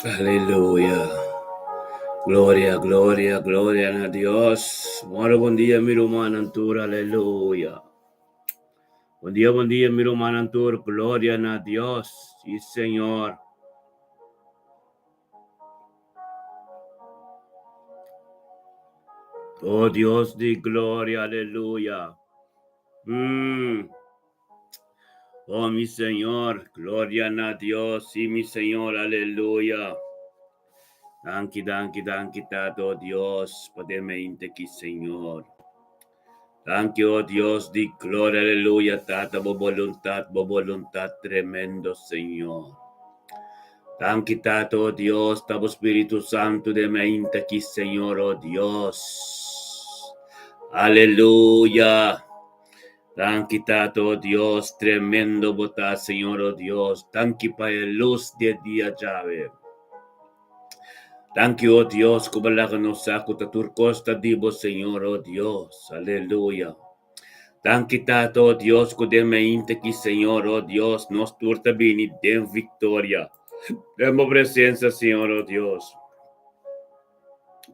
Aleluya. Gloria, gloria, gloria a Dios. Buenos buen día, mi hermano Antur. Aleluya. Buen día, mi hermano Antur. Gloria a Dios. Sí, Señor. Oh Dios de gloria, aleluya. Oh mi Señor, gloria a Dios. Sí, mi Señor, aleluya. Danke, Tato, Dios, podermente que Señor. Thank you, oh Dios di gloria, aleluya, tata, bo voluntad tremendo, Señor. Thank you, Tato, oh Dios, tabo Espíritu Santo de mente aquí, Señor, oh Dios. Aleluya. Thank you, Tato, oh Dios, tremendo botá, Señor, oh Dios. Thank you, para luz de día, llave. Thank you, oh Dios, como la saco turcosta divo, Señor, oh Dios. Aleluya. Thank Tato, oh Dios, codemente que Señor, oh Dios, nos turta bene, den victoria. Demos presencia, Señor, oh Dios.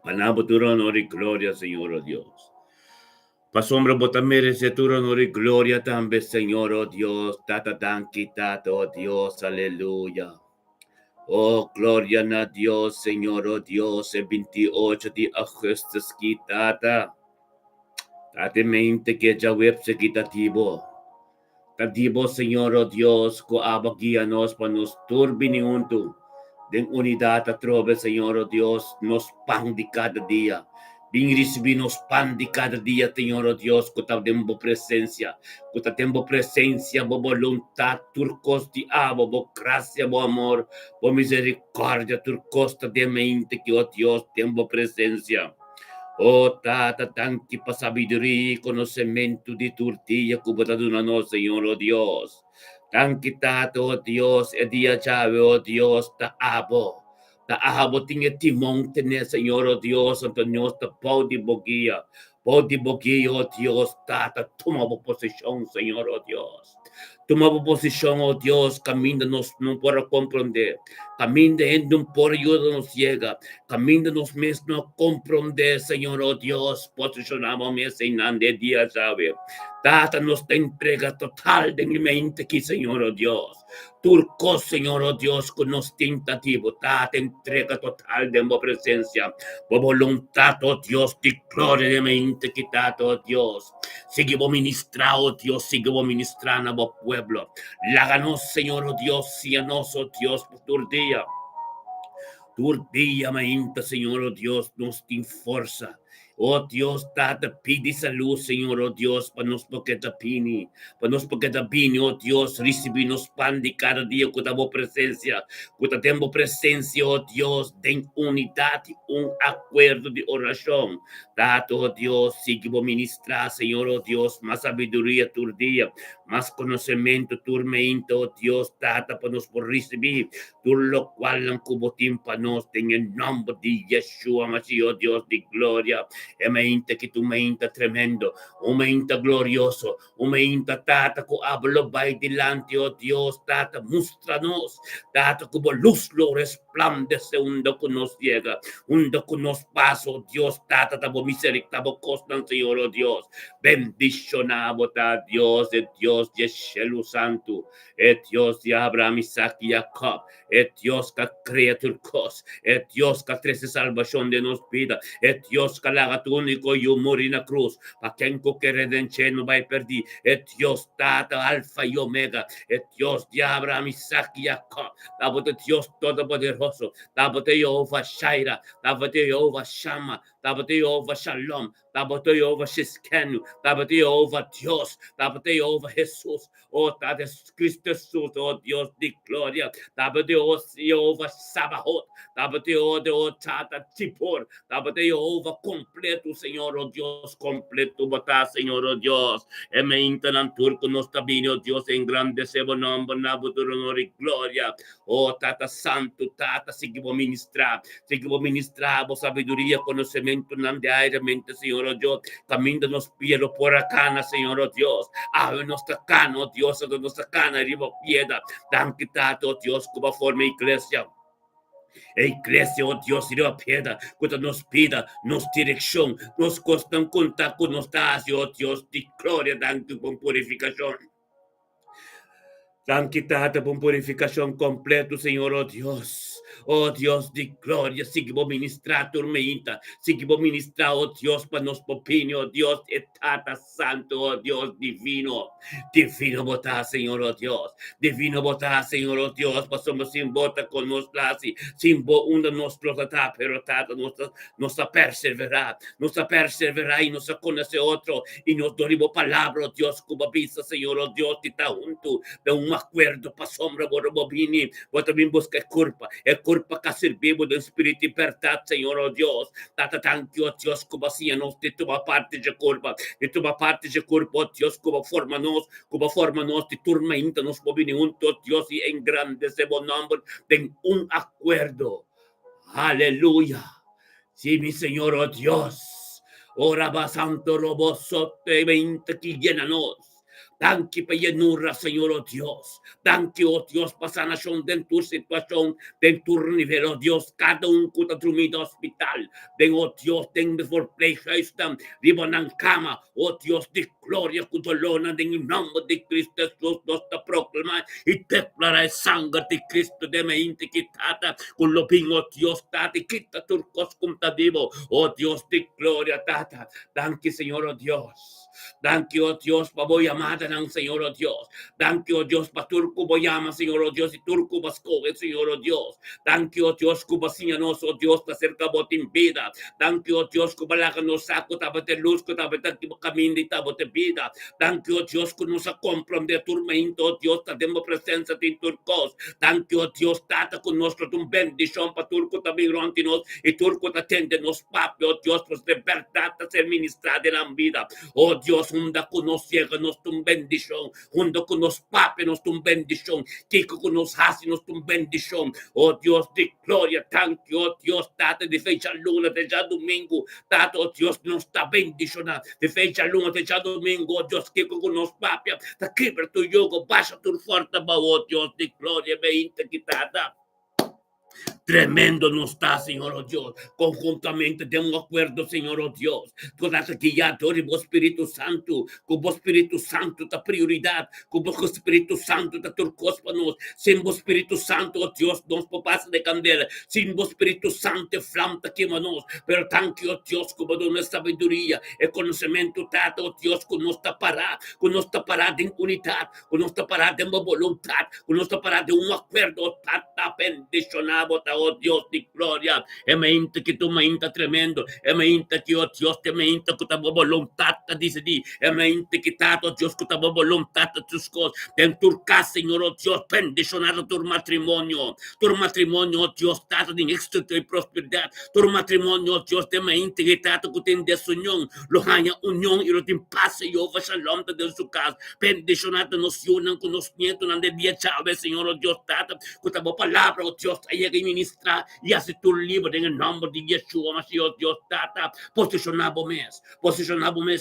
Panabotura, honor y gloria, Señor, oh Dios. Pasombra, bota merecetura, honor y gloria también, Señor, oh Dios. Tata, Tato, oh Dios, aleluya. Oh, gloria a Dios, Señor, oh Dios, el 28 de agosto, tata. Tate mente que ya web se quitativo. Tatibo, Señor, oh Dios, coaba guíanos para nos turbiniunto. Den unidad a trove, Señor, oh Dios, nos pan de cada día. Bin recibinos pan de cada día, Señor, oh Dios, cota tempo presencia. Cota tempo presencia, bo voluntad, turcos de abo, bo gracia, bo amor, bo misericordia, turcosta de mente que, oh Dios, tempo presencia. Oh, tata, tanti pa sabiduria, conocimiento de tortilla, no, Señor, oh Dios. Tanti, tata, oh Dios, e dia chave, oh Dios, ta abo. Ta abo, tinha timão, tene, Señor, oh Dios, Antonio, ta pau de boguia, oh Dios, tata, toma posição, Señor, oh Dios. Toma posição, oh Dios, caminha-nos, não para compreender. Caminha em um por ajuda nos chega. Caminha-nos mesmo a compreender, Senhor, oh Deus, posicionamos em nande dia, sabe? Data-nos da entrega total de mente aqui, Senhor, oh Deus. Turco, Senhor, oh Deus, com nos tentativo, data entrega total de uma presença, por voluntad, oh Deus, de glória de mente que data, oh Deus. Seguimos ministrar, oh Dios, seguimos ministrando a vos pueblo. Láganos, Señor, oh Dios, síanos, oh Dios, por tu día. Tu día, mente, Señor, oh Dios, nos tem força. Oh Dios, data pide salud, Señor, oh Dios, para nos poqueta pini, oh Dios, recibimos pan de cada día con tu presencia, oh Dios, de unidade, acuerdo de oración. Data, oh Dios, sigue ministrar, Señor, oh Dios, más sabiduría tu día, más conocimiento tu mente, oh Dios, data para nos por recibir, tu lo cual en cubotín para nos, en el nombre de Yeshua, Mashiach, oh Dios de gloria. E mente que tu mente tremendo, un mente glorioso, un mente tata que hablo by delante, oh Dios, tata, muéstranos, tata como luz lo resplandece, undo que nos llega, undo que nos pasa, oh Dios, tata, tabo misericordia, tabo constancia, Señor, oh Dios, bendicionamos, Dios, el Dios de Shelu Santo, el Dios de Abraham, Isaac y Jacob, el Dios que crea turcos, el Dios que trece salvación de nos vida, el Dios que la tu único yo morí en la cruz, para quien que redenche no va a perder, el Dios tata, alfa y omega, el Dios de Abraham, Isaac y Jacob, el Dios todopoderoso, el Jehová Shaira, el Jehová Shama, el Jehová Shalom, el Jehová Shiskenu, el Jehová Dios, el Jehová Jesús, oh, Tata Cristo Jesús, oh Dios de gloria, el Jehová Sabaoth, el Jehová Tata Tipor, el Jehová completo, Señor, oh Dios, completo, bata, Señor, oh Dios, e me intanan turco, nos tabini, oh Dios, engrandecebo nombre, nabutur, honor y gloria, oh Tata Santo, Tata, seguimos ministrar, vos sabiduría, conocimiento, diariamente, Señor, oh Dios, camíndanos, piedra por acá, Señor, oh Dios, abre nuestra cana, oh Dios, de nuestra cana, arriba piedra, dan quitado, oh Dios, como forma iglesia. A iglesia, oh Dios, y la piedra, cuando nos pida, nos dirección, nos costan contacto, nos da, oh Dios, de gloria, tanto con purificación. Tan quitada por purificación completo, Señor, oh Dios. Oh Dios de gloria, seguimos ministrar tormenta, seguimos ministrar, oh Dios, para nos popinio, oh Dios, etata santo, oh Dios divino. Divino votar, Señor, oh Dios. Divino votar, Señor, oh Dios, pasamos sin vota con nos clase, sin uno nuestros ataques, pero tata nos perseverar y nos conoce otro, y nos dorimos palabra, oh Dios, como avisa, Señor, oh Dios, que está junto, de un acuerdo, para sombra, borobobini, vos también busca es culpa que servimos de espíritu y verdad, Señor, oh Dios, tata tanto, oh Dios, como hacíamos de tu parte de culpa, oh Dios, como formanos de tormenta, nos movimos juntos, Dios, y en grandes de buen nombre, de un acuerdo. Aleluya. Sí, mi Señor, oh Dios. Ora va santo robosote 20 que llenanos. Danke pa llenura, Señor, oh Dios. Danke, oh Dios, pa sanación de tu situación, de tu nivel, oh Dios. Cada un cuta trumida hospital. Den, oh Dios, den de forplejaistan. Ribanan cama, oh Dios, de gloria, cutolona, den en nombre de Cristo Jesús, nos te proclama y declara el sangre de Cristo de mente quitata, con lo pin, oh Dios, tata, y quita turcos contadivo, oh Dios, de gloria, tata. Danke, Señor, oh Dios. Danke, oh Dios, pa voy amada ng Señor, oh Dios. Danke, oh Dios, pa turco voy ama, Señor, oh Dios, y turco bascoge, Señor, oh Dios. Danke, oh Dios, kubasianos, oh Dios, pa cerca botin vida. Danke, oh Dios, kubalaka no saco, tabate luz, tabate camindi, tabate vida. Danke, oh Dios, que nos acompran de tormento, oh Dios, tademo presencia de turcos. Danke, oh Dios, tata con nuestro tu bendición, pa turco también rontinos, y turco tatende nos papi, oh Dios, pues de verdad ser ministrada en la vida. Oh Dios, hunda con nos ciega, nos tu bendición, hunda con nos papi, nos tu bendición, kiko con nos hasi, nos tu bendición. Oh Dios de gloria, thank you, oh Dios, tata de fecha luna, de ya domingo, tata, oh Dios, nos está bendicionando, de fecha luna, de ya domingo, oh Dios, kiko con nos papi, ta quebra tu yogo, baja tu fuerza, oh Dios de gloria, veinte quitada. Tremendo no está, Señor, oh Dios. Conjuntamente de un acuerdo, Señor, oh Dios. Con esa guiadora y Espíritu Santo. Como Espíritu Santo, da prioridad. Como Espíritu Santo, da turcóspanos. Sin Espíritu Santo, oh Dios, nos pasa de candela. Sin Espíritu Santo, flanta quemanos. Pero tanque, oh Dios, como de una sabiduría. El conocimiento, tato, oh Dios, con nos tapará. Con nos tapará de unidad. Con nos tapará de voluntad. Con nos tapará de un acuerdo. Tata bendicionado, oh Dios de gloria, e mente que tu mente tremendo, e mente que oh Dios te mente que tu volontà dice di, e mente que tato Dios que tu volontà tus cosas, en tu casa, Señor, oh Dios, bendicionado tu matrimonio, oh Dios, tato de éxito y prosperidad, tu matrimonio, oh Dios, te mente que tato que ten desunión, lo haya unión y lo ten paz, y yo shalom de su casa, bendicionado nos unan con los nietos, de día chave, Señor, oh Dios, tato, que tu palabra, oh Dios, ahí que ministra y hace tu libro en el nombre de Yeshua, Mashiach, Dios, tata, posicionado mes,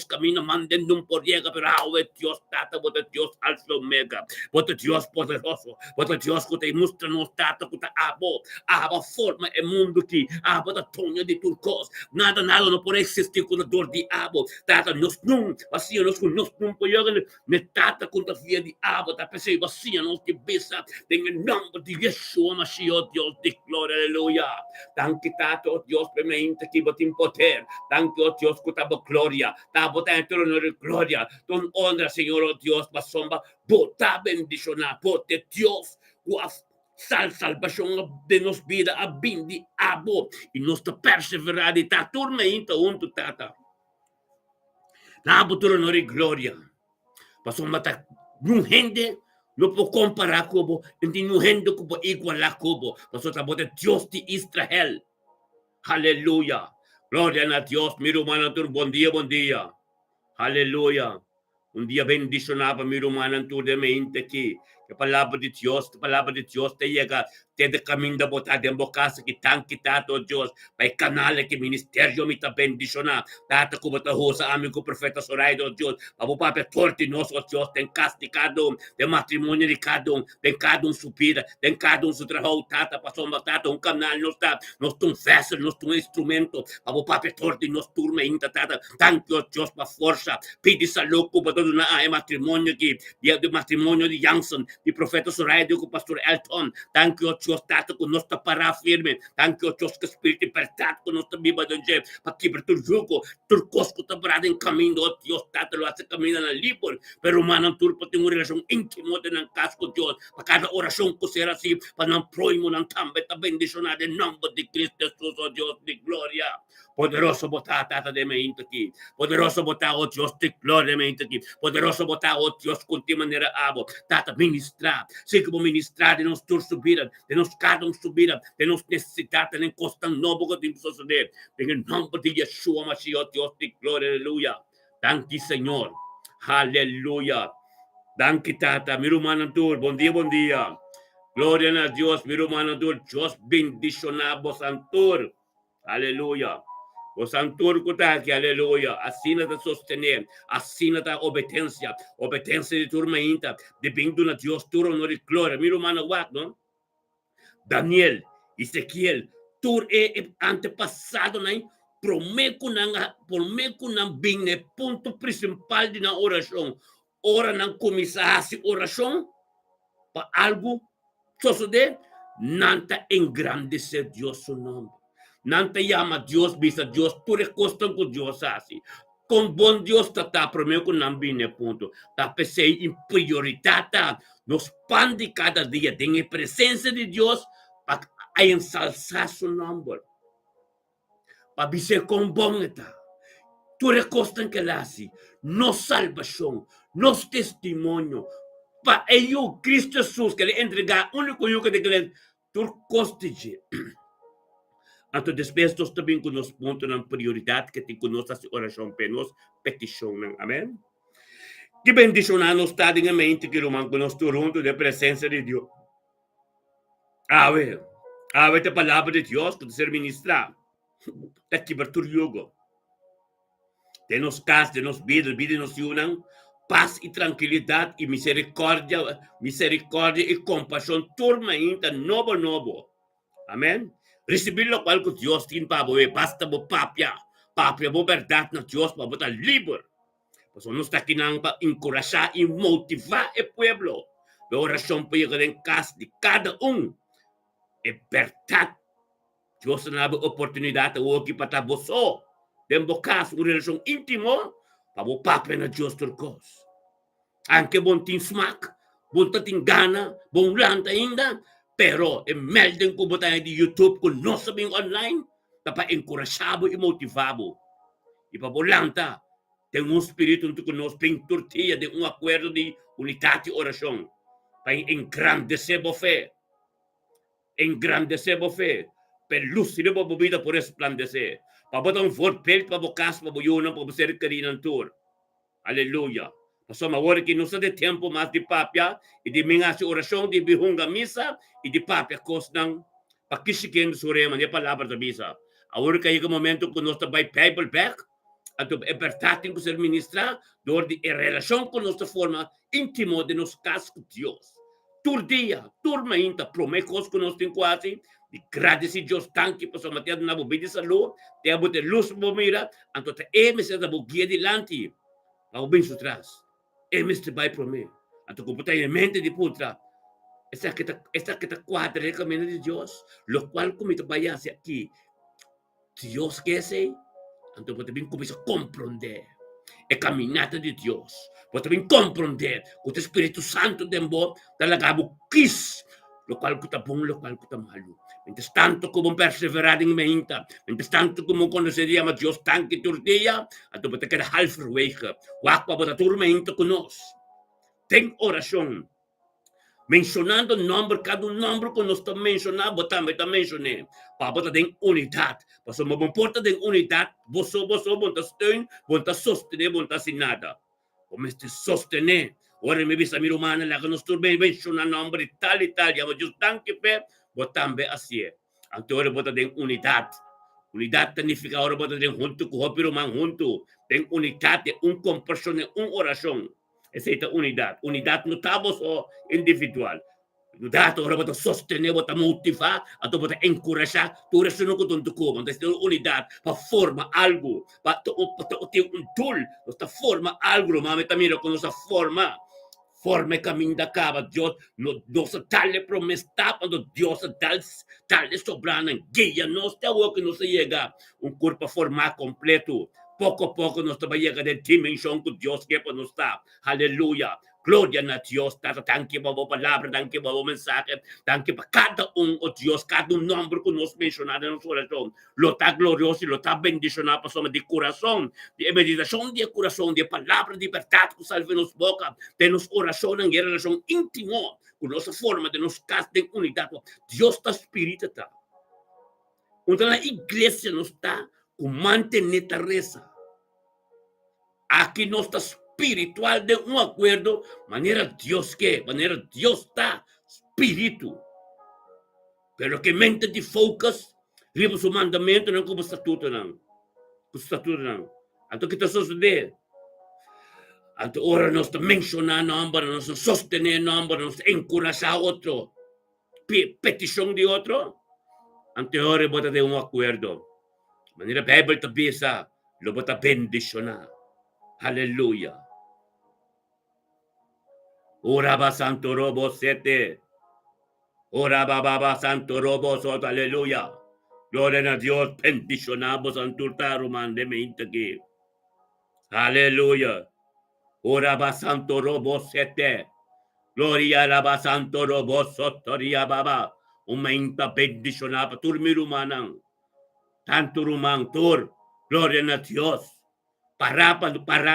camino, mandando un por llega, pero ahora Dios, tata, porque Dios, alfa y omega, porque Dios poderoso, porque Dios que te muestra, nos tata, que te abo, forma el mundo aquí, abo, da toña de turcos, nada no puede existir con el dor de abo, tata, nos nun, vacío, nos nun, pues yo, me tata, con la vía de abo, ta pese, vacío, nos que besa, en el nombre de Yeshua, Mashiach, Dios, de gloria, aleluya. Danke, tato, Dios, permanente, que vos en poder. Danke, oh Dios, que tabo gloria. Tabo dentro de gloria. Don honra, Señor, oh Dios, basomba. Bota bendición, bote Dios, guas. Salvación de nos vida a bindi abo. Y nuestra perseverar de ta tormenta unto tata. Tabo tu honor y gloria. Basomba ta gente. No puedo comparar como, no gente como igual a como. Nosotros somos de Dios de Israel. Aleluya. Gloria a Dios. Mi hermano, buen día, buen día. Aleluya. Un día bendicionado, mi hermano, tu de mente aquí. La palabra de Dios te llega te de caminda bota de embocasa que tan quitado Dios, pai canale que ministerio mi ta bendiciona, tata ko bota ho sa amin ko profeta Soraido Dios, papo pape torti nos o Dios, ten castigado, ten matrimonio de cada tem cada subida, tem cada su trabajo, tata, pasó tata, canal, nos un vessel, nos un instrumento, papo pape torti, nos turme inta tata, tanto Dios pa forza, pidi sa loco, pa todo na matrimonio que, de matrimonio de Jansen, de profeta Soraido, com pastor Elton, tanto Dios tata, con nostra para firme, tanto Dios que espírito libertad, con nostra biba de je, pa quebrar tu jugo, tu cosco ta brada en camino, Dios tata lo hace caminar al libre, pero humano turpo tem uma relação íntima de nan casco Dios, pa cada oração ko será assim, pa nan proimo nan tambe ta bendicionado em nome de Cristo Jesus, oh Dios de glória. Poderoso botar tata de mente aqui. Poderoso botar o Deus de glória mente aqui. Poderoso botar o Deus com de maneira abo. Tata ministrar. Sei que vou ministrar de nós todos subir, de nós cada subir, de nós necessitar, de nós costar novo que temos suceder. Em nome de Yeshua Mashiach, Deus de glória, aleluia. Thank you, Senhor. Aleluia. Thank you, tata. Miro manatur. Bom dia. Glória a Deus. Miro manatur. Deus bendicionado, santur. Aleluia. O santur kutaki, aleluia. Assim na sostener, assim na obediência de turma inta, dependendo na Deus, turma no de glória. Miro manawak, não? Daniel, Ezequiel, tur antepassado, né? Prometo não bem ponto principal de na oração. Ora não começar a oração para algo suceder, nanta engrandecer Deus seu nome. Nanta llama Deus, bisa Deus, tu recostam com Deus assim. Com bom Deus, tá prometo não bem ponto. Tá pensei em prioridade, nos pan de cada dia, tem a presença de Deus para ensalzar seu nome. Para dizer com bom está. Tu recostas que lá assim, nos salvação, nos testemunho, para eu, Cristo Jesus, que ele entregar único eu que declara, tu recostas. Então, depois nós também com nos pontos na prioridade que tem conosco a oração penos, petição, amém? Que bendicionar nos está em mente que romano com nós turunto de presença de Deus. Ave a palavra de Deus que ser ministrar. Está quebrar tu jugo. De nos casas, de nos vidas nos unam, paz e tranquilidade e misericórdia e compaixão, turma ainda novo. Amém? Receber lo qual que Deus tem para você, basta mo papia mo verdade na Deus para você livre. Pues nós está aqui para encorajar e motivar o pueblo. A oração para chegar em casa de cada é verdade. Deus não abre oportunidade aqui para você. Dentro casa, uma relação íntima para o papia na Deus turcos. Anche bom tem smack, bom tem gana, bom lanta ainda. Pero, melden ko tayo di YouTube kung no sabing online, para encorajado e motivado. E para volanta, tem espírito que nos pinturtia de acordo de unidade e oração. Para engrandecer a fé. Pelúcido para a vida por resplandecer. Para botar forte para o caso, para o yuna, para ser carinho tour. Aleluia. So mawari kinusa de tempo mas di papya, idi minga si orasyon di bihunga misa, idi papya kos ng pakisikin sureman, di palabra sa misa. Awari kayo ka momento kung nosta by Bible back, at ebertatin ko sa ministra, door di relasyon ko nosta forma intimo de nos kas ko Diyos. Turdia, turmainta, promekos ko nosta inkwasi, di grade si Diyos tanki pa sa matiyad na bubidi sa lo, di abot de luz bumira, anto ta emes na bugia di lanti, pabubin sutras. Mr. By Prome. At kung puta yung mente di putra, esta kita cuadra el camino de Dios, lo cual kumita vaya hacia aquí. Dios que ese, entonces puta bien comienza a comprender el caminata de Dios. Puta bien comprender que el Espíritu Santo de vos talaga bukis, lo cual puta bon, lo cual puta malo. Mientras tanto como perseverar en mente, mientras tanto como conocería a Dios tan que turdía, a tu puta queda halfway, guapa para tormento con nos. Ten oración, mencionando nombre, cada nombre que nos está mencionando, también está mencionando, para ten unidad, para no importa ten unidad, vos está steun, vos está sostener, vos está sin nada. Como este sostener, ahora me visa mi humana, la que nos turbe mencionando nombre tal y tal, ya Dios tan que fe, Botambe así. Ante ahora bota den unidad. Unidad significa ahora bota den junto, pero man junto. Den unidad de un compasión, un oración. Esa es la unidad. Unidad no estamos o individual. Unidad ahora bota sostener, bota motivar, ato bota encorajar. Tu oración no con tu como. Entonces unidad para forma algo. Para un tool. Esta forma algo. Mami también con esa forma. Forma caminho da cava, Deus, nossa tal promessa, quando Deus tal sobrando, guia, nós até o que não se chega, corpo formar completo, pouco a pouco nós também chega de dimensão que Deus quer para nós estar, aleluia, glória a Deus, tanque para a palavra, tanque para o mensagem, tanque para cada oh Deus, cada nome que nós mencionamos na nossa oração, lo está glorioso, lo está bendicionado para soma de coração, de meditação de coração, de palavra de verdade que salve nos boca, de nos oração em relação íntima, com nossa forma de nos casar em unidade. Deus está espírito, tá? Então a igreja nos está com manter a reza. Aqui nós está espiritual de acordo, maneira Deus quer, maneira Deus está espírito. Pero que mente de focus, riba o mandamento não como estatuto não. O estatuto não. Então que está sucedendo? Então ora nós está mencionar nombre, nós está sostener nombre, nós está encorajar outro. Petição de outro. Então ora bota de acordo. Maneira a Bíblia está bisa, lo bota bendicionar. Aleluia. Ora ba santo robo sete. Ora baba santo robo soto, aleluya. Gloria a Dios, bendicionamos anturtaro mandemente aquí. Aleluya. Ora ba santo robo sete. Gloria a ba santo robo sotoria baba. Aumenta bendicionaba turmi rumanang. Tanto rumang tur. Gloria a Dios. Para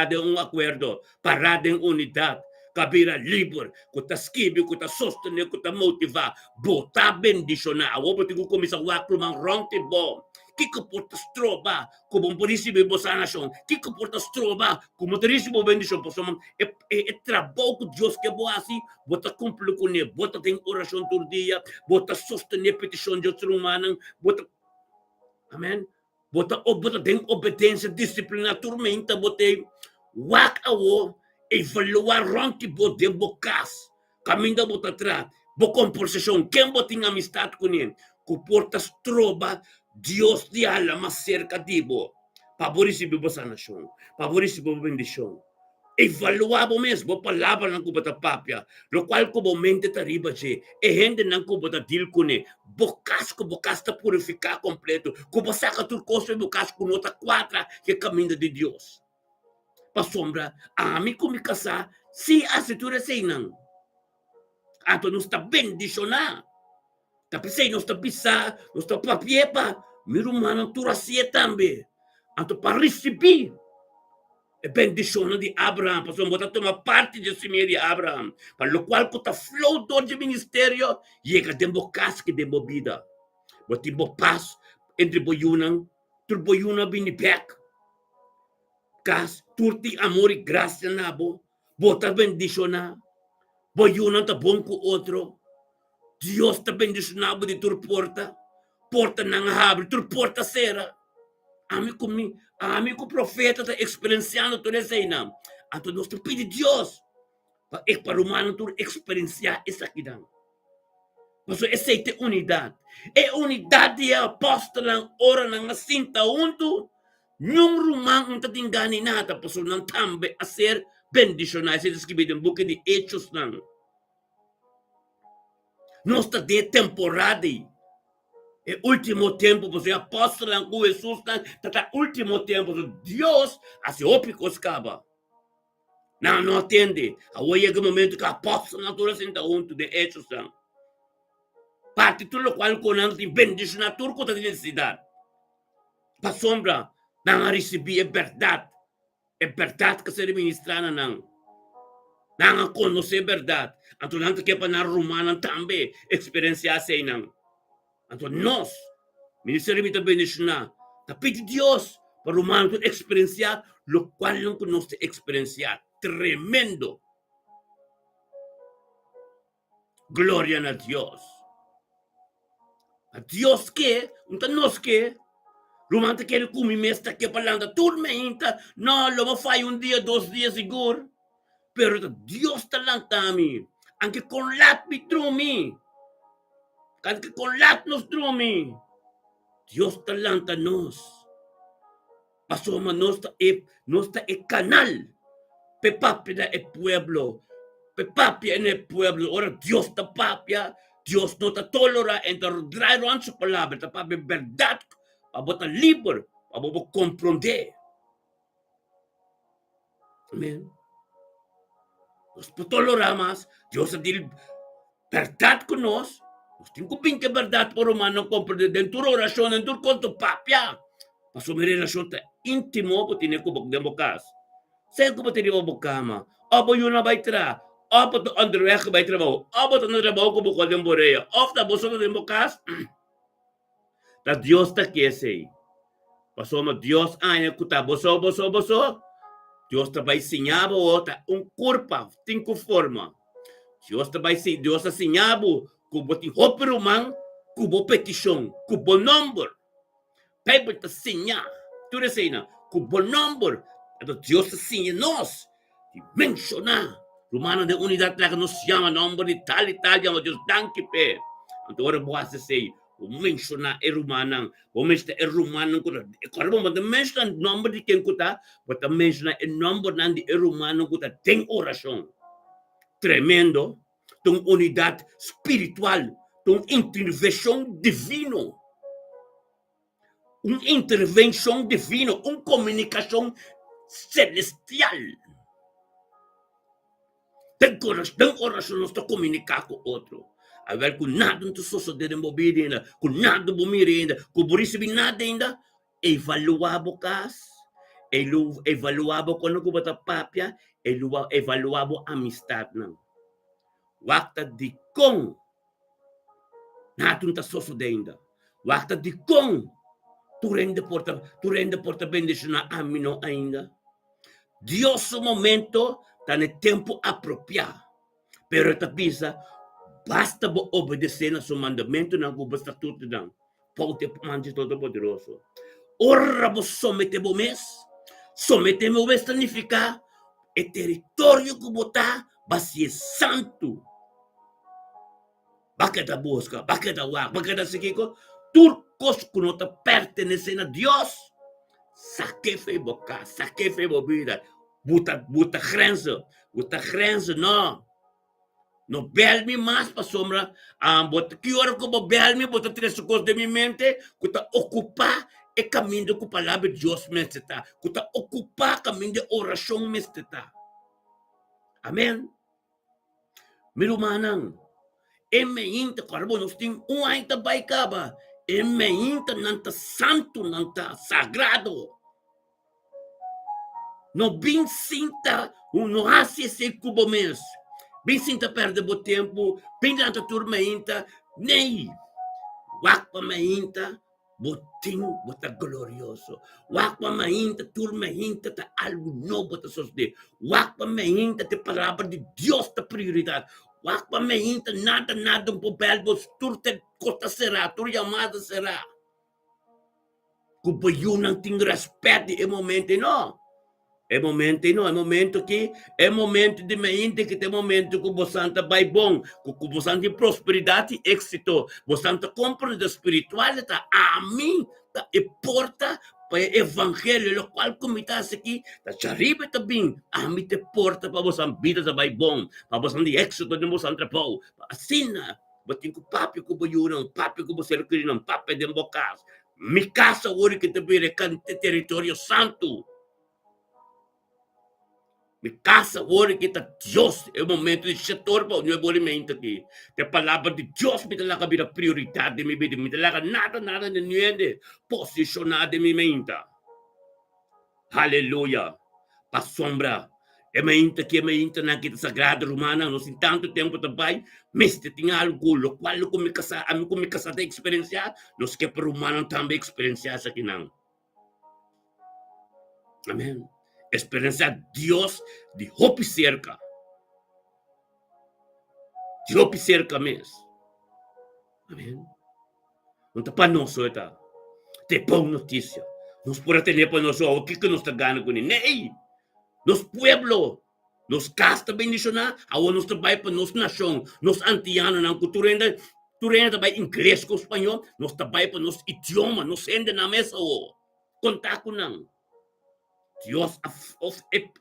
de un acuerdo, para de unidad. Kabira libre, kuta skibi, kuta sostener, kuta motivar, bota bendicionar. Awo pati ko komisa wakro mang ronti bo. Kiko porta stroba, como porissimo bosa nation. Kiko porta stroba, como terissimo bendición por somos trabalho que Deus que boa assim, bota cumprir com ele, bota tem oração todo dia, bota sostener petição de outro humano, bota amém. Bota tem obediência, disciplina, tormenta, botei wak awo, evaluar ronti bo de bocas, caminho bota atrás, bo composição, quem botin amistade com ele, que portas troba, Deus de alma cerca de bo, favorece bo sanação, favorece bo bendição. Evaluabo mesmo, palavra ng kubata papya, lo qual ko mente tariba si, hende ng kubata dil ko ni, bukas ta purificar completo, kubasa ka turkoso bukas ko nota 4, que caminho de Deus. Pasombra, ami kumikasa, si asitura sa inang. Ato nos ta bendisyona. Tapi sa nos ta bisa, nos ta papiepa, mirumanang turasya tambi. Ato pa recibi. E bendição de Abraão, para botar uma parte de semente de Abraão, para o qual está flow do ministério, chega de casca de bebida. Botar paz entre boyunang, tur boyuna binibek, kas, turti amor e graça na bo, botar bendição na, boyunang ta bom com outro, Deus ta bendicionado de tur porta nang abre, tur porta sera. Ami ko profeta ta experienciando tudo isso aí não. Então nós te pedi Deus para humano tu experienciar essa aqui não. Mas essa é a unidade. É unidade a apóstola ora na cinta unto. Nung rumang não te engane nada, pois não tambe a ser bendicionado. Isso é escrito no book de Hechos não. Nós está de temporada. E último tempo, você apóstolo com Jesus, tá último tempo, Deus, assim, ópico escapa. Não atende. Aí chega o momento que a apóstolo natura senta junto de Hechos. Parte tudo qual conando tem bendição tudo com a necessidade. Para sombra, não receber é verdade que se ministrar não. Não conhecer verdade. Então não que para na romana também experienciar assim não. Então nós, Ministério de Bendição, tapi de Deus, para o humano experienciar, lo qual não nós experienciar. Tremendo. Glória a Deus. Dios que, nos que, Romanta que ele come mesta que falando, turma ainda, não, lo faz dia, 2 dias seguro. Pero Dios talanta mi, anche con lat mi trumi, anche con lat nos trumi. Dios talanta nos. Pasoma nosta e canal. Pe papia e pueblo. Pe papia en el pueblo. Ora Dios ta papia. Dios no ta tolera en ta drairo an su palabra. Ta papia verdad. Pa bota libre. Pa bota comprender. Amen. Nos toleramos. Dios ha dicho verdad con nos. Nos tengo bien que verdad por humano comprender. Dentro oración, dentro conto papia. Paso mi relación ta íntimo. Po tiene ko bok democas. Saya ko pati mo bukama. Abo yun na baitra. Abo to Andrea ka baitra mo. Abo to na trabaho ko bukod yung boreya. Of na buso na din bukas. Ta Dios ta kiese. Pasoma Dios anya kuta boso. Dios ta bay sinyabo o ta curpa. Tinko forma. Dios ta sinyabo. Kubo ti hopero man. Kubo petisyon. Kubo number. Paper ta sinya. Tu resina. Kubo number. Ito Dios ta sinya nos. Menciona. Romano de unidad la que nos llama nombre de tal y tal, llama Dios danke. Entonces, voy a decir, menciona el romano, o menciona el romano, cuando menciona el nombre de quien cuta, pero menciona el nombre de el romano cuta, ten oración. Tremendo, tu unidad espiritual, tu intervención divino. Una intervención divina, una comunicación celestial. Tem oração nós estamos comunicar com o outro. A ver, com nada não estou sucedendo em bobina ainda, com nada bomir ainda, com por isso nada ainda, evaluava o caso, evaluava quando eu bota papia, evaluava a amistade não. Wakta de com, nada não está sucedendo ainda. Wakta de com, tu rende porta bendicionar a mim não ainda. Dios o momento está no tempo apropriado. Pero esta pisa, basta obedecer a seu mandamento na cuba estatuto não. Pode manter todo poderoso. Ora vos somete o mês. Somete o mês significa o território que botar vai ser santo. Vai da busca, vai da wak, vai da seguico. Turcos que não pertenecem a Deus. Saque fe boca, saque fe bobida. Buta grenzen, não. No belmi mais para sombra. Bota que hora como belmi, bota três coisas de minha mente, que tá ocupar e caminho com a palavra de Deus me está. Que tá ocupar caminho de oração me está. Amém. Meu manang, inta carbo nos tem ainda vai caba. Inta nanta santo, nanta sagrado. No bem sinta, no hace esse cubo mês. Bem sinta perde o tempo, bem nanta turma ainda, nem. Wakpa ainda, botim, bota glorioso. Wakpa ainda, turma ainda, tá algo novo tá suceder. Wakpa ainda, te palavra de Deus tá prioridade. Wakpa ainda, nada, um papel, vos turte, costa será, tur chamada será. Cubo yun não tem respeito, é momento, não. É momento que é momento de mente que tem momento que você santa vai bom, que você santa prosperidade e êxito, você santa compreensão espiritualidade a mim tá e porta para o evangelho, o qual como está aqui, tá chariba também, a mim te porta para você vida da vai bom, para você de êxito de você santa pau, assim, você tem que papo que você não, papo que você quer não, papo de embocas, mi casa hoje que te vire território santo. Me casa agora que está Deus, é o momento de setor para o meu movimento aqui. A palavra de Deus me dá a prioridade de minha vida, me dá nada de ninguém posicionado em minha mente. Aleluia. A sombra. É minha mente na que sagrada romana, não sei tanto tempo também, mas tem algo, o qual eu me casa de experienciar, nós que para romano também experienciar isso aqui não. Amém. Experienciar Dios de hope cerca. De hope cerca mesmo. Amém. Não está para nós, tá? Tem boa notícia. Nós podemos ter para nós o que nós está ganhando com ele. Não! Nos pueblo, nos casta bendicionar, aonde nós trabalhamos para nossa nação, nos antianos, na cultura ainda, trabalha inglês com espanhol, nós trabalhamos para nosso idioma, nos ainda na mesa, contar com não. Deus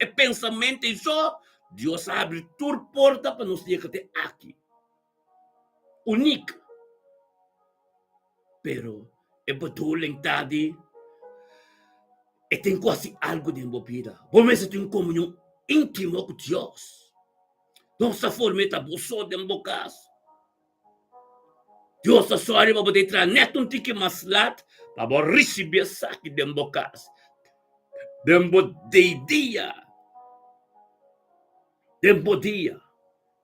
é pensamento e só, Deus abre toda porta para nós chegar até aqui. Única. Pero, é bedoeling tadi, e tem quase algo de envolvida. Vamos ter uma comunhão íntima com Deus. Nossa forma está boa de embocas. Deus está só para poder entrar neto um tique mais lat para receber saque de embocas. Dembo dia.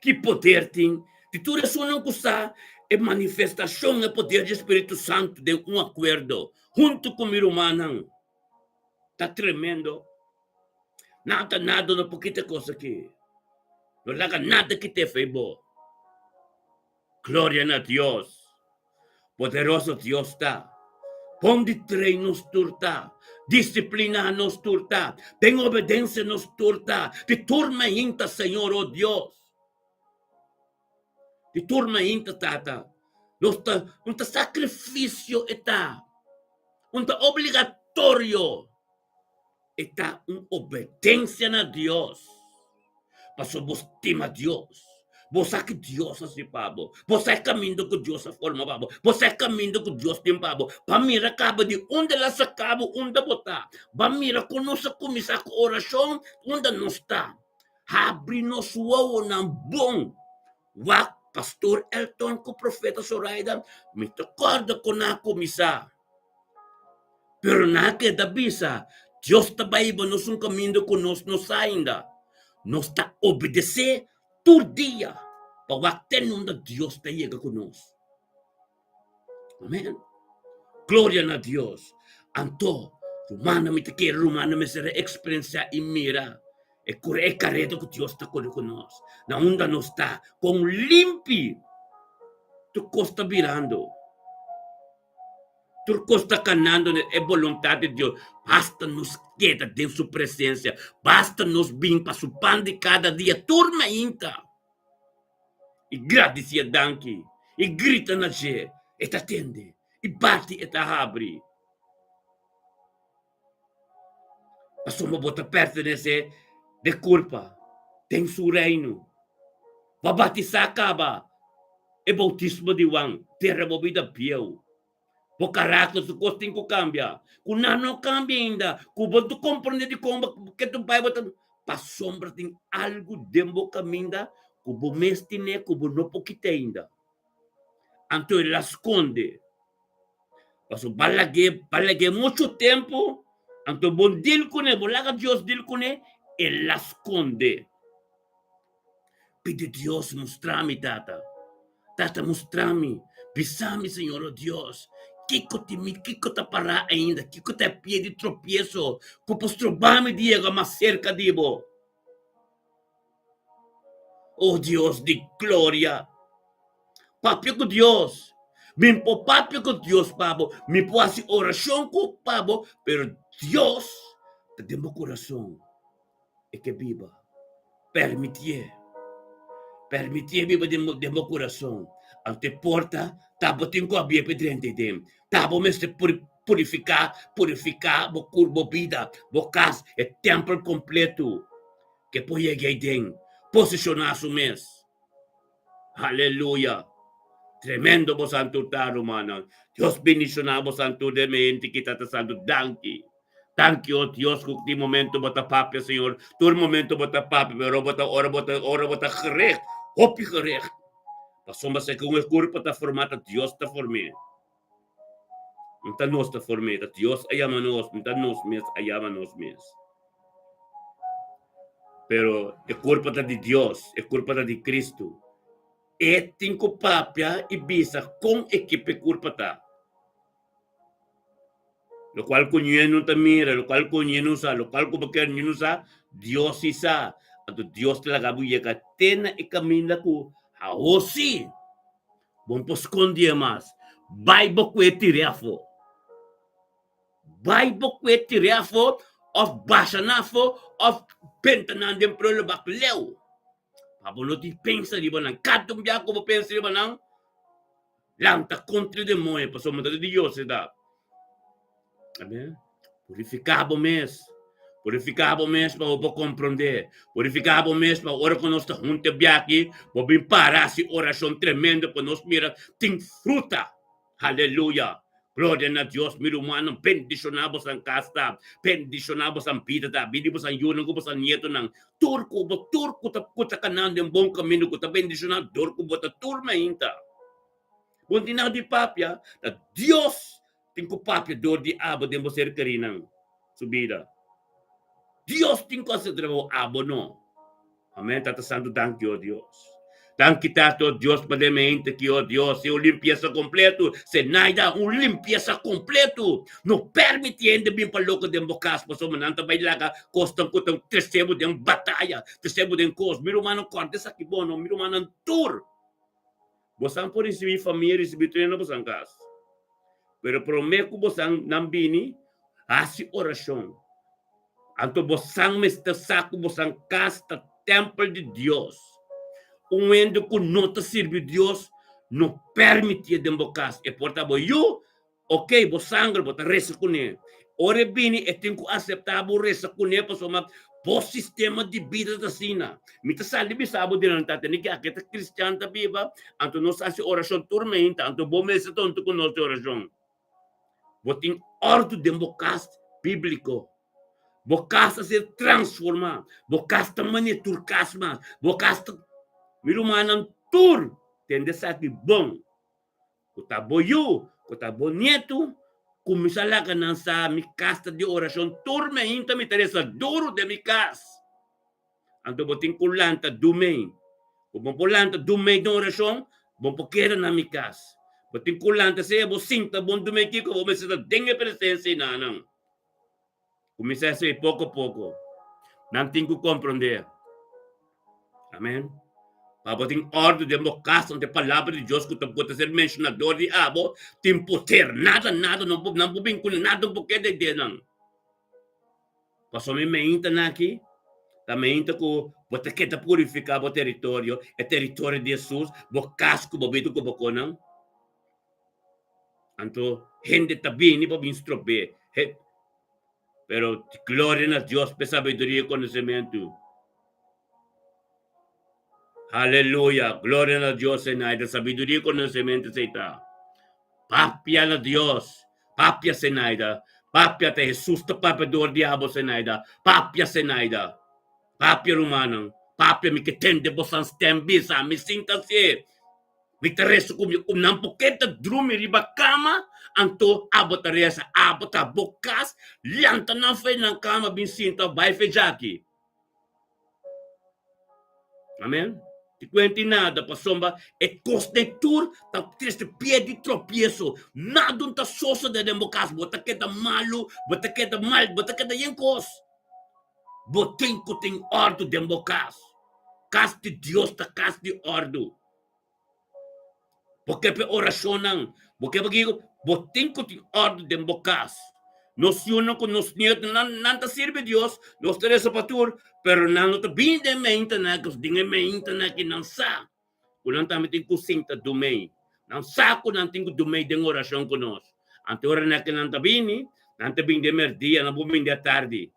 Que poder tem? De tudo isso não custa é manifestação do poder do Espírito Santo de um acordo junto com o irmão. Está tremendo. Nada, não pouquita coisa aqui. Não laga nada que te fez bom. Glória a Deus. Poderoso Deus está. Pão de treino nos turta. Disciplina nos turta. Tem obediência nos turta. De turma inta, Senhor, oh Deus. De turma inta, tata. Não tá sacrifício, está. Não tá obrigatório. Está uma obediência a Deus. Mas vos estima Deus. Você é que Deus assim, pabo. Você é caminho que Deus forma, pabo. Você é caminho que Deus tem, pabo. Para mira acaba de onde ela se acaba, onde botar. Para mira com nossa comissão com oração, onde não está. Abre nosso uau na bom. Wa pastor Elton com o profeta Zoraida, me acorda com a comissão. Pero na que da bisa, Deus está baiba nos um caminho conosco, nós ainda. Nós está obedecer todo dia. Para até onde Deus está chega conosco. Amém? Glória a Deus. Então, Romana me será experiência e mira. É careta que Deus está conosco. Na onda nós está com limpe. Tu costa virando. Tu está canando é vontade de Deus. Basta nos queda de sua presença. Basta nos vir para o pão de cada dia. Turma inta. E agradecer a danke. E grita na gente. E te atende. E bate e te abre. Mas uma bota pertenece de culpa. Tem seu reino. Vai batizar acaba. É bautismo de Juan. Terra movida piau. O caráter do gosto tem que cambiar. O não cambia ainda. O bom tu compreende de como que tu vai botar. Para sombra tem algo dentro do caminho. O bom mês tem, o bom não pouquinho ainda. Então ele esconde. Mas o balague muito tempo. Então o bom deal com ele. Bolaga Deus deal com ele. Ele esconde. Pede Deus mostrar-me, tata. Tata, mostrar-me. Bisa-me, Senhor, oh Deus. Kiko ta para ainda, Kiko ta pie de tropieço, que postrobame diega mais cerca de bo. Oh Deus de glória, papio com Deus, me po papio com Deus, pabo, me po assim oração com pabo, pero Deus te deu meu coração, é que viva, permitir viva de meu coração, ante porta, tabo tem que abrir pedrente dem. Tabo mestre purificar bo curvo vida, bo casa, é templo completo. Que pode chegar dem, posicionar su mês. Aleluia. Tremendo bo santo taro, mano. Deus bendicionar bo santo de mente que tá santo danke. Danke, oh Deus, que de momento bota papia, Senhor. Todo momento bota papia, pero bota hora bota gerecht. Hopi gerecht. Passou mas é que um corpo está formado, Deus está formado. Não está nós está formado, Deus ayama nós, não está nós mesmos, ayama nós mesmos. Pero o corpo está de Deus, o corpo está de Cristo. É cinco papia e bisa com equipe corpo está. Lo qual conhece não está mira, lo qual conhece não sabe, lo qual como quer não sabe, Deus sim sabe. Então Deus te lagabu chega tena e caminha com. Ahora sí, vamos a esconder más. Bible tirefo. Bible tirefo of basanafo of pentanan dem prolo bakleo. Pabulo ti pensa di ba ng katong biya ko pensa di ba ng lanta country de moe pasoma de Dios da. Amen. Purificabo mes. Purificabo mes para o compreender. Purificabo mes para ora con nossa junta biaki, o bem para si oração tremenda para nos mira tem fruta. Aleluia. Glória a Deus, meu humano, bendicionamos ang casta, bendicionamos ang vida da, bidibos ang yunang ko sa nieto ng turko ta kanan ng bong kamino ko ta bendicionado, turko bo ta turma inta. Bunti na di papya, na Dios, tingko papya do di abo din mo ser karinang subida. Dios tingko sa trabaho abo no. Amen, tatasando thank you, Dios. Tanto Deus para mente que Deus se limpieza completo, se nada limpieza completo, não permite ainda bem para louco de bocas, para somananta vai lá costam cotão terceiro de batalha, terceiro de cos, miro mano corte essa que bom, miro mano tour. Você não pode receber família, receber treino para san casa, pero prometo você não bini, assim oração, anto você me está saco você casta templo de Deus. Uendo que não te serve Deus, não permite dembocas. E portanto, eu, ok, vou sangue, vou te reza com ele. Ora bem, eu tenho que aceitar vou reza com ele, para somar bom sistema de vida da sina. Me te sabe, me sabe de não ter que aqui é cristão da Bíblia, anto nós faz oração tormenta, anto bom mês tonto com nossa oração. Vou ter ordem dembocas bíblico. Bocas a ser transformado, bocas a manitur casma, bocas mirumanan tur tende sa ki bom kuta boyu kuta bonito kumisala ka nang sa mi casta de oración tur me inta mi teresa duro de mi cas anto boting kulanta dumay kung kulanta dumay de oración bom pokera na mi cas boting kulanta se bo sinta bon dumay ki ko bo sa denge presencia nanang kumisa sa poco poco nang tingko comprender amen. Papating ordem de mocação de palavra de Deus que pode ser mencionador de abo, tem poder, nada, não vincular nada um pouquinho de denang. Passou me inta aqui, também inta que você quer purificar o território, é território de Jesus, o casco, o bito, o boconang. Anto, gente também, não pode instrober. Pero, glória a Deus, por sabedoria e conhecimento. Aleluya, gloria a Dios en aida, sabiduría y conocimiento se está. Papia a Dios, papia senaida, papia te Jesús te papia do diabo senaida, papia senaida, papia romano, papia mi que tende bosan stembisa, mi sinta se, mi tereso cum nam poketa drumi riba kama, anto abotaresa, abota bokas, lianta na fe na kama bin sinta vai fejaki. Amen. Ti cuenti nada, pasomba, e cosnetur, ta triste piedi tropiezo, nada ta sosa de democas, bota queda malo, bota queda mal, bota queda yenkos. Botem que tem ordo democas. Cas de Deus ta cas de ordo. Porque pe oração não, porque botem que tem ordo democas. Nos uno con nos nietos, nanta sirve Dios, nos teresa patur, pero não te binde meinta na que dinge meinta na que não sa. Kulang tami ting kusinta dumay. Nang sa ko nang ting dumay deng orasyon ko nos. Ante ora na que nanta bini, nanta binde merdia na buminde tarde.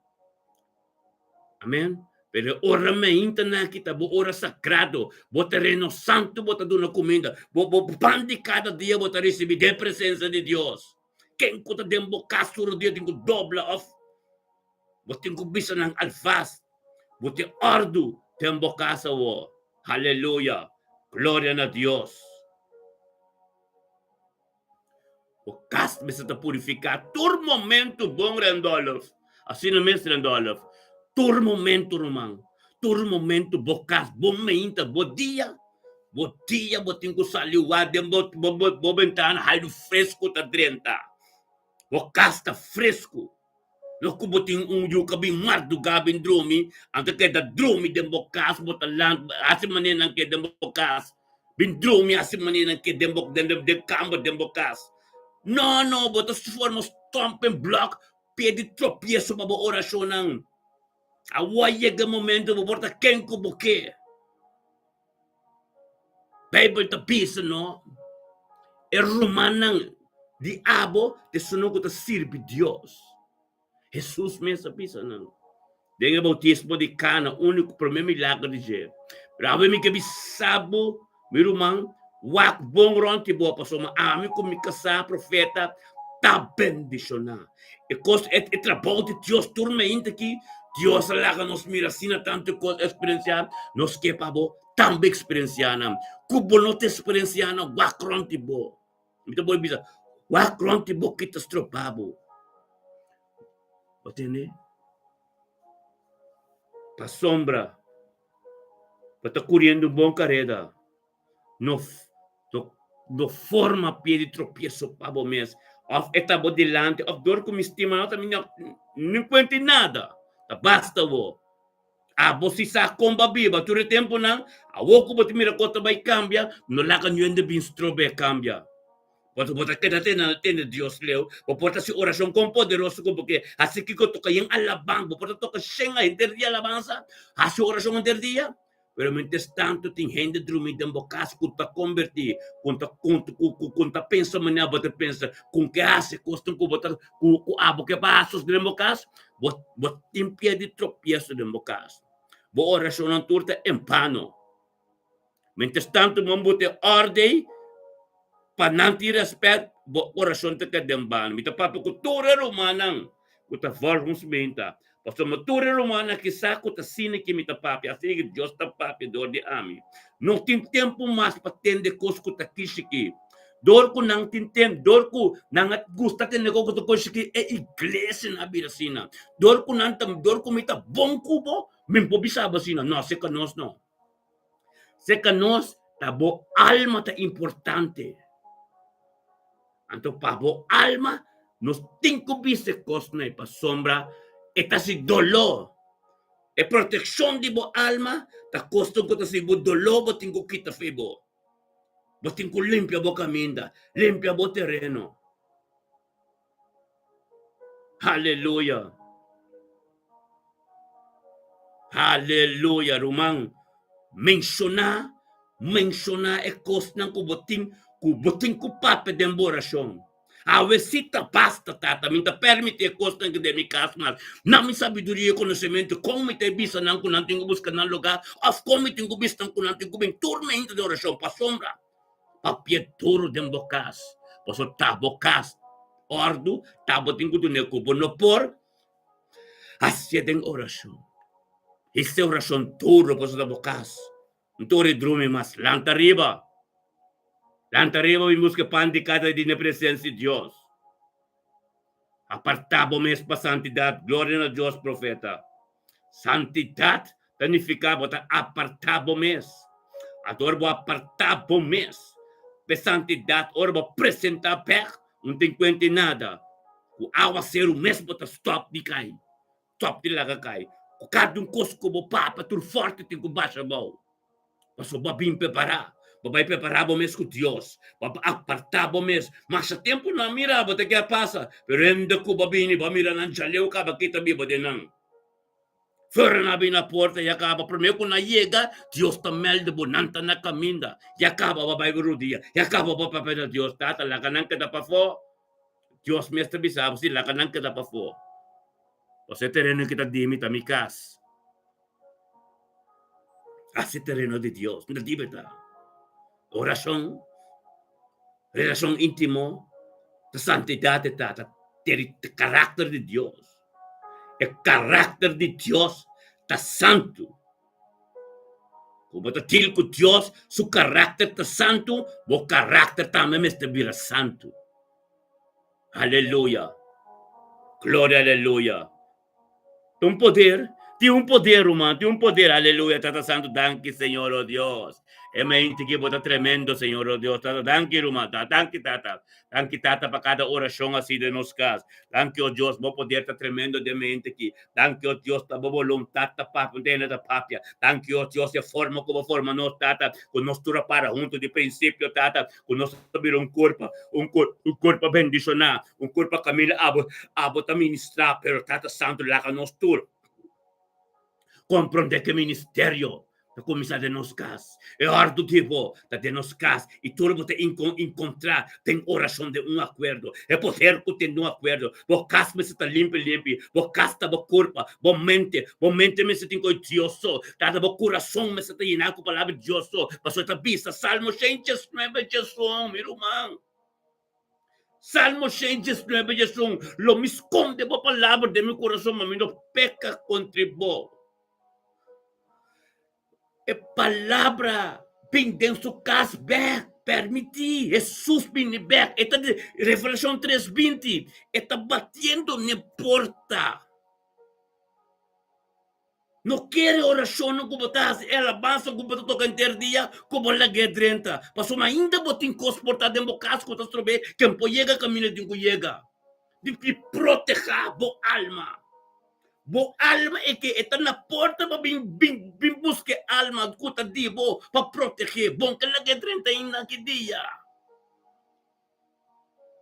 Amen. Pero ora meinta na kita bo ora sagrado, bo terreno santo bo ta duna comida, bo pandi cada dia bo ta receber de presença de Deus. Quem kuta dembo kasuro dia tingo dobla of. Botin ko bisa ng alfas. Buti ordo tembo kasa wo. Hallelujah. Gloria a Dios. O cast bisa ta purificar. Tur momento bom Randolph. Assim não mesmo Randolph. Tur momento romang. Tur momento bocas bom meinta bo dia. Bo dia botin ko saliwa dembo bo bentana haido fresco ta 30. O casta fresco. No kubuting unyo kabing mardo gabing drumi, ang keda drumi den bokas botalan asim manen ang keda bokas. Bindrumi assim manina que dembok de campo dembokas. No, botas formos stomping block, pede tropieço para a oração não. Awaye que momento borta kenko boke. Bible ta pisa no. E romanang di abo te suno ko ta sirvi Dios. Jesus mesmo pisa não. Denga bautismo de Cana, único primeiro milagre de Jesus. Bravo mi que bisabo, mi rumang, wak bong ron tibo paso ma ami ko mi kasa profeta ta bendiciona. E cos et trabalho de Dios turme inte aqui, Dios alaga nos mira sina tanto co experienciar, nos que pabo tambe experienciana. Kubo no te experienciana wak ron tibo. Mi te boy bisa, wak ron tibo kita stropabo. Otene? Pa sombra, pa ta correndo bom carreda, no forma pie de tropieço pa bom mês, of etabo delante, of dor com estima, não também não conte nada, tá basta wo. Você sa comba biba, tu tempo não, a woco bote mira cota vai cambia, no laga nyende bin strobe cambia. Quando bota que na tenda Deus leu, bota se oração com poderoso porque assim que eu toca em alabang, bota toca senga interdia alabanza, assim oração interdia. Pero mientras tanto tem gente dormindo em bocas conta convertir, conta pensa manhã bota pensa com que hace costum com bota com abo que passos de bocas, bot tem pé de tropeço de bocas. Bo oração não turta em pano. Mientras tanto mambote ordem pa nanti respect bo orasyon te kademban mita papa ko ture romanang kuta varhons benta pasto mature romana kisa kuta sine ki mita papi asig Dios ta papi dor di ami no tin tempo mas patende kos kuta kishiki dor ko nang tintem dor ko nang at gusta ten ko kuta kishiki e iglesia na birasina dor ko nang tam dor ko mita bongku bo mimpo bisaba sina no se kanos tabo alma ta importante. Anto pabo alma nos cinco bises cosna e pa sombra eta si dolor e protección di bo alma ta costo ko ta si bo dolor bo tingo kita febo bo tingo limpia bo caminda limpia bo terreno. Hallelujah, hallelujah. Rumang menciona e cosna ko boting ko pape den borasyon. Avesita basta tata, minta permite costa que de mi casa, mas na mi sabedoria e conhecimento, como te bisa não com não tenho busca na lugar, of como tenho busca com não tenho bem tormento de oração para sombra, papie toro den bocas, posso tá bocas, ordo, tá botinho do neco, bono por, assim den oração. Essa oração toro posso da bocas, não tore drume mas lanta riba. Lanta arriba vimos que pandicada de na presença de Deus. Apartabo mes para santidade, glória a Deus, profeta. Santidade significava apartabo mes. Adorbo apartabo mes. Pe santidade, orbo apresentar pé, não tem conta nada. O água ser o mesmo para stop de cair. Stop de laga cair. O cada cosco bo papa, tur forte tem que baixar a mão. Mas o babim preparar. Babai preparava mesmo com Deus, apartava mesmo, mas a tempo não mirava até que passa, pero ainda que o babini, mira não jaleu, acaba aqui também, bode não. Fora na bem na porta e acaba, primeiro quando chega, Deus também de bonanta na caminda, e acaba babai berudia, e acaba babai de Deus, tata, lá canang que dá para fora, Deus mesmo bisava, se lá canang que dá para fora. Você terreno que está dimi, tá mi casa. Assim terreno de Deus, não deve estar. Oração, relação íntimo, da santidade, da caráter de Deus. O caráter de Deus está santo. Como está com Deus, seu caráter está santo, o caráter também está santo. Aleluia. Glória, aleluia. Tem poder Tem um poder, humano, tem um poder, aleluia, Tata Santo, danke, Senhor, oh Deus. É mente que bota tremendo, Senhor, oh Deus, Tata, danke, humano, danke, Tata, para cada oração assim de nos casos. Danke, oh Deus, bom poder tá tremendo de mente aqui. Danke, oh Deus, tá boa vontade, tá papo, entende, da papia. Danke, oh Deus, é forma como forma nós, Tata, com nós tura para junto de princípio, Tata, com nós subir um corpo bendicionar, um corpo camila, abo tá ministrar, pero Tata Santo, lá que nós tura. Compreender que ministério da comissão de nos cas é árduo tipo da de nos cas e tudo você encontrar tem oração de acordo é poder que tem acordo o cas me está limpo o cas está o corpo o mente me está com Deus tá o coração me está indo com a palavra de Deus passou esta vista Salmo 119 Jesus meu irmão Salmo 119 Jesus lo me esconde a palavra de meu coração mas não peca contra vos é palavra bem dentro cas back permitir Jesus bem back eta de Revelação 3:20 está batendo na porta não quer oração não como tá ela basta como tá tocando ter dia como la gedrenta passou ainda botin cos porta dentro casco tá trobe que chega caminho de chega de proteger bo alma Bo alma é que está na porta para bem buscar alma cuta de bo para proteger. Bom que lá que 30 naquele dia.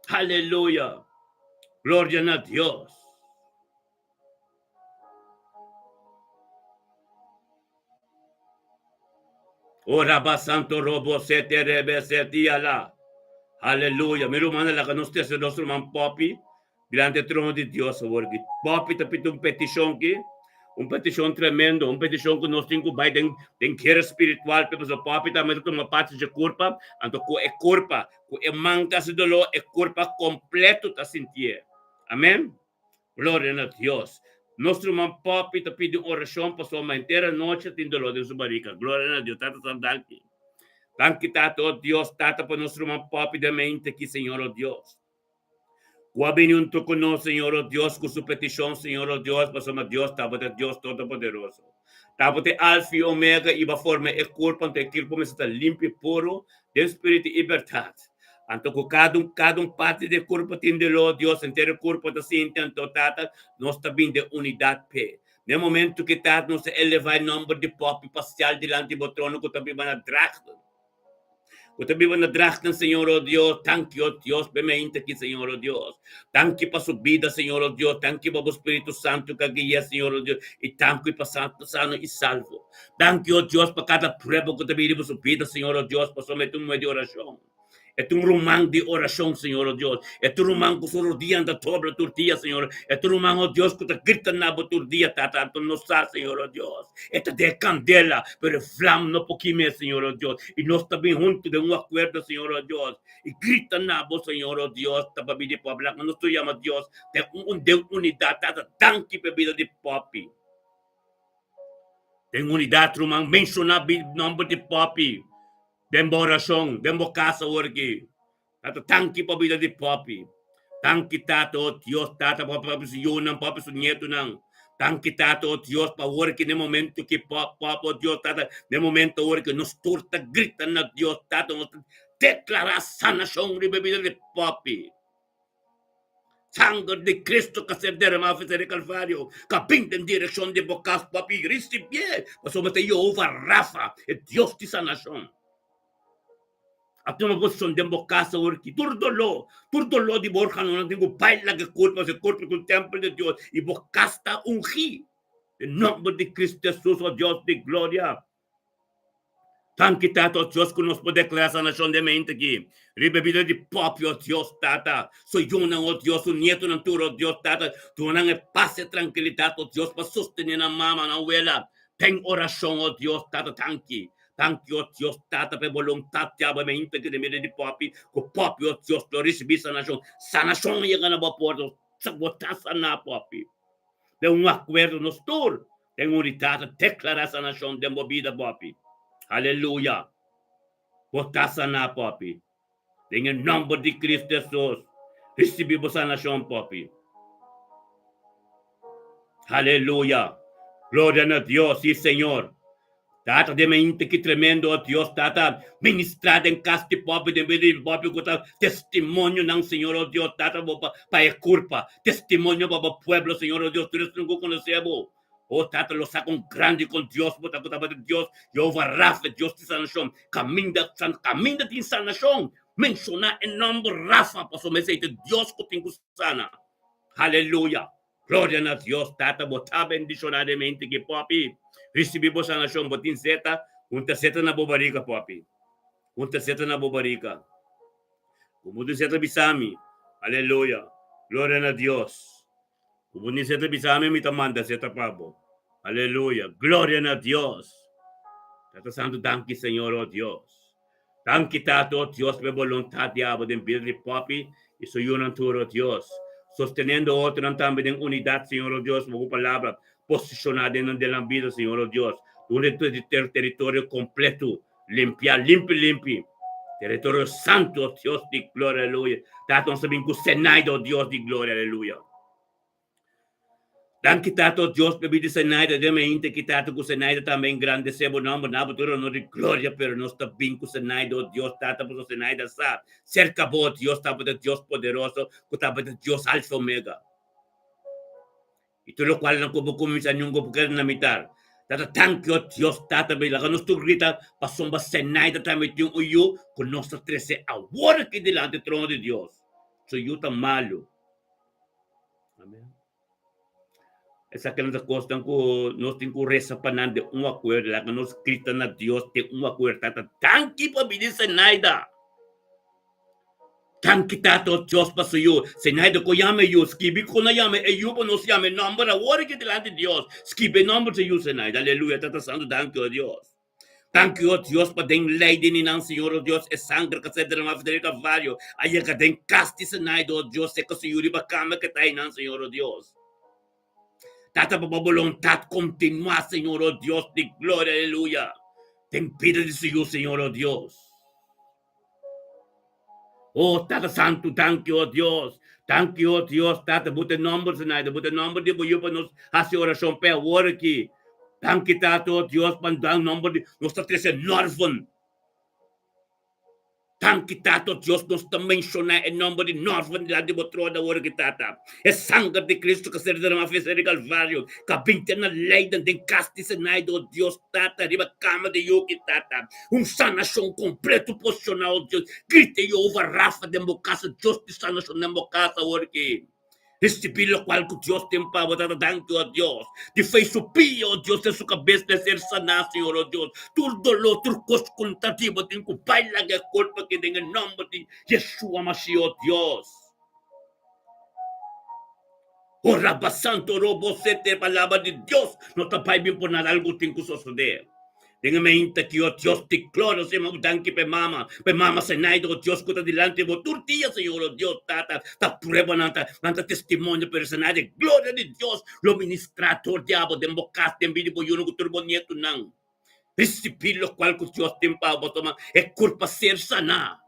Aleluia. Glória a Deus. Ora basanto robo sete rebe sete ala. Aleluia. Meu irmão, lá que nós temos nosso irmão Poppy. Grande trono de Deus, porque Poppy tá pedindo petição aqui. Petição tremendo, petição que nós temos que tem guerra espiritual, porque o Poppy tá metendo uma parte de corpo, então é corpo, é manca de dolor, é corpo completo tá sentir. Amém? Glória a Deus. Nosso irmão Poppy tá pedindo oração para sua inteira noite tem dolor de sua barriga. Glória a Deus, tata sandanki. Danke, tata, oh Deus, tata, para nosso irmão Poppy da mente aqui, Senhor, oh Deus. Guabinun tu conosco, Senhor, oh Deus, com sua petição, Senhor, oh Deus, para somos Deus, tábate Deus Todo-Poderoso. Tábate Alfa e Omega, e a forma é corpo, ante aquilo como está limpo e puro, de espírito e liberdade. Anto com cada parte do corpo tem de lo, Deus, inteiro corpo está assim, então, tata, nós está vindo de unidade, pé. No momento que tata, nós elevar o número de pop parcial diante do trono, que também vai na draga. O também vai na draga, Senhor, oh Deus, tanque, oh Deus, bemente aqui, Senhor, oh Deus. Tanque para sua vida, Senhor, oh Deus, tanque para o Espírito Santo que guia, Senhor, oh Deus, e tanque para santo, sano e salvo. Tanque, oh Deus, para cada prova que também para sua vida, Senhor, oh Deus, para somente meio de oração. É um romão de oração, Senhor, oh Deus. É um romão que só dia anda dobra todo dia, Senhor. É um romão, oh Deus, que te grita na boca todo dia, tata, não sabe, Senhor, oh Deus. É de candela, pero flama no pouquinho, Senhor, oh Deus. E nós também juntos de acordo, Senhor, oh Deus. E grita na boca, Senhor, oh Deus, tá para pedir para falar. Nós te chamamos, Deus, de unidade, tata, tanque para vida de Poppy. Tem unidade, romão, mencionar o nome de Poppy. Dembo oração, dembo casa orgi. Tato tanki pa vida de Poppy. Tanki tato, Dios tata pa papisyunan, papisunyeto nang. Tanki tato, Dios pa orgi ne momento que papo, Dios tata, ne momento orgi, nos turta grita na Dios tata, nos declara sanação de bebida de Poppy. Sangue de Cristo que se derramava em Calvário, que pinta em direção de bocas, Poppy, recebie, mas o Jehová Rafa, é Deus de sanação. At yung magusyon din mo kasa orki, turdolo di borja no natin ko baila que culpa se corpo con templo de Dios y bocasta ungi. En nombre de Cristo Jesús, oh Dios de gloria. Tan quitato Dios que nos puede declarar sanación de mente aquí. Rebebida de propio Dios tata. Soy yo, oh Dios, un nieto naturo, Dios tata. Tu nang paz y tranquilidad, oh Dios, para sostener a mamá, a abuela. Ten oración, oh Dios tata, tanki. Tanto oh Dios, tata per volontà, mente che deve di Poppy, con Poppy, oh Dios, lo recebi sanação ia na boa porta, sabotar sana Poppy. De acordo no store, tem unidade, declarar sanação de uma vida, Poppy. Aleluia. Botar sana Poppy. Em nome de Cristo Jesus, recebemos sanação, Poppy. Aleluia. Gloria a Dios, sí, Señor. Tata de mente que tremendo, oh Dios, tata, ministrada em casa de pobre, de meio pobre, testemunho não, Senhor, oh Deus, tata, para a culpa, testemunho para o pueblo, Senhor, oh Deus, tu não conhecemos. Oh, tata, lo saca grande com Deus, bota com Deus, Jeová Rafa, Deus de sanação, caminha de sanação, mencionar em nome Rafa, para somente Deus que tem que sana. Aleluia. Glória a Deus, tata, botar bendicionadamente que papi. Recebemos a nação, botin seta, unta seta na bobarica, papi. Unta seta na bobarica. Kumudu seta bisami. Aleluia. Glória a Deus. Kumudu seta bisami, mitamanda seta pabo. Aleluia. Glória a Deus. Tata Santo, danke, Senhor, oh Deus. Danke, Tato, oh Deus, por voluntad de abo de Billy Papi, e su unanturo, oh Deus. Sostenendo outro também em unidade, Senhor, oh Deus, por palavra posicionada em la vida, Senhor, oh Deus. Durante o território completo, limpo. Território santo, oh Deus de glória, aleluia. Tato, nós sabemos que o Senado, oh Deus de glória, aleluia. Danke tato Dios pe bidi senaida de mente que tato ku senaida também grande sebo nome na buturo no de glória pero nos ta binco senaida oh Dios tata por senaida sa cerca bo Dios tapa de Dios poderoso ku tapa de Dios alfa omega e tu lo qual não como começa nenhum porque na mitar tata thank you Dios tata be la nos tu grita pasomba senaida também tem o eu com nossa 13 agora que delante do trono de Deus so eu tá malo amém. Essa que nós gostamos que nós temos que rezar para não ter acordo, lá que nós cristãos a Deus tem acordo, tata, tanque para pedir sem nada. Tanque tato Deus para suyo, sem nada que llame eu, escreve que não llame, eu para nós llame, número, agora que delante de Deus, escreve número de eu, sem nada, aleluia, tata santo, tanque a Deus. Tanque a Deus para den leiden em Senhor, oh Deus, é sangue que se derrama de Calvário, aí que den castigo sem nada, oh Deus, é que o Senhor iba cama que está em Senhor, oh Deus. Tata por voluntad continua, Señor, oh Dios de gloria, aleluya. Ten piedad de suyo, Señor, oh Dios. Oh, Tata Santo, thank you, oh Dios. Thank you, oh Dios, Tata, bute nombre tonight, bute nombre de boyo para nos hacer oración para ahora aquí. Thank you, Tata, oh Dios, para dar nombre de nuestra trece Norvan. Tanque tato Deus nos também mencionar em nome de nós de botrona da hora que tata. É sangue de Cristo que se derrama fez de Calvário. Capinte na lei de castigo do Deus tata riba cama de Yuki tata. Sanação completo posicional Deus. Grite Jeová Rafa de casa Deus de sanação de casa hora que recebi lo qual que Deus tem para botar tanto a Deus. De fez subir, oh Deus, de sua cabeça de ser sanado, Senhor, oh Deus. Todo dolor, todo custo contativo, tem que bailar a culpa que tem em nome de Yeshua Mashiach, oh Deus. O Rabba Santo, Robo, Sete, palavra de Deus, não está pai bem por nada, algo tem que suceder. Tenga mente que oh Dios te glória, se maudanque pe mama se naida, oh Dios, cuta delante, bo turtia, Señor, oh Dios, tata, ta prueba, nanta testimonio personal de gloria de Dios, lo ministrador diabo, de embocaste, en vídeo, yo no turbo nieto, nan. Recibi lo cual que Dios te empava, toma, é culpa ser sana.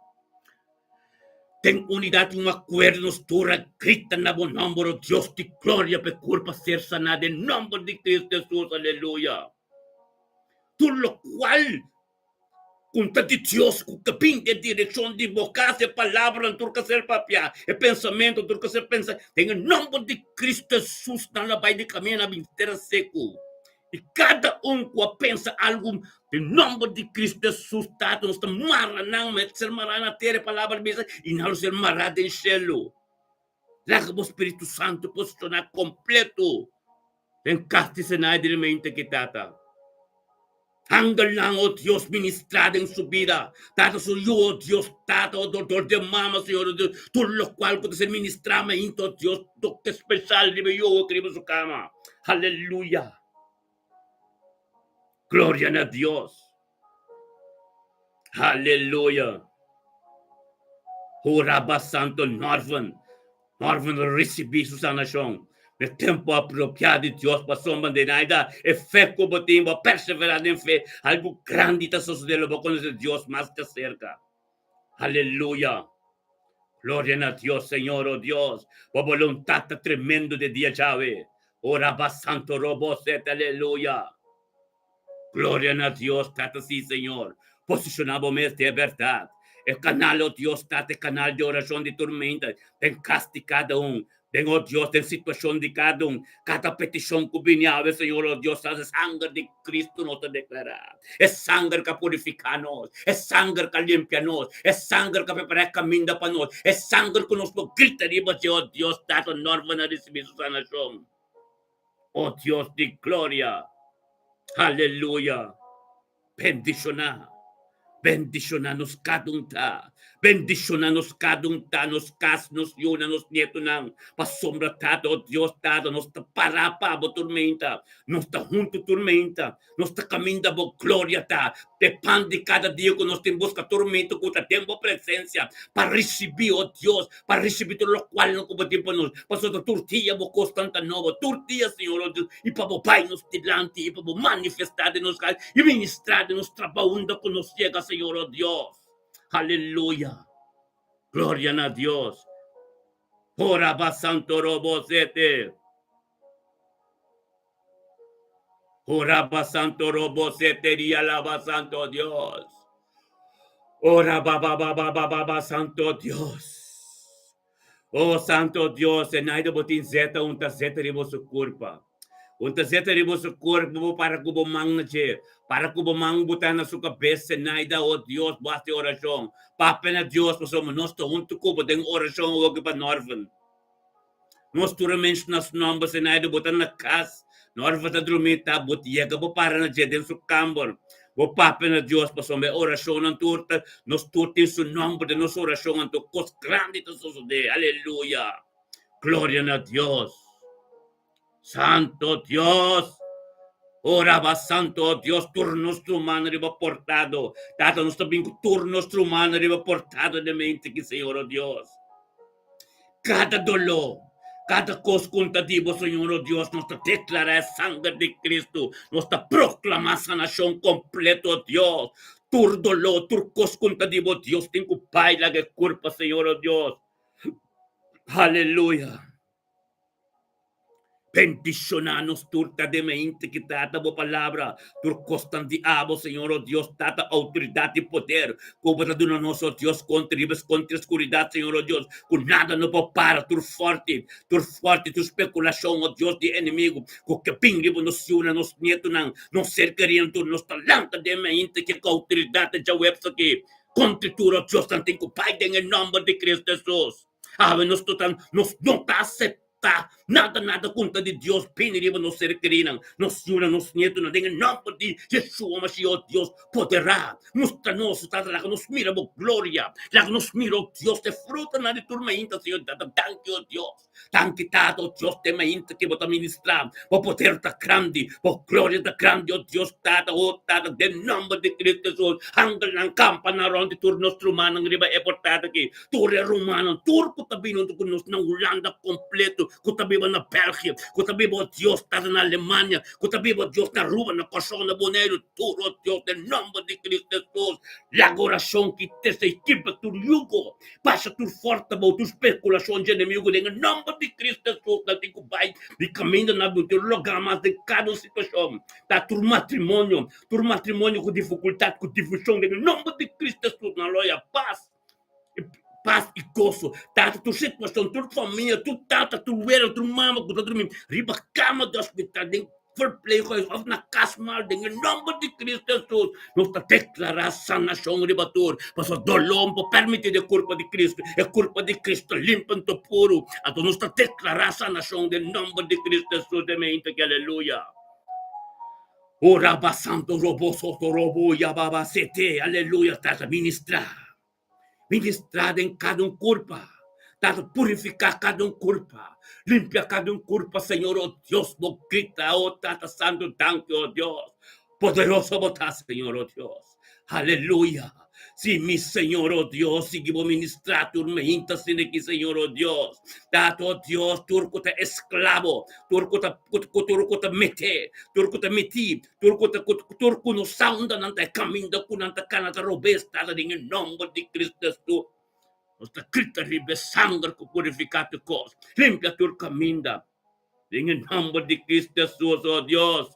Tem unidade, um acordo, nos tura, grita na bom nome, oh Dios, de glória, pe culpa ser sanada, em nome de Cristo Jesus, aleluia. Por lo cual, conta de Deus, com capim de direção de boca, a palavra, tudo que ser papia, é pensamento, tudo que ser pensa, tem o nome de Cristo Jesus na vai de caminho na inteira seco. E cada que pensa algo, em nome de Cristo Jesus, tato, nós estamos marranão, mas ser marranão na terra, palavra mesmo, e não ser marrado em céu. Lá que o Espírito Santo posicionar completo, em casti senai de mente que tata. Hanggang lang, oh Dios, ministrada en su vida. Tato suyo, oh Dios, tato, oh dolor de mama, Señor, oh Dios. Todo lo cual puede ser ministramiento, oh Dios, toque especial, dime yo, escribo su cama. Aleluya. Gloria a Dios. Aleluya. Juraba Santo Norvan recibi su sanación. No tempo apropriado de Deus para sombra de nada, é fé como tempo, perseverar em fé, algo grande está sucedendo, para conhecer Deus mais de cerca. Aleluia. Glória a Deus, Senhor, oh Deus, a voluntade tremenda de dia, Yahweh. Oraba santo robosete, aleluya. Gloria a Dios, Tata, sí, Señor. Posicionamos de verdad. El canal, oh Dios, Tata, canal de oración de tormenta. Ten casti cada Ten, oh Dios, ten situación de cada Cada petición que viene, Señor, oh Dios, es sangre de Cristo nos te declara. Es sangre que purifica nos. Es sangre que limpia nos. Es sangre que prepara el camino para nos. Es sangre que nos lo grita, oh Dios, Tata, no van a recibir su sanación. Oh Dios de gloria. Aleluya. Bendiciona. Bendicionanos cada ta. Bendicionanos cada ta. Nos cas, nos yuna, nos nieto nang. Pasombra tato, oh Dios tato. Nos ta parapa, bo tormenta. Nos ta junto tormenta. Nos ta caminda, bo gloria ta. Te pan de cada día que nos te busca tormento, que te tengo presencia. Para recibir, oh Dios. Para recibir todo lo cual no como tiempo nos. Pasó la tortilla, bo constante nuevo. Tortilla, Señor, oh Dios. Y para bo pai nos delante. Y para bo manifestar de nos. Y ministrar de nos trabajo que nos llega, Señor, oh Dios. Aleluya. Gloria a Dios. Oraba santo robosete. Oraba santo robosete y alaba santo Dios. Oraba baba santo Dios. Oh santo Dios, en aida botin zeta unta zeta ribo su culpa. Unta zeta ribo su corpo para cubo mangnache. Para cubo mang butana su cabeça, naida, oh Dios, basta oração. Papena Dios, nós somos nós to junto cubo den oração o que para norven. Nós turamente nas nombres e naida butana na casa. Norva ta drumita but yega bo para na jeden su cambor. Bo papena Dios, pasombe oração nan turta, nos turtin su nombre de nos oração anto cos grande to so de. Aleluya. Gloria a Dios. Santo Dios. Orava santo Dios, turnos tu mano riba portado. Tata nos também turnos tu mano riba portado de mente que Senhor, oh Deus. Cada dolor, cada coisa contativo, Senhor, oh Deus, nos declara a sangue de Cristo, nos proclama a sanação completa, oh Deus. Tur dolor, tur coisa contativo, Deus, tem que pai la que culpa, Senhor, oh Deus. Aleluia. Bendicionanos turta de mente que tata bo palavra, tur costan di abo, Senhor, oh Deus, tata autoridade e poder, cobra do nosso Deus contra a escuridão, Senhor, oh Deus, com nada não pode parar, tur forte, tu especulação, oh Deus, de inimigo, com que pingue nos siuna, nos nieto, não cercaria, tu nos talanta de mente que a autoridade já webs aqui, contra tu, oh Deus, tanto que Pai, em nome de Cristo Jesus, nos não está aceitando. Nada contra de Deus, peniriba nos ser querido, nos yuna, nos nieto, não tem nome de Yeshua, mas o Deus poderá, mostra-nos, nos mira, glória, nos mira, o Deus, te fruta na de tormenta, Senhor, tanque, o Deus, tanque, o Deus, te meinta que vou ministrar, o poder da grande, o glória da grande, o Deus, de nome de Cristo Jesus, angel ng campa na ron, de tur nostro humano, riba, e portada aqui, tur é romano, tur po tabino, nos na Holanda completo, kutabiba na België, kutabiba Dios está na Alemanha, kutabiba Dios na rua, na Cochão, na Boneiro, tudo Dios, em nome de Cristo Jesus, la oração que te se equipa tu yugo, passa tu forte, tu especulação de inimigo, em nome de Cristo Jesus, na tico pai, de caminho na do teu lugar, mas de cada situação, tá tu matrimônio com dificuldade, com difusão, em nome de Cristo Jesus, na loja, paz e gozo, tata tu situação, tu família, tu tata, tu vera, tu mama, tu dormir, riba cama do hospital, den verpleeghuis of na kasmal, in nome de Cristo Jesus, nos ta declarar sanação ribatur, mas o dolor po permite de culpa de Cristo, é culpa de Cristo, limpa to puro, ato nos ta declarar sanação de nome de Cristo Jesus, de mente que aleluia. Ora santo robo soto robo yababa sete, aleluia, tata ministrar em cada culpa, tata purificar cada culpa, limpia cada culpa, Senhor, oh Deus, grita, oh tata santo, tanque, oh Deus, poderoso botar, Senhor, oh Deus, aleluia. Sim, mi Senhor, oh Deus, seguimos ministrar turmenta, sin aqui, Senhor, oh Deus. Tato, oh Deus, turco te esclavo, turco te mete, turco no sounda, nanta caminda, kunanta canata robesta, em nome de Cristo Jesus. Nossa grita ribe sangue que purifica tu cos, limpia tu caminda. En el nombre de Cristo Jesús, oh Dios.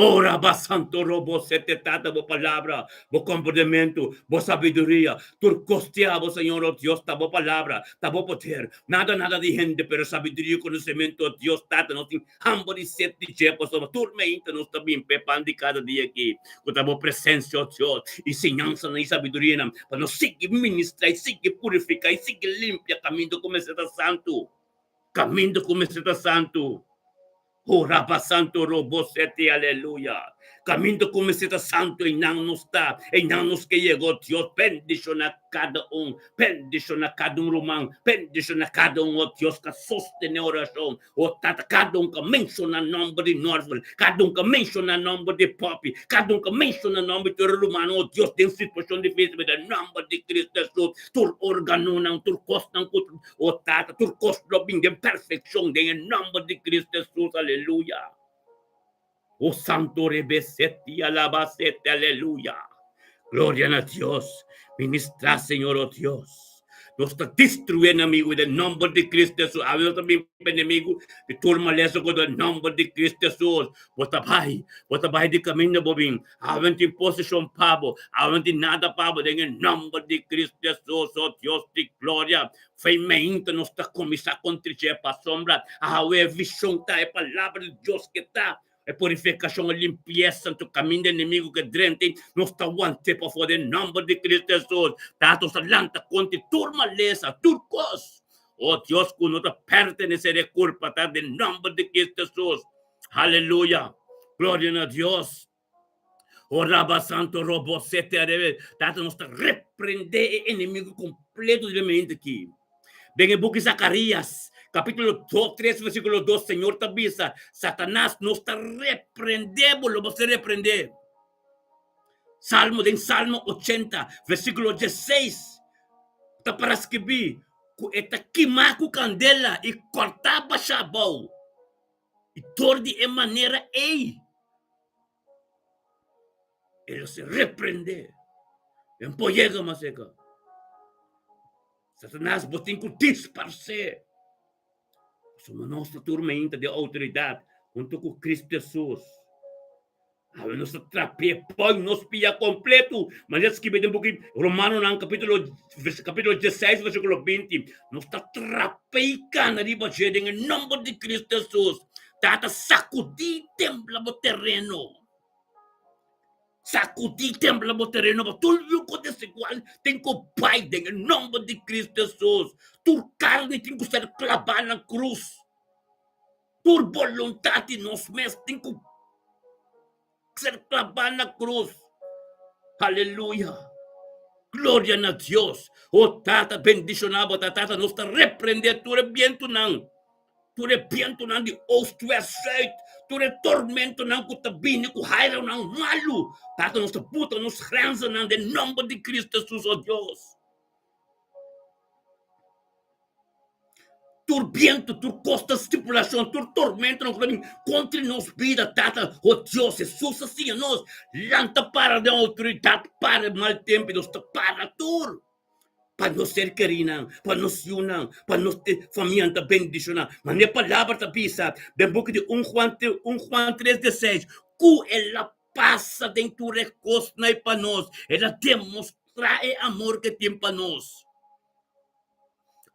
Ora basanto robo sete tata bo palabra, bo comportamento, bo sabiduría, tu costeado, Señor, oh Dios, ta bo palabra, ta bo poder, nada de gente, pero sabiduría y conocimiento, oh Dios, tata, no tin, hambo di sete jepo, so turme inta, nos también pepandi cada día aquí, con ta bo presencia, oh Dios, y enseñanza y sabiduría, para nos sigue ministra, y sigue purifica, y sigue limpia, camino como está santo, camino como está santo. Oraba santo robo sete, aleluya. Camino como está santo e não nos está, e não nos que llegó Dios, bendición a cada bendición a cada romano, bendición a cada oh Dios, que sostene oración, oh tata, cada que menciona el nombre de Norval, cada que menciona el nombre de Poppy, cada que menciona el nombre de romano, oh Dios, de situación difícil, en el nombre de Cristo Jesús, tu organon, tu costan, oh tata, tu costan, en perfección, en el nombre de Cristo Jesús, aleluya. Oh santo rebeseti, alabacete, aleluya. Gloria a Dios. Ministra, Señor, oh Dios. Nos está destruyendo, amigo, en el nombre de Cristo Jesús. A veces también, enemigo, de turma leso con el nombre de Cristo Jesús. Bota bai de camino, bobin. Avente en posición, pavo. Avente nada, pavo, en el nombre de Cristo Jesús, oh Dios de gloria. Feimento nos está comisando contra a sombra. A visión, está, a palavra de Dios que está. É purificação, a limpeza, tu caminho do inimigo que drente, não está aguante para fazer em nome de Cristo Jesus. Tato salanta contra turma lesa, turcos. Oh Deus, que não te pertenece a culpa, tá? Em nome de Cristo Jesus. Aleluia. Glória a Deus. O Rabba Santo Robo Sete Areve, tato nos repreender o inimigo completo de mente aqui. Vem em book Zacarias, capítulo 3, versículo 2, Señor te avisa, Satanás no está reprendemos, lo vas a reprender. Salmo 80, versículo 16, está para escrever, está queimar com candela e cortar bachabão, e todo de maneira ele se repreender. Em poega, maseca. Satanás, você tem que disfarçar. Somos nossa turmenta de autoridade, junto com Cristo Jesus. A nossa trapé, põe nos pia completo. Mas esse que vem um pouquinho, Romano, capítulo 16, versículo 20. Nós está trapeiando arriba, em nome de Cristo Jesus. Tata sacudir, tembla o terreno. Sacudir, tembla o terreno. Tudo que é desigual tem que o Pai, em nome de Cristo Jesus. Tua carne tem que ser clavada na cruz. Tua vontade nos mesmos tem que ser clavada na cruz. Aleluia. Glória a Deus. Oh, tata, bendicionado, tata, nos está repreender, tu rebiento não. Tu rebiento não de osto é aceito. Tu tormento não que está vindo, que raio não malo. Tata, nos puta, nos renza não, em nome de Cristo Jesus, oh Deus. Tu viento, tu costa estipulação, tu tormento não contra nos vida, tata, oh Deus, Jesus assim, nós, lanta para de autoridade, para mal tempo, nós para tudo. Para nos ser queridos, para nos unir, para nos família bendicionar. Mas a palavra da pisa, do book de 1 Juan 3:16, que ela passa dentro do recurso para nós, ela demonstra o amor que tem para nós.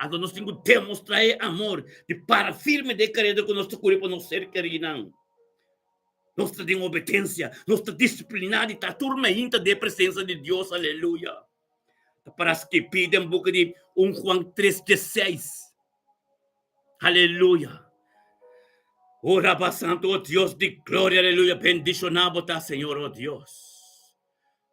Então nós temos que demonstrar amor, de para firme de querer que nosso corpo não ser querido. Nós temos obediência, nós temos disciplinar e está turmenta de presença de Deus, aleluia. Para que pidem boca de 1 Juan 3:16. Aleluia. Ora santo, oh Deus de glória, aleluia. Bendicionado está, Senhor, oh Deus.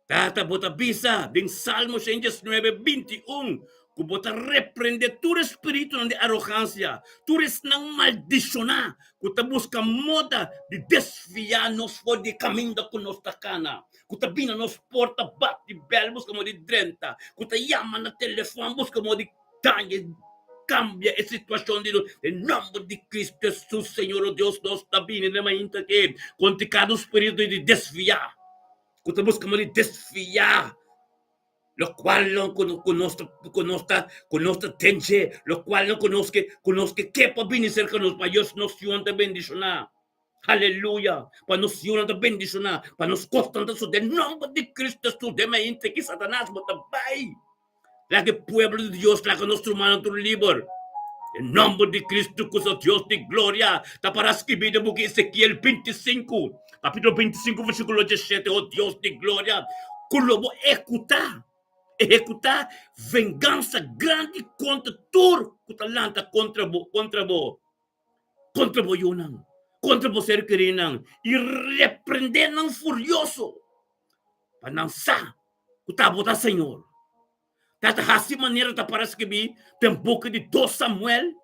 Tata bota bisa, em Salmo 119:21. Que bota repreender todo espírito de arrogância. Tu eres não maldicionar. Que te busca moda de desviar-nos por de caminho da nossa cana. Que te vina nos porta, bate bel, busca mo de drenta. Que te chama na telefone, busca mo de tangue. Cambia a situação de em nome de Cristo Jesus, Senhor, oh Deus, nós está vindo de manhã que contra cada espírito de desviar. Que te busca mo de desviar. lo cual no conozca tenche, lo cual no conozca que para venir cerca nos para Dios nos sienta bendicionar. Aleluya, para nos sienta bendicionar, para nos costar su de nombre de Cristo su de me inte que Satanás bota bai. La que pueblo de Dios, la que nuestro hermano tu libre. En nombre de Cristo, que Dios de gloria, está para escribir de boca Ezequiel 25, capítulo 25, versículo 17, oh Dios de gloria, que lo voy a ejecutar venganza grande contra tu talanta contra vos, Yonan, contra vos ser querinan, y reprenderán furioso, para lanzar, que está botar Señor. Tata assim maneira está para escrever, tem boca de 2 Samuel,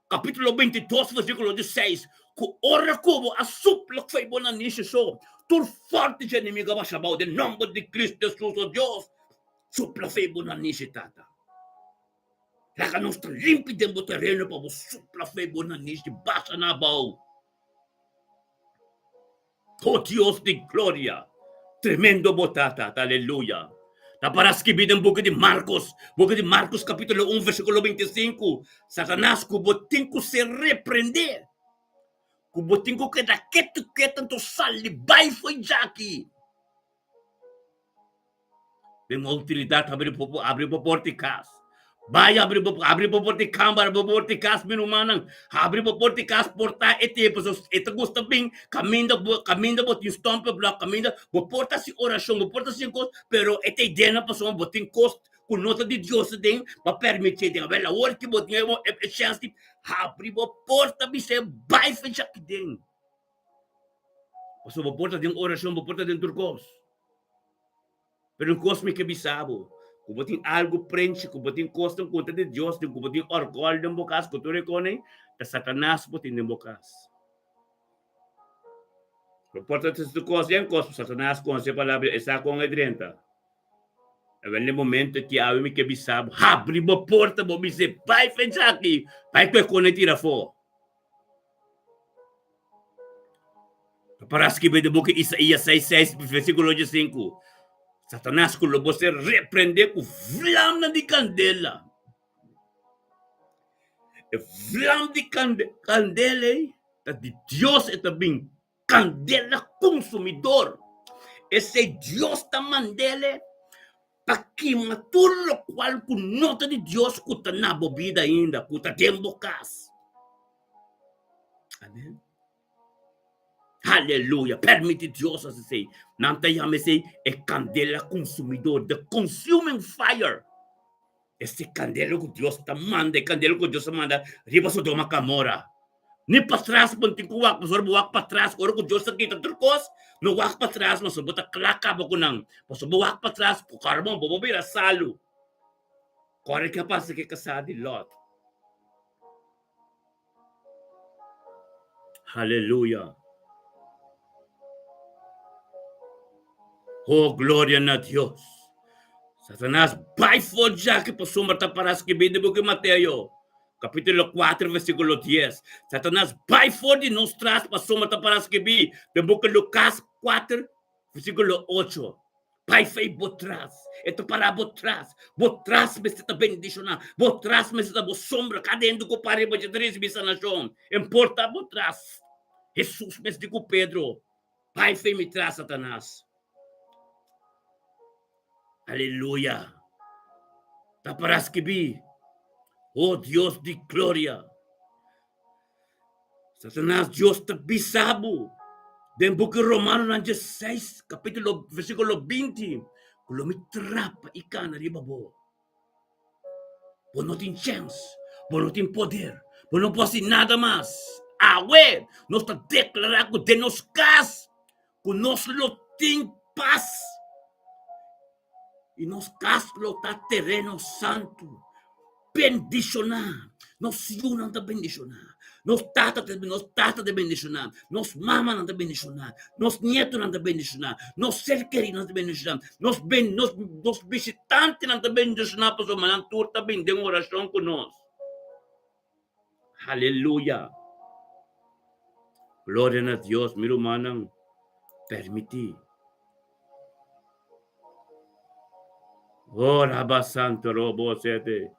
capítulo 22, versículo 16, que ora como a supla que foi bona nisso só, tur forte de inimigo vai chamar o nome de Cristo Jesus, oh Deus, supla foi bona nisso, tata. Lá que nós está limpo dentro do terreno para o supla foi bona nisso, baixa na bau. Oh Deus de glória, tremendo botata, aleluia. Na para escrever em boca de Marcos capítulo 1, versículo 25, Satanás que botem que se repreender, que botem que da que tanto sali, vai foi já aqui. Tem uma utilidade abrir para porta de casa. Vai abrir para porta de câmara, para porta de casa, meu irmão. Abrir para porta de casa, portar ete gosta bem, caminha, botar estampa, caminha, porta se oração, porta se coisa, pero ete ideia para botar costo, com nota de Deus tem, para permitir, tem a ver, a hora que botar é chance de abrir para porta, você vai fechar aqui dentro. Você porta tem oração, porta tem turcos. Pero não cosme que bisabo. Como tem algo prende, como tem costa contra de Deus, como tem orgulho de bocas, que tu reconhece, que Satanás pode ter bocas. Portanto, se tu costa em costa, Satanás com essa palavra, está com a 30. É o momento que há um que bisabo, abre a porta, vou me dizer, vai fechar aqui, vai que eu tira fora. Parece que vem do boca Isaías 6, versículo 5. Satanás que você repreender com flama de candela. A flama de candela de Deus é também candela consumidor. Esse Deus está mandando para queimar tudo o qual com nota de Deus que está na bebida ainda, que está dentro do caso. Amém? Aleluia. Permite Deus assim. Não te chame-se é candela consumidor. The consuming fire. Esse candela que Deus te manda. Candela que Deus te manda. Riba sa doma camora. Ni para trás. Punti ko wak. Pasor buwak para trás. Oro que Deus te kita turkos. No wak para trás. Mas buta klaka ba ko nang. Pasor buwak para trás. Pukarmong. Bubabira salo. Kore ka pa sa kikasadi Lot. Hallelujah. Oh, glória a Deus. Satanás vai forjar que passou para escrever de boca de Mateus, capítulo 4, versículo 10. Satanás vai forjar nos traz passou para escrever de boca de Lucas 4, versículo 8. Pai fei botras, eto para botras me está bendicionar, botras me está sombra, cadendo com pare de três bisanação, importa botras. Jesus me digo Pedro, pai fei me traz Satanás. Aleluia. Tá para escrever. Oh Deus de glória. Satanás, Deus está bisabo. Dentro do book Romano 16, capítulo, versículo 20. Quando me trapa e cana de babo. Você não tem chance. Você não tem poder. Você não pode nada mais. Ah, ué. Nós está declarando de nos cas. Que nós não tem paz. E nos caslo está terreno santo. Bendicionar. Nos yunan de bendicionar. Nos tata de bendicionar. Nos mama de bendicionar. Nos nietos de bendicionar. Nos ser queridos de bendicionar. Nos visitantes de bendicionar. Para manan turta bem de oração com nós. Aleluia. Glória a Deus, meu irmão. Permitir. Oh, Rabasanto Robo Sete.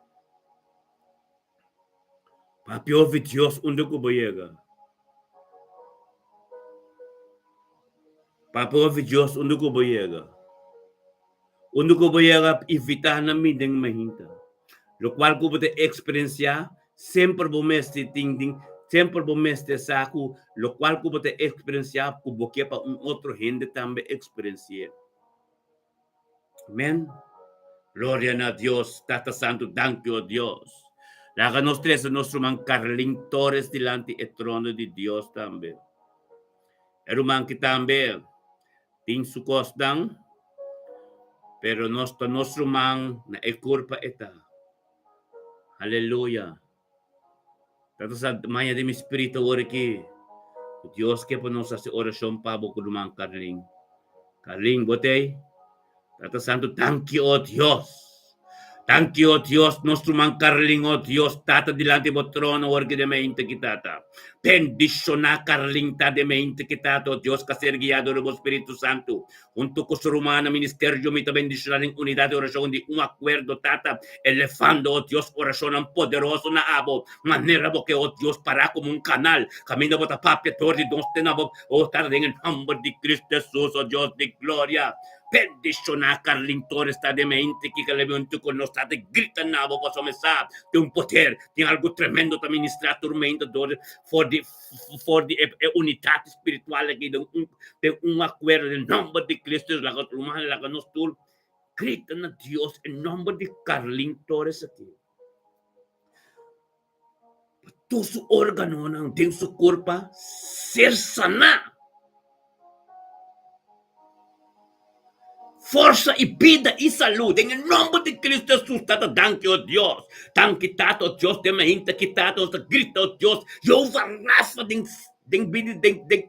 Papi ovi Dios unde ko boyega. Papi ovi Dios unde ko boyega. Unde ko boyega invitar na mi deng mahinta. Lo cual ko bote experiencia sempre bomeste ting ting. Sempre bomeste saku. Lo cual ko bote experiencia ko boke pa outro gente tambe experiencia. Amen. Gloria a Dios, Tata Santo, thank you, Dios. Laga nos tres, nostro man Carling Torres delante el trono de Dios también. Eruman que también, tin su costan, pero nostro man na e culpa eta. Aleluya. Tata Santo, maya de mi espíritu ora aquí. Dios que por nos hace oración pabo con man Carling. Carling, botey. Tata Santo, thank you, oh Dios. Thank you, oh Dios, nostro man Carling, oh Dios, tata delante del trono, orgue de mente kitata. Bendiciona Carling, ta de mente kitata, oh Dios, que ser guiado por el Espíritu Santo. Junto con su romana ministerio, mita bendicionar en unidad de oración de un acuerdo, tata, elevando, oh Dios, oración poderoso na abo, manera que, oh Dios, para como un canal, camino por la papia, torre, dos tenabo, oh, tata, en el nombre de Cristo Jesús, oh Dios de gloria. Bendiciona Carling Torres sta de mente que le venuto con nos state grita na bo posso messa de un poter di algo tremendo da ministrator mente for di unità spirituale che de un acuerdo del nombre de Cristo la umana la nos tul grita na Dios en nombre de Carling Torres aquí tu su órgano nang de su corpo ser sana. Forza e vida e saúde, em nome de Cristo Jesus, tata, danke, oh Deus, danke, tata, oh Deus, de mente, que tata, oh grita, oh Deus, Jeová, rafa, den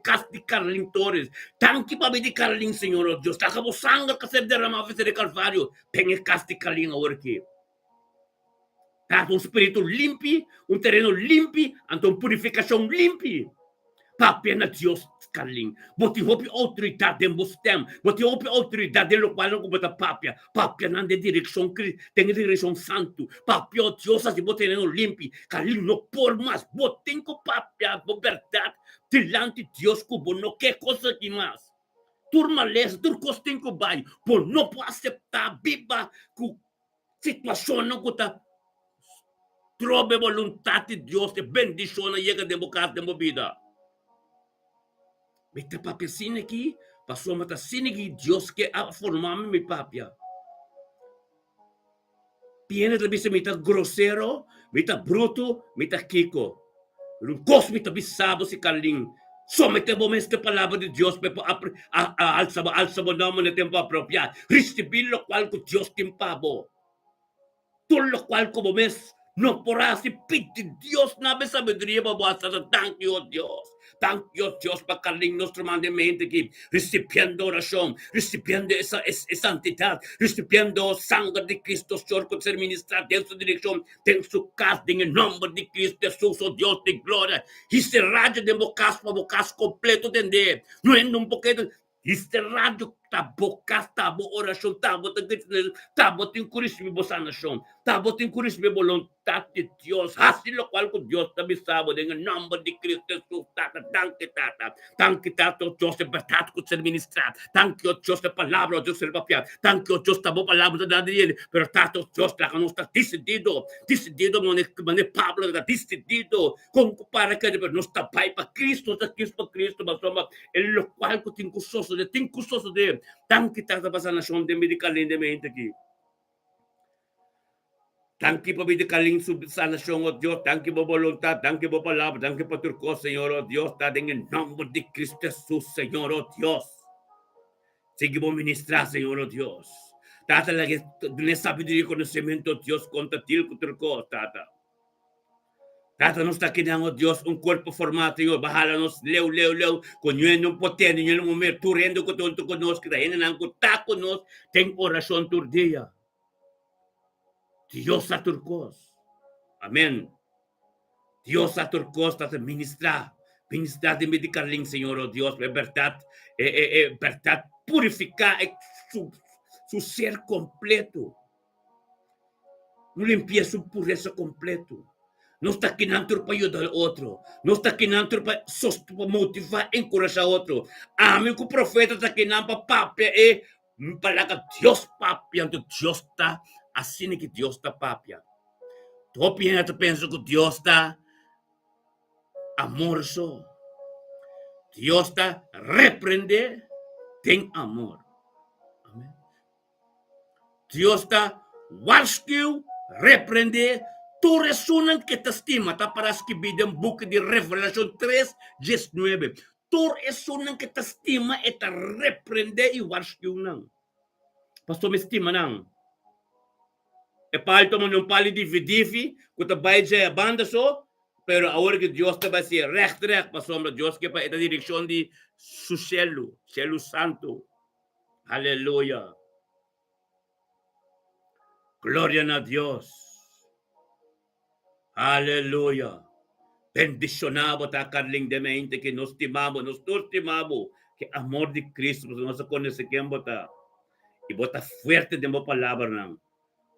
cas de Carling Torres, danke, papi de Carling, Senhor, oh Deus, tata, o sangue que se derramava de Calvário, tem cas de Carling agora aqui. Tata, espírito limpo, terreno limpo, então purificação limpa. Papi na Dios Carling. Boti hopi autoridade em vostem. Boti hopi autoridade lo qual não bota papia. Papia não de direção tem direção santo. Papi o Dios assim boti no limpi. Carling no por mais. Botem com papia, verdade. Delante Dios cubo no que coisa que mais. Turma lesa, tur costem com bai. Por não pode aceitar biba com situação não cuta. Trobe vontade de Deus e bendição chega de boca de vida. Mita papia siniki, passou mata siniki, Deus que a formar me papia. Piena de bisa mita grosero, mita bruto, mita kiko. Lungkos mita bisabo si Carling. Somete bom esta palavra de Deus pepo alça bo nome no tempo apropriado. Receber lo qual que Deus tem pabo. Todo lo qual como mes no porá si piti Dios na sabedoria babosa. Thank you, Dios. Thank you, Dios, para Carling nuestro mandamiento que recibiendo oración, recibiendo esa santidad, recibiendo sangre de Cristo, Señor, que ser ministrado en su dirección, en su casa, en el nombre de Cristo Jesús, oh Dios de gloria. Y se raya de bocas completo de no es un poquito. Este radio tabo tabo oração tabo tabo tem curisme bossa nação tabo tem curisme vontade de Deus assim lo qual com Deus também sabe em nome de Cristo Jesus tata tanque tata Deus é verdade que ser ministrado tanque o Deus é palavra Deus é papel tanque o Deus tabo palavra da dele pero tata Deus lá não está decidido mane Pablo está decidido com para que não está pai para Cristo mas ele lo qual que tem cursoso de tanki tata basa nation de medical mente aqui. Tanki pa medicaling sa nation, oh Dios, tanki po voluntad, tanki po palabra, tanki po turco, Señor, oh Dios, ta en el nombre de Cristo Jesús, Señor, oh Dios. Sigue po ministrar, Señor, oh Dios. Tata lagi, ne sabiduría y conocimiento, Dios, contra ti, turco, tata. Tata nos está quedando, Dios, un cuerpo formado, Señor, bájalanos, leu, con no potente, en el momento, tu rendo con tu conosco, que está en el taco nos, ten oración tu día. Dios a turcos. Amén. Dios a turcos, tata, ministrar de medicaling, Señor, oh Dios, verdad, verdad, purificar su ser completo. não limpia sua pureza completo. Não está querendo para ajudar outro. Não está querendo para motivar, encorajar outro. Amém, que o profeta está querendo para papia e para que Deus papia, então Deus está assim que Deus está papia. Tu pensa que Deus está amoroso. Deus está repreender, tem amor. Amém. Deus está wasquiu, repreender, tu resunan que te estima, tá para escrever em book de Revelação 3, 19. Tu resunan que te estima e te repreender e wasquiu não. Pastor, me estima não. E para tomar um pali de vidifi, que te vai dizer a banda só, pero agora que Deus te vai ser recht, pastor, Deus que para a direção de su cielo santo. Aleluya. Gloria a Dios. Aleluya. Bendicionado ta Carling de mente que nos estimamos, que amor de Cristo nos conoce quem bota. E bota fuerte de mo palabra nang.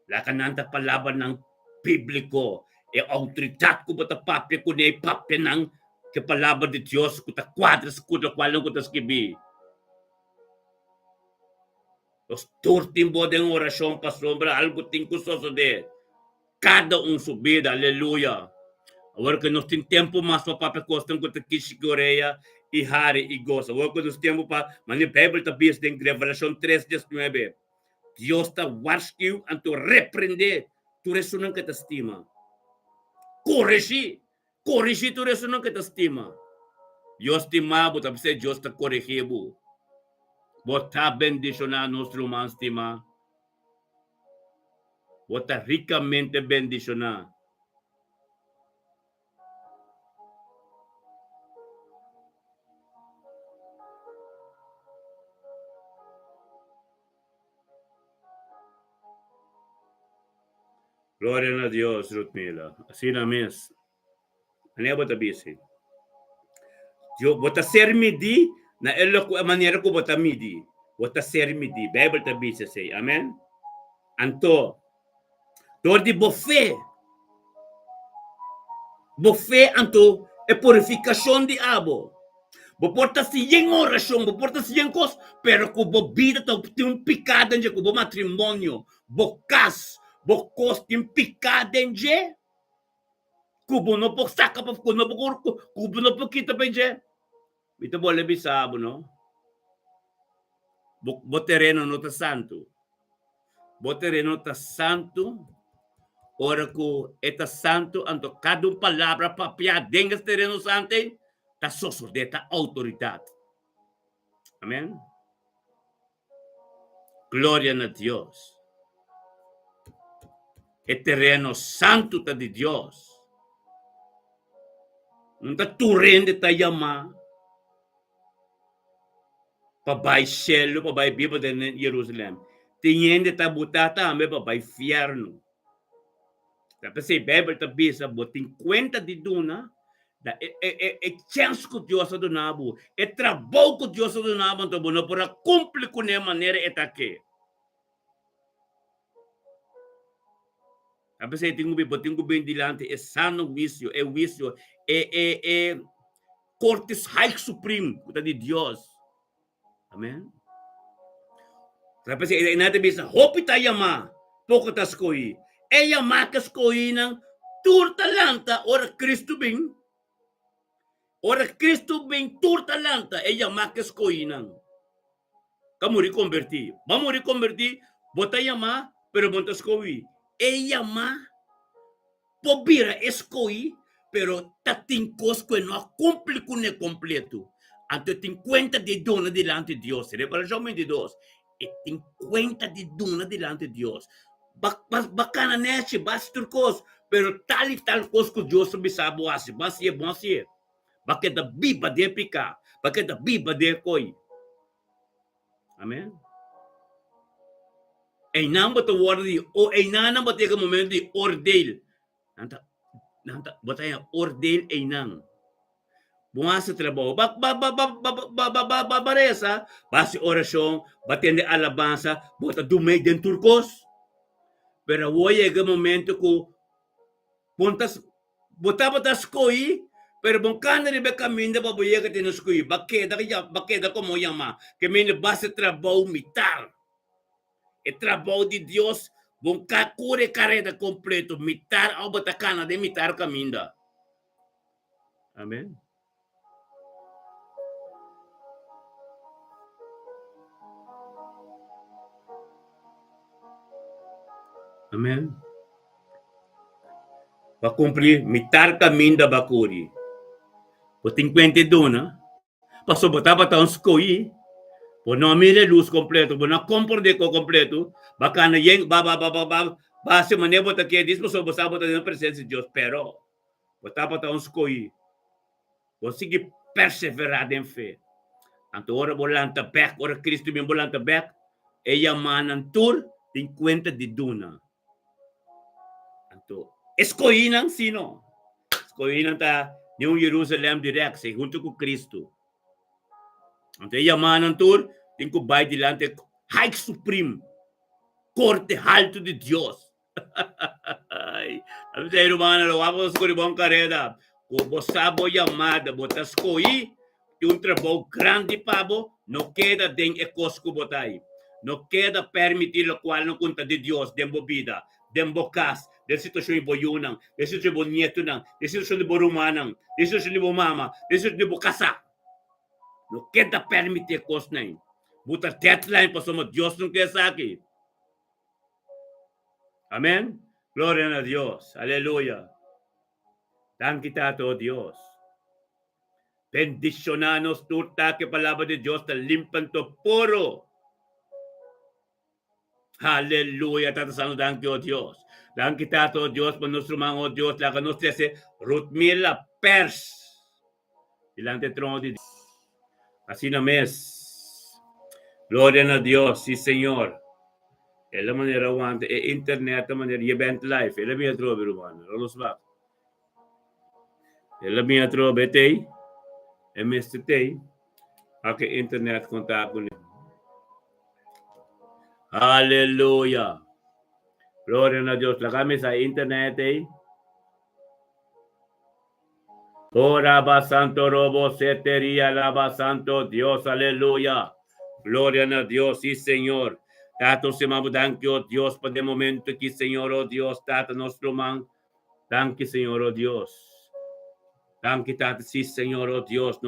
La kananta palabra ng bíblico. E autoridade ko bota papia ko ne papia nang que palabra de Dios ko ta quadras ko ta qual ko ta escrever. Os turtimbo de oração para sombra algo tem que suceder. Cada sua vida, aleluia. Agora que nós temos tempo mais para papel costam com a Coreia e Hari e goza. Agora que nós temos para, mas a Bíblia está bem em Revelação 3:19. Deus está wasquiu a tu repreender, tu ressonan que te estima. Corrigir tu ressonan que te estima. Deus estimado, também Deus está corrigindo. Bota bendicionar nosso irmão estima. Bota ricamente bendicionar. Glória a Deus, Rutmila. Assim na mes. Ano ba tabisi? Yo bota ser midi na elo ko maneira ko bota midi. Bota ser midi. Bible tabisi say. Amen. Anto. Dor di buffet. Buffet anto e purificação de abo. Boporta si yen oração, boporta si yen cos, pero kubo vida tem um picada de kubo matrimônio, bocas, bocos tem picada de kubo no po saca pa kubo no po kubo no po kita pa je. Ito bole bisabo no. Bo terreno no ta santo. Bo terreno ta santo. Ora ko eta santo anto cada palavra papia dengas terreno santo. Ta sosordeta autoridade. Amém? Glória a Deus. É terreno santo ta de Deus. Não tá turrende ta yama. Pabai cielo, pabai biba de Jerusalém. Tinhende ta butata ame pabai fierno. Tapos a Bíblia ta bisa botin kwenta de duna. Chance que Deus ha donado, trabalho que Deus ha donado, então, para cumprir com a maneira que a pessoa tem que bem dilante, é sano vício, é cortes high supreme, de Deus. Amém? A pessoa é nada bisa, hope ta yama, pouco ta escolhi, é yama que escolhi ng turtalanta, ora Cristo bem. Ora Cristo bem turtalanta, ella maques coinan. Kamu reconvertir. Vamos reconvertir, bota yama, pero bontas coi. Ella ma pobira escoi, pero tatincos que não cumpre com o completo. Anto tem conta de dona delante de Deus. Revelação 22. E tem conta de dona delante de Deus. Bacana neste, basta cos, pero tal e tal cos que Deus sabe sabe assim, basta bom assim. Bakit da biba de pika, bakit da biba de koi. Amen. Ay nang bato wardi o ay nang bato ka momento di ordeal. Nanta bataya ordeal ay nang. Bunga sa trabaho. Baresa, base orasyon, batende alabanza, bota dumay den turkos. Pero hoy llega el momento que puntas, botaba das coi, pero bom cana de caminho para boia que tem nos coi, baqueda como chama, que me base trabalho militar. É trabalho de Deus, bom cure carreira completo, militar ao batacana de militar caminho. Amém. Amém. Para cumprir militar caminho da bacuri. Por 52, né? Passou botava tão escolhi. Por não mire luz completo, por não compreender completo, bacana yang base maneira botar que diz pessoa você botar na presença de Deus, pero botar um escolhi, conseguir perseverar em fé. Anto ora bolanta back, ora Cristo bem bolanta back, ella manan tur 50 de duna. Anto escolhi não sino, escolhi não tá de Jerusalém direct, junto com Cristo. Anto ella manan tur tem que vai delante High Supreme, Corte Alto de Deus. Ang sa irumana lo vamos com bom careda. O bosabo chamada botas coi, um trabalho grande pabo, não queda den ecosco botai. Não queda permitir o qual não conta de Deus, den bobida, den bocas, den situação de boyunang, den situação de bonito nang, den situação de borumanang, den situação de bomama, den situação de bocasa. Não queda permitir cos nem. Buta deadline para somos Deus não quer aqui. Amén. Gloria a Dios. Aleluya. Dan kita to Dios. Bendicionanos turta que palabra de Dios te limpan to puro. Aleluya. Tatasano dan que Dios. Dan kita to Dios por nuestro mango Dios. La que nos dice Rutmila Pers. Delante del trono de Dios. Así no es. Gloria a Dios. Sí, Señor. É a maneira onde é internet, a maneira event live, é a minha trobe romana, rolos ba. É a minha trobe tei, é mestre tei, aqui internet contato com. Aleluia. Glória a Deus. Lagame sa internet tei. Ora ba santo robo seteria lava santo Dios, aleluia. Glória a Deus, sí, Senhor. Tato se mamudanque, oh Dios, para el momento que, Señor, oh Dios, Tato nuestro man. Danke, Señor, oh Dios. Danke, Tato, sí, Señor, oh Dios.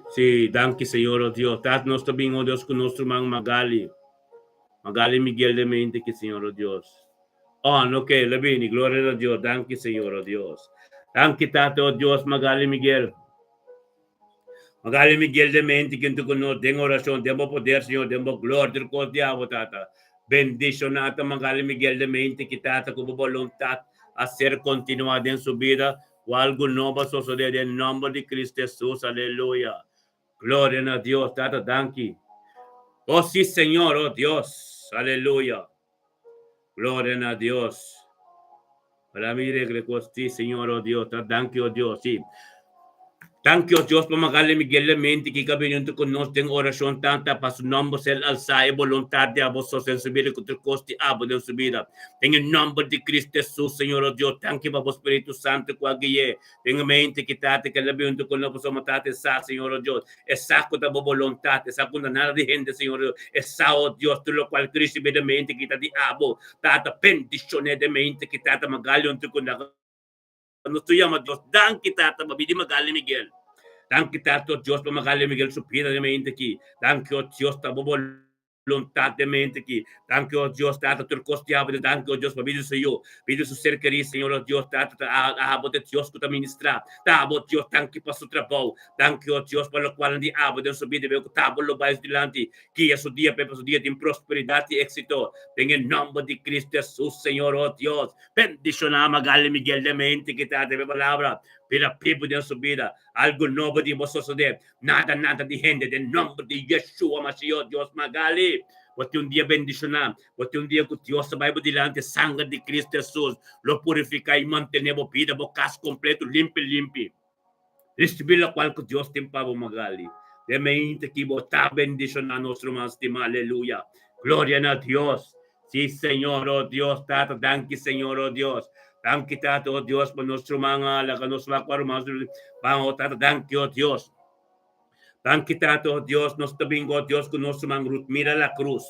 Sí, danke, Señor, oh Dios. Tato nuestro bien, oh Dios, con nuestro man Magali. Magali Miguel de mente, que Señor, oh Dios. Oh, no, que, le vini, gloria a Dios. Danke, Señor, oh Dios. Danke, Tato, oh Dios, Magali Miguel. Magali Miguel de mente que tu conosco, tem oração, tem poder, Senhor, tem glória, tem coisa de abo, tata. Bendicionata Magali Miguel de mente que tata com vontade a ser continuada em sua vida, o algo novo suceder em nome de Cristo Jesus, aleluia. Glória a Deus, tata, danke. Oh, sí, Senhor, oh Deus, aleluia. Glória a Deus. Para mí, regre costi, Senhor, oh Deus, tata, danke, oh Deus, sí. Thank you, Diyos, pamagali Miguel Lamenti, kikabinunto ko nos ting orasyon tanta pasu nombo sel alsa e voluntad de abo so sen subida contra costi abo de subida. Tengo el nombre de Cristo Jesús, Señor oh Dios, thank you, Papa Espíritu Santo, kwa giye. Tengo mente kitate que labinunto ko no poso matate sa, Señor oh Dios. Esa ko tabo voluntad, esa ko na nada de gente, Señor oh Dios. Esa oh Dios, tu lo cual Cristo de mente kita di abo. Tata bendizione de mente kitata magali unto ko na nos llama Dios, dan kita mabidi magali Miguel. Dan kita Dios pa magali Miguel supida de mente ki. Dan ki Dios ta voluntad de mente ki. Dan ki Dios ta tur costiaba de dan ki Dios mabidi sa iyo. Pide su ser querido, Señor Dios ta abo de Dios ko ta ministra. Ta abo Dios dan ki pa su trabajo. Dan ki Dios pa lo cual di abo de su vida veo tabo lo vais delante. Que su día pepe su día de prosperidad y éxito. En el nombre de Cristo Jesús, Señor oh Dios. Bendiciona magali Miguel de mente que ta de palabra. Pela people de su vida, algo nuevo de vos suceder, nada de gente, en nombre de Yeshua Mashiach, Dios magali. Porque un día bendicionar, porque un día que Dios se va delante, sangre de Cristo Jesús, lo purifica y mantenemos vida, bocas completo, limpio. Recibir la cual que Dios tem para magali. de mente que vota bendición a nuestro más estimado, aleluya. Gloria a Dios. Sí, Señor, oh Dios, Tata, danke, Señor, oh Dios. Danke, Tata, oh Dios, por nuestro manga, la que nos va a cuar más. Vamos, Tata, danke, oh Dios. Danke, Tata, oh Dios, nos domingo, oh Dios, con nuestro mangrut, mira la cruz.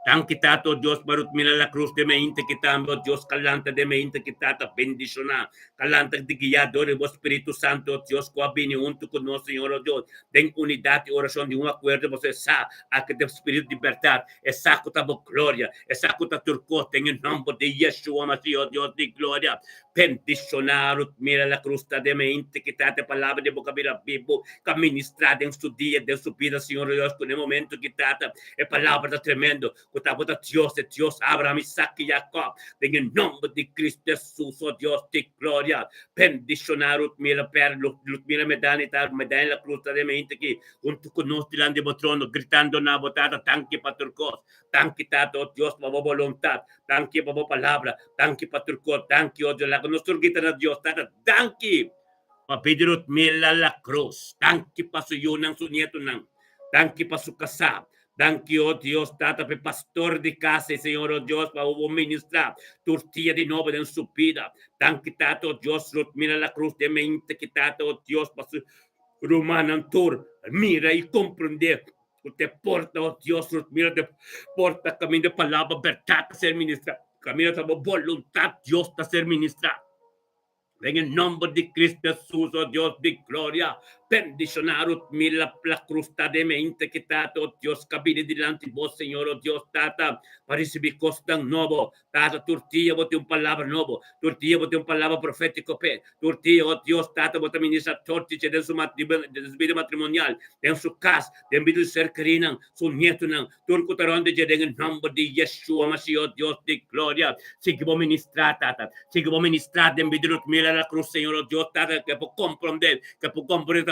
Danke, Tata, oh Dios, barut, mira la cruz de mente que tambo, oh Dios, calanta de mente que Tata, bendiciona. Calanta de guiador, oh Espíritu Santo, oh Dios, coabine junto con nosotros, Señor, oh Dios. Den unidad y oración de un acuerdo, você sabe, a que tem espírito de liberdade, essa que tá glória, essa que tá turco, tem em nome de Yeshua, Mashiach, oh Deus de glória. Bendicionar, mira la cruz de mente que tá a palavra de boca vira vivo, que ministrar em seu dia, de sua vida, Senhor Deus, com o momento que tá, é palavra da tremendo, que tá bota Deus, Abraão, Isaac e Jacob, em nome de Cristo Jesus, oh Deus de glória. Bendicionar, mira perlo, mira medani, tá, medani la cruz de mente que junto conosco diante do trono, gritando na botada, tanque para turcos, tanque tato, oh Deus, para vontade, tanque para palavra, tanque para turcos, tanque, oh Deus, la que nos turquita na Deus, tata, tanque, para pedir mila la cruz, tanque para su yunang, su nieto nang, tanque para su casa, tanque, oh Deus, tata, para pastor de casa, Senhor, oh Deus, para ministrar, tortilla de novo en su vida, tanque tato, oh Deus, mira la cruz de mente, que tato, oh Deus, para su Romanantur, mira y comprende. Te porta, oh Dios, mira, te porta camino de palabra, verdad a ser ministrada. Camino de voluntad, Dios, a ser ministrada. En el nombre de Cristo Jesús, oh Dios de gloria, bendicionar la cruz de mente que tata, oh Dios, cabine delante de vos, Señor, oh Dios, tata, para recibir costa nuevo, tata, tortilla, bote un palabra nuevo, tortilla, bote un palabra profético, tortilla, oh Dios, tata, bote ministra tortilla de su vida matrimonial, de su casa, de vida de ser querida, su nieto, turco tarón de en el nombre de Yeshua, Mashiach, oh Dios de gloria, seguimos ministrar, tata, seguimos ministrar de vida de la cruz, Señor, oh Dios, tata, que può comprender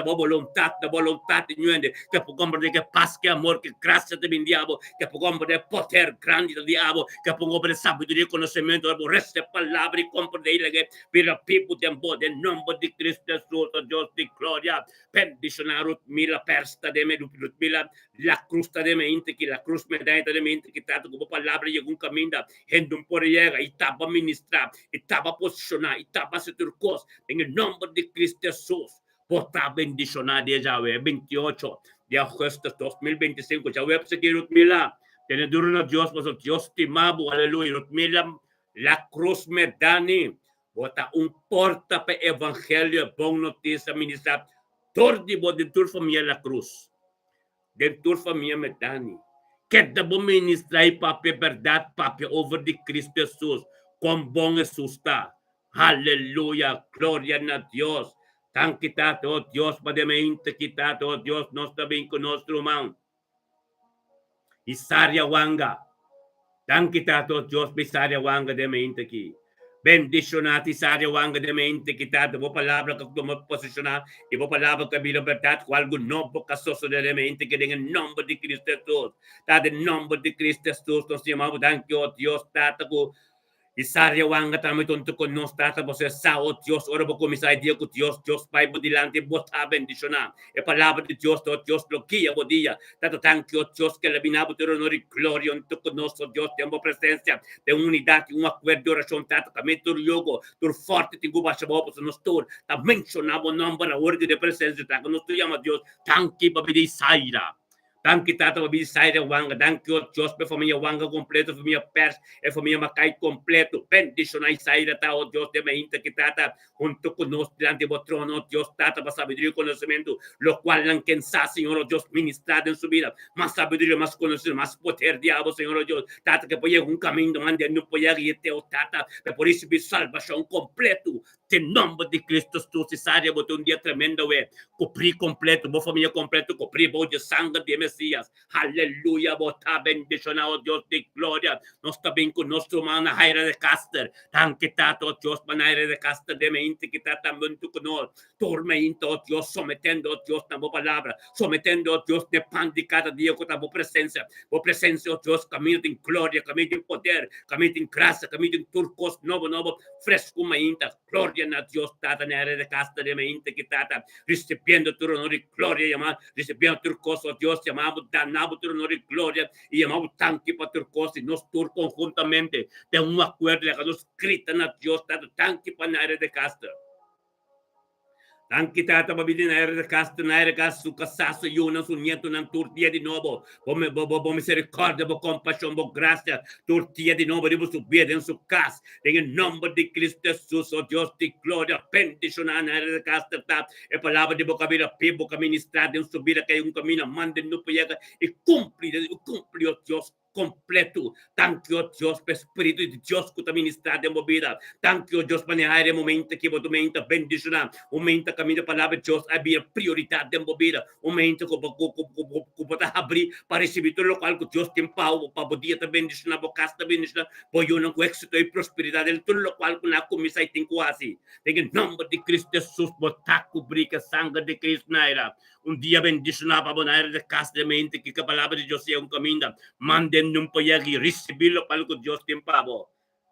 la voluntad de niente, que può comprender que paz, que amor, que gracia de mi diablo, que può comprender poder grande del diablo, que può comprender sabiduría y conocimiento de esta palabra y comprender que para people de amor, en nombre de Cristo Jesús, oh Dios de gloria, bendicionar mira persta de me, mira la cruz de mente, que la cruz medalla de mente, que tanto como palabra llegó un camino, gente un por llega, y estaba ministrar, y estaba posicionar, y estaba se turcos, en el nombre de Cristo Jesús. Bota bendicionar de Yahweh, 28 de agosto 2025. Yahweh, pues aquí, Rutmila, tiene duro a Dios, pues Dios te mabo, aleluya. Rutmila, la cruz me dani, bota un porta para evangelio, bon noticia, ministrar, tordi, de tu familia la cruz, de tu familia me dani. Que te vou ministrar, papi, verdade, papi, over de Cristo Jesus, quão bom Jesus está. Aleluia, glória a Deus. Tan quitado, oh Dios, pademente quitado, oh Dios, no está bien con nuestro man. Isaria wanga. Tan quitado, oh Dios, Isaria wanga de mente aquí. Bendicionate, Isaria wanga de mente quitado. Vos palabra que como posicionar y vos palabra que vira verdad, o algo no boca soso de mente que en el nombre de Cristo Jesús. Dado el nombre de Cristo Jesús, nos llamamos, danke, oh Dios, tatago. Isaria wanga también tonto con nos tata você sao Dios ora por comisar dia com Dios Pai por delante botar bendicionar é palavra de Dios lo guia por dia tanto tanque o Dios que lebinabo ter honor e glória onde conosco Dios tem uma presença tem unidade acordo de oração tata também tur yogo tur forte tem guba chabo por nos tur tá mencionava o nome para ordem de presença tá nos tu chama Dios tanque para pedir saída. Danke tata babi saída wanga, danke o Dios pe família wanga completo, família pers, e família macai completo, bendicionar saída tá o Dios de mente que tata junto conosco delante do trono, Dios tata para sabedoria e conhecimento, lo qual não cansa, Senhor o Dios ministrado em sua vida, mais sabedoria, mais conhecimento, mais poder diabo, Senhor o Dios, tata que pode um caminho onde não pode ir até o tata, por isso be salvação completo, em nome de Cristo, tu se sabe, botou dia tremendo, cobrir completo, boa família completo, cobrir boa de sangue de Mesías. Aleluya, bota bendicionado Dios de gloria. No está bien con nuestro mano, Jaira de Caster. Tan que tato Dios, Manaire de Caster de mente que está también tu conor. Tormento, Dios, sometiendo Dios na palabra. Sometiendo Dios de pan de cada día con tu presencia. Tu presencia, Dios, camino en gloria, camino en poder, camino en gracia, camino en turcos, novo, fresco, mainta. Gloria gloria a Dios, Tata, nere de casta de mente que Tata, recibiendo tu honor y gloria, llamamos, recibiendo tu cosa, Dios, llamamos, danamos tu honor y gloria, y llamamos tanque para tu cosa, y nos tur conjuntamente, de un acuerdo, que nos gritan a Dios, Tata, tanque para nere de casta. Anche tata babidi na era casta na era casta su casasso yuna su nieto nan turtia di nuovo. Bo misericordia, bo compassion, bo gracia. Turtia di nuovo ribo su biede in su cas. En el nombre de Cristo Jesús, oh Dios de gloria, bendición na era casta ta. E palabra de boca vida pibo ministrada en su vida que un camino mande no pega e cumplir, oh Dios completo. Thank you, Dios, per Espíritu de Dios que te ministrado en vida. Thank you, Dios, para el momento que vos momento bendición. Momento que a palavra de Deus havia prioridade de movida. Momento que vou abrir para receber tudo o qual que Deus tem para poder também bendicionar, para casa também bendicionar, para eu não com êxito e prosperidade, tudo o qual que na comissão tem quase. Em nome de Cristo Jesus, botar cobrir que sangue de Cristo naira. Dia bendicionar para bonar de casa de mente que a palavra de Deus é caminho. Mandem não para receber o qual que Deus tem para vos.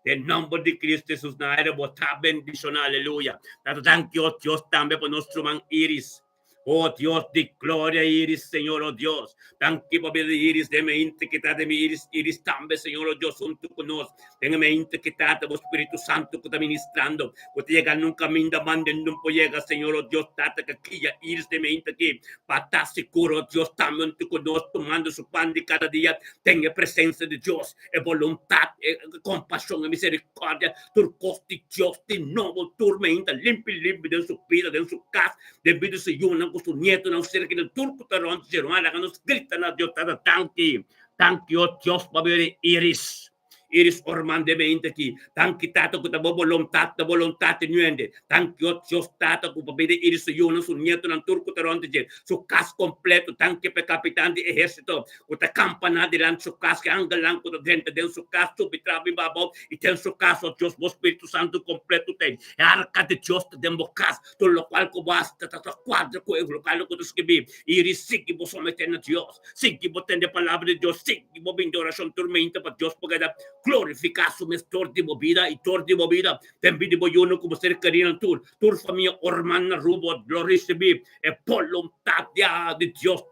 En nombre de Cristo Jesús, na era botar bendición, aleluya. Thank you, Dios, también por nuestro man Iris. Oh Dios de gloria, Iris, Señor, oh Dios. Thank you por el Iris de mente que está de mi Iris también, Señor, oh Dios, junto con nosotros. Tenga mente que está de Espíritu Santo que está ministrando. Que te llega nunca minda, manden, no llega, Señor, oh Dios, tata que aquí Iris de mente que para estar seguro, oh Dios, también junto con nosotros, tomando su pan de cada día. Tenga presencia de Dios, voluntad, compasión y misericordia. Turcosti, Dios, de nuevo, turmenta, limpio de su vida, de su casa, de vida se una. Com seu neto, não ser que no turco tá onde germana, que nos grita na Deus tá tanque, Deus para ver Iris ormandemente aqui, tanque tato que tá vontade nuende, tanque Deus tato que para ver Iris yuna seu neto no turco tá onde ger, seu cas completo, tanque para capitão de exército, o tá campana de lá seu cas que angalang com dentro de seu cas, subitrabi babau e tem seu cas o Deus, o Espírito Santo completo tem, é a arca de Deus de democas, todo lo qual que basta tá quadra com o local que dos que bi, Iris sigue vos someter a Deus, sigue vos tende palavra de Deus, sigue vos vindo oração tormenta para Deus para glorificar su mestor de movida y tor de movida. También de boyuno como ser querido tur familia ormana rubo gloria recibir e voluntad de Dios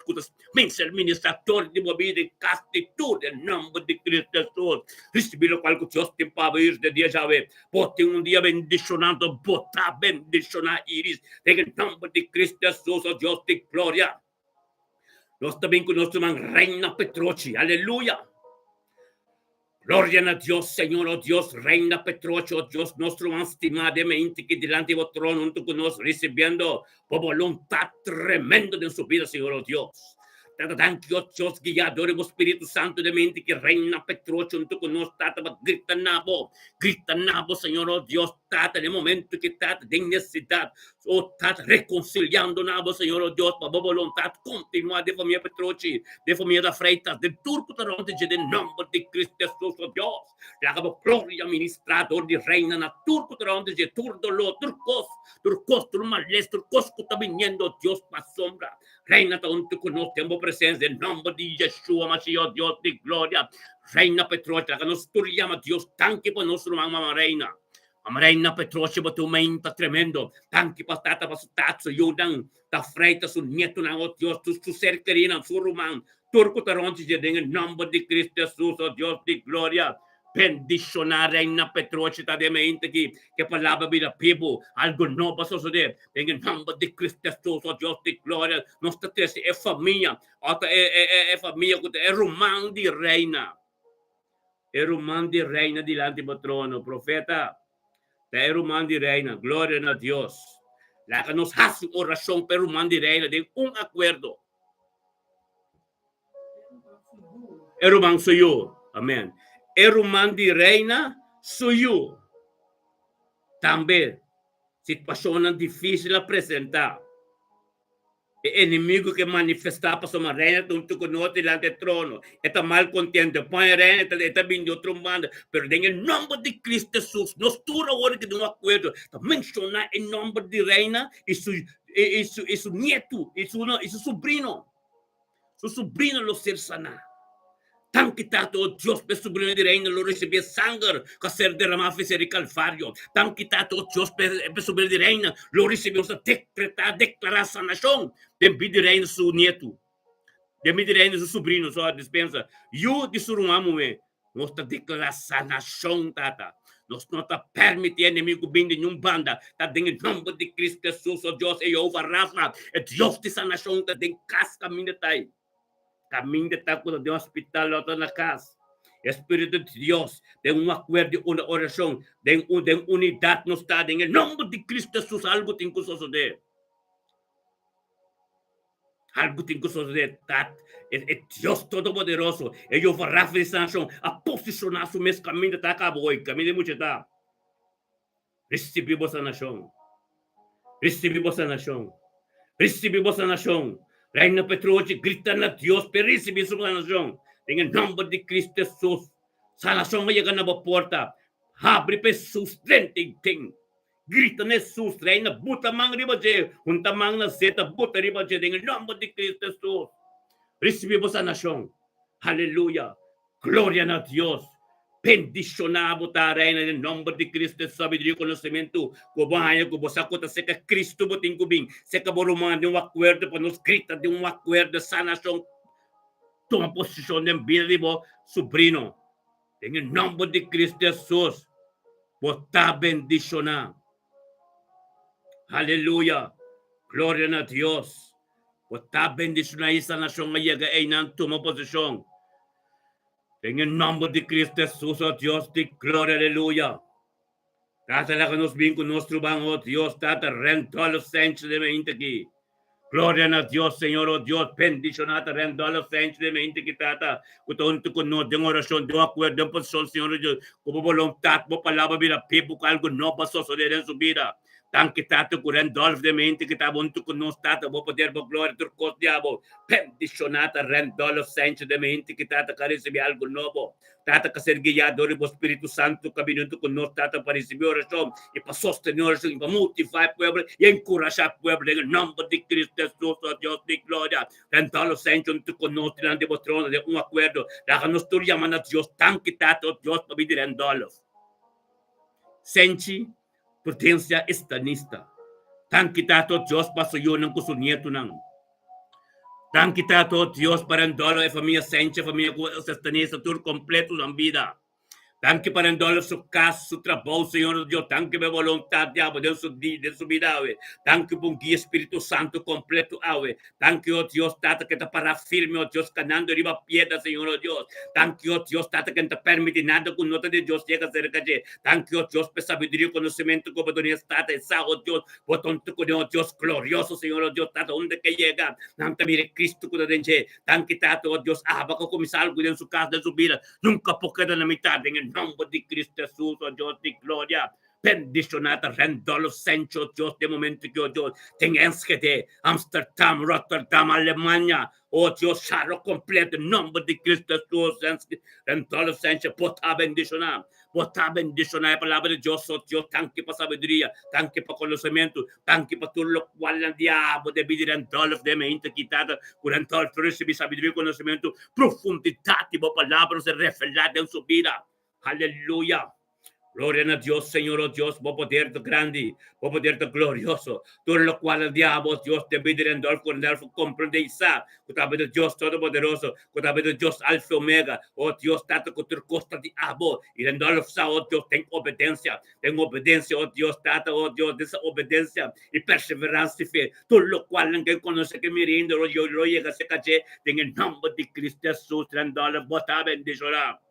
mensa el ministrador de movida y castitud en nombre de Cristo Jesús. Recibir lo cual que Dios te para ir de día ya ve. Bote un día bendicionando, bota bendicionar Iris en el nombre de Cristo Jesús, oh Dios de gloria. Nos también con nuestro man Reina Petrochi, aleluya. Gloria a Dios, Señor, oh Dios, Reina Petrocho, oh Dios, nuestro más estimadamente que delante de vuestro trono, junto con nosotros, recibiendo por voluntad tremenda de su vida, Señor, oh Dios. Thank you, Dios, guiador del Espíritu Santo de mente que Reina Petrocho, junto con nosotros, grita nabo, Señor, oh Dios, tata, en el momento que tata de necesidad, oh, tata, reconciliando nabo, Señor, oh Dios, para voluntad continua de familia Petrochi, de familia da Freitas, de turco taronte, de nombre de Cristo Jesús, oh Dios, la gloria ministrador de Reina, na turco taronte, de turdolo, turcos, turmales, turcos, que está viniendo, Dios, para sombra, Reina, junto con nosotros, tenemos presencia, en nombre de Yeshua, Mashiach, Dios de gloria, Reina Petrocha, que nos llama Dios, tanque por nuestro mamá Reina. Reina Petrocha, tu mente tremendo, tanque para tata, para su tazo, yudang, da freita, su nieto, na oh Dios, tu ser querido, su rumán, turco taronte, en el nombre de Cristo Jesús, oh Dios de gloria. Bendicionar Reina Petrocha de mente que palavra vida pibo, algo novo suceder, em nome de Cristo Jesus, oh Deus de glória, nossa terça é família, é família, é romã de reina, diante do trono, profeta, é romã de reina, glória a Deus, lá que nos hace oração para romã de reina, de acordo, é romã suyo, amém. Romã de reina suyo. Também, situação difícil a apresentar. O inimigo que manifestar para sua reina, junto com nós, diante do trono. Está mal contente. Põe a reina, está vindo outro manda. Pero em nome de Cristo Jesus, nós toda hora que não acordo, mencionar em nome de reina e seu neto, e seu sobrinho. Seu sobrinho lo ser sanar. Tan quitado, oh Dios, per sobrino di reino, lo recibe sangue, che ser derramado el Calvario. Tan quitado, oh Dios, per sobrino di reino, lo recibe declarar sanación. De de reino su nieto. De de reino su sobrino, sua dispensa. Eu de surumamo, nós está declarar sanação, tata. Nós não está permitindo inimigo vindo em banda. Tá dentro do nome de Cristo Jesus, oh Deus, e Jeová Rafa. É Deus de sanação, tá dentro casa caminho de tai. Caminho de tai quando de hospital, lá na casa. Espírito de Deus, tem acordo, uma oração, tem unidade no estado. Em nome de Cristo Jesus, algo tem que suceder. Algo tem que suceder. É Deus Todo-Poderoso. E Jeová Rafa de sanação. A posicionar o mesmo caminho de tai acabou. Caminho de muita. Recebemos a nação. Recebemos a nação. Recebemos a nação. Reina Petroche grita a Deus para receber a nação. Em nome de Cristo Jesus. A nação vai chegar na porta. Abre para sustento. Grita na Jesus. Reina buta mang riba je. Junta mang na zeta buta riba je. Em nome de Cristo Jesus. Recebemos a nação. Aleluia. Glória a Deus. Bendicionado ta reina em nome de Cristo, sabedoria e conhecimento. Kubahay ko bosa ko ta se ka Cristo boting kubing, se ka borumang de um acordo para nos grita de um acordo sa nação. Toma posição de vida mo sobrino. Em nome de Cristo Jesus. Bota bendicionado. Aleluia. Glória a Deus. Bota bendicionado essa nação ngayaga ay nang toma posição. En el nombre de Cristo Jesús, oh Dios, de gloria, aleluya. Tata la que nos viene con nuestro ban, oh Dios, tata, rento a los santos de mente aquí. Gloria a Dios, Señor, oh Dios, bendicionata, rento a los santos de mente aquí, tata. Cutonto con no, de oración, de acuerdo, de posición, Señor, Dios, como voluntad, como palabra, mira, pipo, algo no pasó sobre en su vida. Tan que tato curan dolf de mente que está bunto con nos tata vou poder por glória turcos diabo bendicionata rendolo senso de mente que tata para receber algo novo tata que ser guiado por Espírito Santo caminhando com nós tata para receber oração e para sostener oração e para motivar o povo e encorajar o povo em nome de Cristo Jesus, oh Deus de glória rendolo senso junto com nós tirando de trono de acordo da nos tu chamando a Deus tan que tato Deus para pedir rendolo senti potência estanista. Tan quitado Deus para eu não com seu nieto não. Tan quitado Deus para andar a família sente, a família estanista, tudo completo na vida. Tan que para andar su casa, su trabalho, Senhor Deus, tan que minha vontade de abo, de sua vida, tan que bom guia Espírito Santo completo, tan que, oh Deus, tata que te para firme, oh Deus, canando riba piedra, Senhor oh Deus, tan que, oh Deus, tata que não te permite nada com nota de Deus chega cerca de, tan que, oh Deus, para sabedoria, conhecimento, como tu tata, essa, oh Deus, botão tu com oh Deus, glorioso, Senhor oh Deus, tata, onde que chega, não te mire Cristo com a gente, tan que tata, oh Deus, baka começar algo dentro sua casa, de sua vida, nunca porque na metade, em nome de Cristo Jesus, oh Deus de glória, bendicionada, rendolo, senso, Deus, de momento que, oh Deus, tem Enschede, Amsterdam, Rotterdam, Alemanha, oh Deus, charro completo, em nome de Cristo Jesus, rendolo, senso, botar bendicionar a palavra de Deus, oh Deus, tanque para sabedoria, tanque para conhecimento, tanque para tudo o qual o diabo deve ir rendolo, de mente quitada, por rendolo, receber sabedoria e conhecimento, profundidade, a palavra se revelar em sua vida. Aleluya. Gloria a Dios, Señor, oh Dios, vos poder de grande, vos poder de glorioso, todo lo cual el diablo, Dios, te pide en dolor con el comprende y sabe, que de Dios Todopoderoso, que de Dios Alfa Omega, oh Dios, tanto que tu costa de abo, y en dolor, oh Dios, ten obediencia, oh Dios, tata, oh Dios, de esa obediencia y perseverancia y fe, todo lo cual en que conoce que mirando, yo lo llega a se caché, en el nombre de Cristo Jesús, en dolor, vos te bendicionar.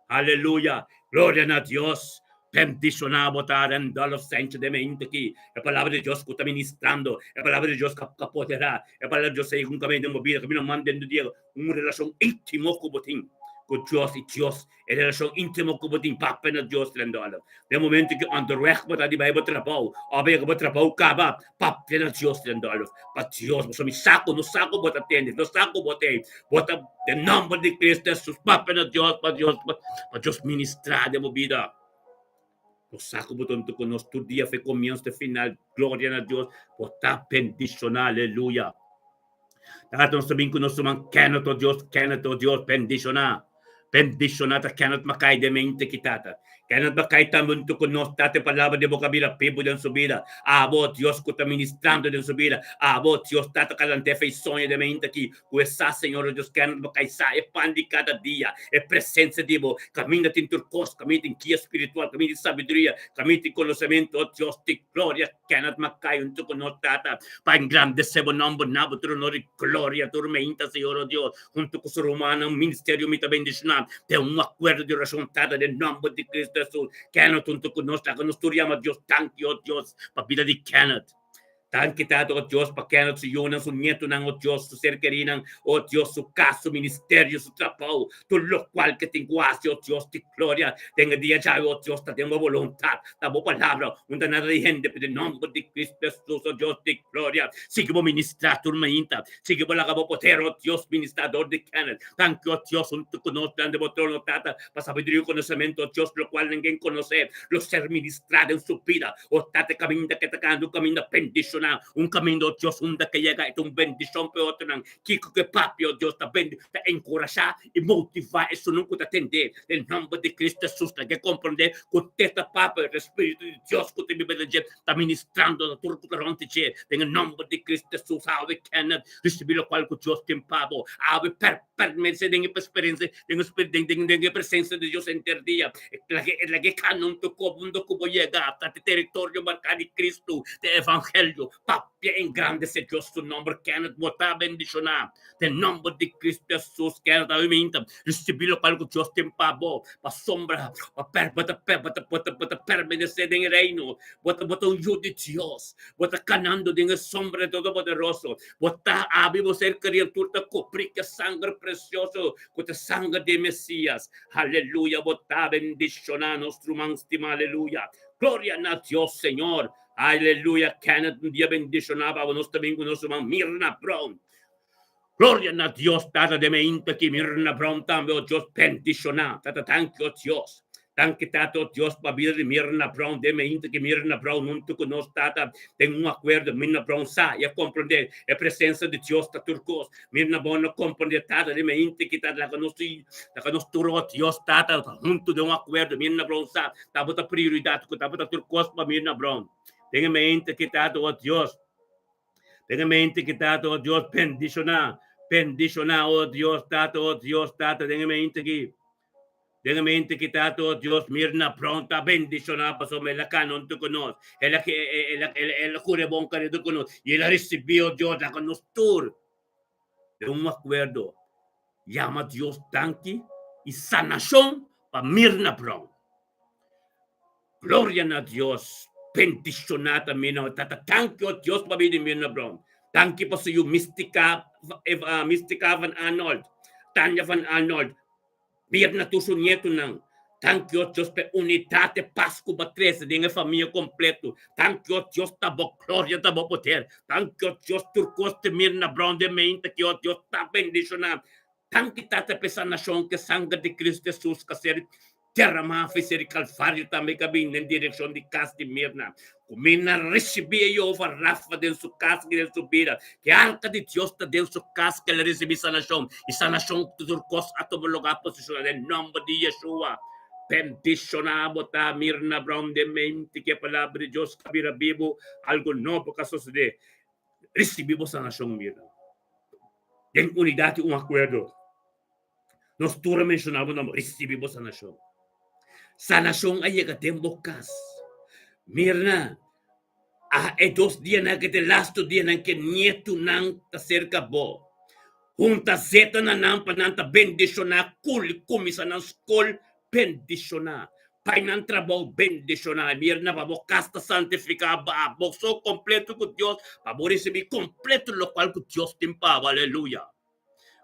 Aleluya, gloria a Dios. Bendicionado en los santos de mente aquí. La palabra de Dios que está ministrando. La palabra de Dios que poderá. La palabra de Dios que un camino de movida. Que me manden de Dios. Una relación íntima con Dios y Dios. Una relación íntima con Papa en Dios. De momento que ando recht met die Bijbel trabajo. Abe que trabajo caba. Papa en Dios. Para Dios. So mi saco, no saco bota atende. No saco bote. Bota el nombre de Cristo Jesús. Papa en Dios. Para Dios ministrar de movida. Lo saco botón con nos tu día fe comienzo de final. Gloria a Dios. Bota bendicionar. Aleluya. Tato nos también con nos man. Kenneth, Dios. Bendicionar. Bendicionata, cannot makai de mente kitata. Cannot makai tamon to conos tate palabra de vocabila pibo den subida. Abo Dios cuta ministrando den subida. Abo Dios tata calante feições de mente aqui. Começar, Senhor Deus, cannot makai sa e pandi cada dia. É presença de bo. Caminha em turcos, caminha em guia espiritual, caminha em sabedoria, caminha em conhecimento. Oh Dios, te glória, cannot makai un to conos tata. Pa engrandecer o nome nabo tronori glória tormenta, Senhor Deus. Junto com o ser humano, um ministério muito bendicionado. Tem um acordo de resultado em nome de Cristo Jesus. Kenneth, junto conosco, que nós turiamo a Deus, tanque, oh Deus, para a vida de Kenneth. Tanque tato, oh Deus, para Kenneth, su yuna, su nieto, oh Deus, su ser querido, oh Deus, su casa, su ministerio, su trabajo, todo lo cual que te guaste, oh Dios, te gloria, tenga día ya, oh Dios, tengo voluntad, tengo palabra, una nada de gente, pero en nombre de Cristo Jesús, oh Dios, te gloria, sigue por ministrar tu hermanita, sigue por la cabo poder, oh Dios, ministrador de Kenneth, tanque, oh Dios, junto con nosotros, de botón, tata, para sabiduría y conocimiento, oh Dios, lo cual ninguém conoce, lo ser ministrado en su vida, oh tate camino que te canta, un camino bendición, un camino, oh Dios, un que llega, es un bendición, pero otro, Kiko que papi, oh Dios, te encorajar y motivar, eso nunca te atender, en nombre de Cristo Jesús, que comprender, que te papi, el Espíritu de Dios, que te vive de Dios, está ministrando, tu curante, en el nombre de Cristo Jesús, ave Kenneth, recibir lo cual que Dios te empavo, ave permanecer en experiencia, en presencia de Dios en el día, la que canon tocó, mundo como llega hasta el territorio marcado de Cristo, de Evangelio, papi, en grande se Dios su nombre, Kenneth, botar bendicionar, en nombre de Cristo Jesús, Kenneth, aumenta, recibir lo cual que Dios te empavo, para sombra, para permanecer en el reino, bota un yugo de Dios, bota canando en la sombra de todo poderoso, bota a vivo ser criatura, coprir que sangre precioso, con la sangre de Mesías, aleluya, bota bendicionar nuestro manstima, aleluya, gloria a Dios, Señor, aleluya, Kenneth, un día bendicionaba, vos también con nuestro man, Mirna Brown, gloria a Dios, tata de mente que Mirna Brown también, oh Dios, bendicionar, tata, thank you, Dios. Tanque tato Dios para vida de Mirna Brown, de mente que Mirna Brown junto con nos tata, tem un acuerdo, Mirna Brown sa, e comprender a presença de Dios ta turcos, Mirna Brown no comprende tata de mente que tata la nos turo Dios tata junto de un acuerdo, Mirna Brown sa, ta bota prioridade, ta bota turcos para Mirna Brown. Tenha mente que tata oh Dios. Tenha mente que tata oh Dios bendicionar, oh Dios tata, tenha mente que tenga mente que tato Dios mirna pronta bendicionar para sobre la canon tu conos el jure bon que tu conos y el recibió Dios la conos tour de un acuerdo llama Dios tanque y sanación para Mirna Brown. Gloria a Dios bendicionada mina tata tanque oh Dios para vida Mirna Brown tanque para su mística van Arnold Tanya van Arnold Mirna tu su nieto nang. Thank you, Dios, per unitate Pascu batrese din família completo. Thank you, Dios, tabo gloria, tabo poder. Thank you, Dios, turcos te Mirna Brown de mente que oh Dios ta bendicionar. Thank you, tata pesa nação que sangue de Cristo Jesus que ser derramar fez ser calvário também caminho em direção de casa de Mirna. Comina receber eu over Rafa dentro sua casa que dentro subida. Que a arca de Deus está dentro sua casa que ele recebe essa nação. E essa nação que turcos a todo lugar posicionado em nome de Yeshua. Bendicionar botar Mirna Brown de mente que a palavra de Deus cabira vivo algo novo que suceder. Recebemos a nação Mirna. Em unidade acordo. Nós todos mencionamos o nome. Recebemos a nação. Sa nação aí que tem bocas. Mirna, é 2 dias na que te lasto dia na que nieto não tá cerca bo. Junta zeta na nampa nanta bendicionar kul kumisa na skol bendicionar. Pai nan trabalho bendicionar. Mirna para bocasta santificar ba boxo completo com Deus, para receber completo lo qual que Deus tem para aleluia.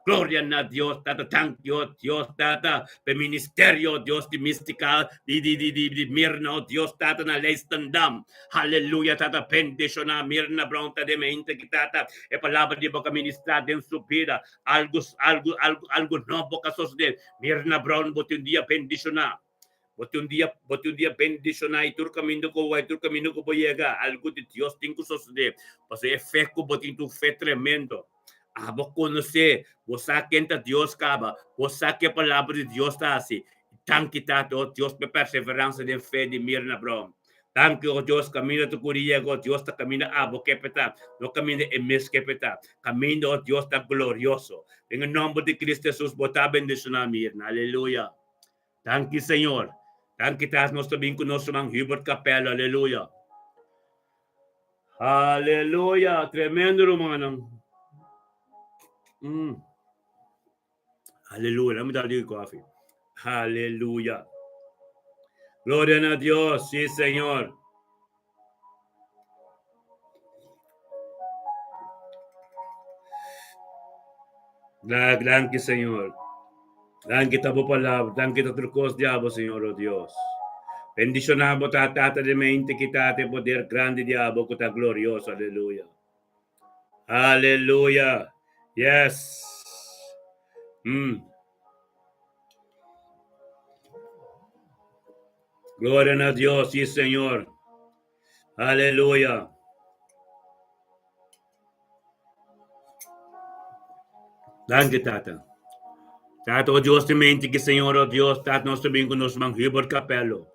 Gloria a Dios, tata, thank you, Dios, tata, per ministerio, Dios, di mística, di Mirna, Dios, tata, na leistandam. Aleluya, tata, bendicionar, Mirna, Brown, de mente, que tata, e palavra de boca ministrada em sua vida, algo novo que suceder. Mirna Brown, bote um dia bendicionar. Bote um dia bendicionar e tur caminho que vai chegar. Algo de Deus tem que suceder. Porque é fé que bote tu fé tremendo. Abo conocer, vos saque a Dios caba, vos saque a palavra de Dios está assim. Tanque tato, Dios me perseverança de fé de mirna bro. Tanque o Dios camina tu curia, o Dios ta camina abo que peta, no camina emis que peta. Camina o Dios ta glorioso. En el nombre de Cristo Jesús, bota bendición a mirna. Aleluya. Tanque Señor. Tanque tas nos também conosco mang Hubert Capella. Aleluya. Aleluya. Tremendo hermano. Aleluya. Let me dar you coffee. Aleluya. Gloria a Dios. Sí, Señor. Gracias, Señor. Gracias por palabra. Gracias por cosas, diabo, Señor, oh Dios. Bendicionamos tata de mente que tate poder grande diabo que está glorioso. Aleluya. Aleluya. Yes. Gloria a Dios, sí, Señor. Aleluya. Gracias, tata. Tata, oh Dios, de mente que, Señor, oh Dios, tata, nós também conosco, man, Hubert Capello.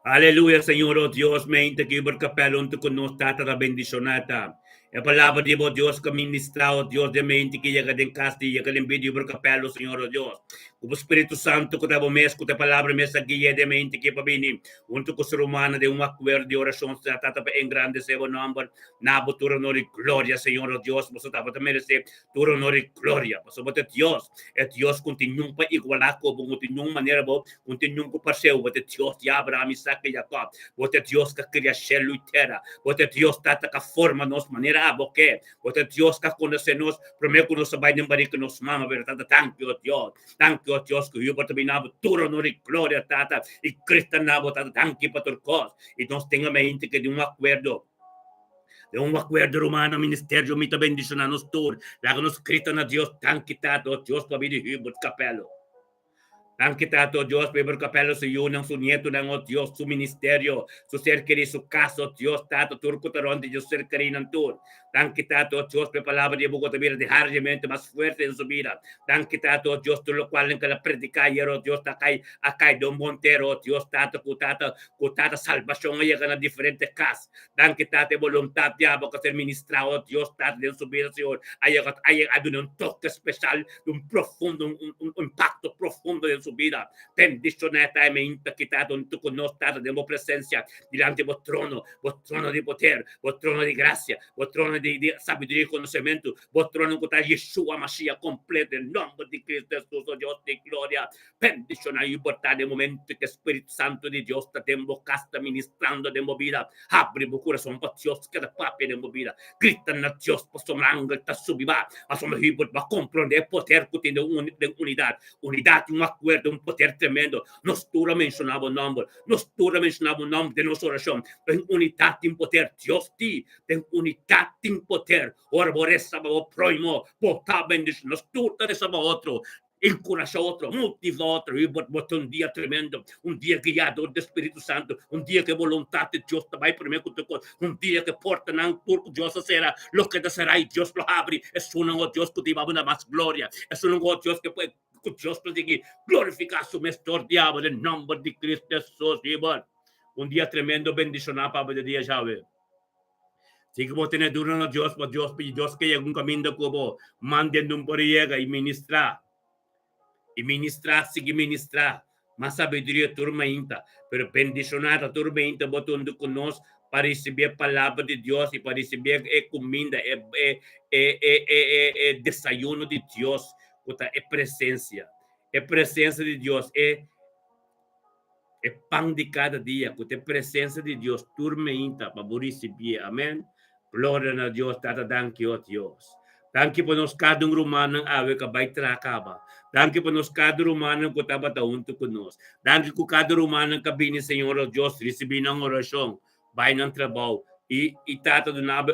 Aleluya, Señor, oh Dios, mente que Hubert Capello, unto conosco, tata, la bendicionata. A palavra de Deus que ministra, oh Deus, de mente que llega de casa, llega de vídeo por capelo, Senhor, oh Deus. O Espírito Santo que estava mês, que a palavra mês aqui de mente que para mim, junto com o ser humano de um acordo de oração, se trata para engrandecer o nome, na botura honor e glória, Senhor, oh Deus, você estava também merecer tua honor e glória, você bote Deus, é Deus continua para igualar como continua maneira boa, continua com parceiro, bote Deus de Abraão, Isaac e Jacob, bote Deus que cria céu e terra, bote Deus tata que forma nossa maneira porque bote Dios que conoce-nos, primeiro que nos vai lembrar que nos mama, verdade? Thank you, Dios, que eu terminava tudo honor e glória, tata, e Cristo na tata, thank you para todos. E nós temos mente que de um acordo romano, ministério, me também bendicionando todos. Lá que nos Cristo na Deus, thank you, tata, Dios, para vir de Hubert Capello. Thank you, tato, Dios, por capelo su yun, su nieto, ng Dios, su ministerio, su ser querido, su caso, Dios, tato, turco, taron, de Dios, ser querido, en tur. Thank you, tato, Dios, por palabra de Bugo, de dejar de mente más fuerte en su vida. Thank you, tato, Dios, tú lo cual en que la predica, Dios, acá, don Montero, Dios, tato, cutata, salvación, llega en diferentes casas. Thank you, tato, voluntad, diabo, que ser ministrado, Dios, tato, en su vida, Señor, hay un toque especial, un profundo, un impacto profundo en su vida. Bendicionata mente que está donde con nosotros tenemos presencia delante de vuestro trono de poder, vuestro trono de gracia, vuestro trono de sabiduría y conocimiento, vuestro trono que está Yeshua Mashiach completo en nombre de Cristo Jesús, oh Dios de gloria. Bendición y libertad de momento que Espíritu Santo de Dios está está ministrando de movida. Abre mi corazón para Dios que da papel de movida. Gritan a Dios por su ángel está subida. A su mejor va a comprender poder que tiene unidad. Unidad, un acuerdo, un poder tremendo. Nos tú mencionaba un nombre. Nos tú mencionaba un nombre de nuestra oración. En unidad en poder. Dios ti. En unidad en poder. Ora por esa proimo. Por ta bendición. Nos tú te desaba otro. Encoraja otro, motiva otro, y bota un día tremendo, un día guiado del Espíritu Santo, un día que voluntad de Dios te va a primero con tu cosa, un día que porta por Dios será lo que será y Dios lo abre. Es un Dios que te va a dar más gloria, es un Dios que puede Dios puede glorificar su mestor diablo en nombre de Cristo Jesús. Un día tremendo, bendicionado para el día, ¿sabes? Si que vos tenés duro en Dios que llega un camino como manden un por llega y ministrar. E ministrar, seguir ministrar, mas sabedoria turmenta, pero bendicionada turmenta, botando conosco para receber a palavra de Deus e para receber comida, desayuno de Deus, é presença de Deus, é pão de cada dia, é presença de Deus, turmenta para receber, amém? Glória a Deus, tata, thank you, Deus. Thank you por nos cada romano ave que vai tracaba. Thank you por nos cada romano que estava junto conosco. Thank you por cada romano que vem, Senhor Deus, receber uma oração, vai no trabalho. E tata do nabo,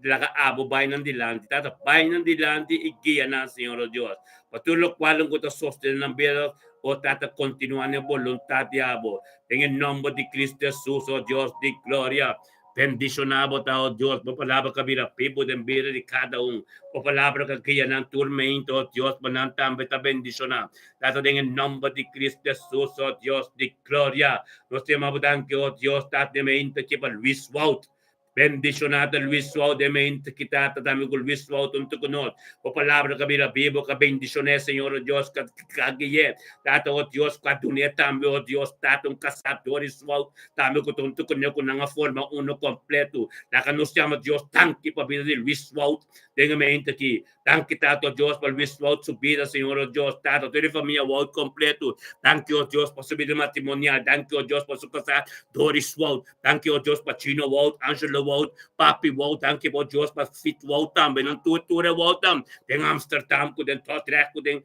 laga abo, vai no dilante. Tata, vai no dilante e guia na, Senhor Deus. Para tudo o qual eu estou sustentando na vida, o tata continua na vontade de abo. Em nome de Cristo Jesus, oh Deus de glória. Bendicionado oh Dios, por palabra que mira, pipo de vida de cada por palabra que kaya ng tormento, oh Dios, manantang beta bendicionado. Dato din en nombre de Cristo Jesús, oh Dios, de gloria. Nos temamos que, oh Dios, tat de mente que para Luis Wout. Bendicionado Luis Wout de mente que tata dami ko Luis Wout untuk kunot. Por palabra que mira, vivo que bendicioné, Señor, oh Dios, que kagiye. Dato, oh Dios, que dunia tambi, oh Dios, dato un kasato, Luis Wout. Tami ko tunto kunyo ko nga forma uno completo. Naka nos llama Dios, tanki pa vida de Luis Wout. Dengan mente que tanki tato Dios para Luis Wout su vida, Señor, oh Dios, tato, toda familia Wout completo. Thank you, oh Dios, por su vida matrimonial. Thank you, oh Dios, por su casa, Doris Wout. Thank you, oh Dios, para Chino Wout, Angelo Wout, Papi Wout. Thank you, oh Dios, para Fit Wout también. Ang tuwa Wout tam. Den Amsterdam, kuden Totrek, kuden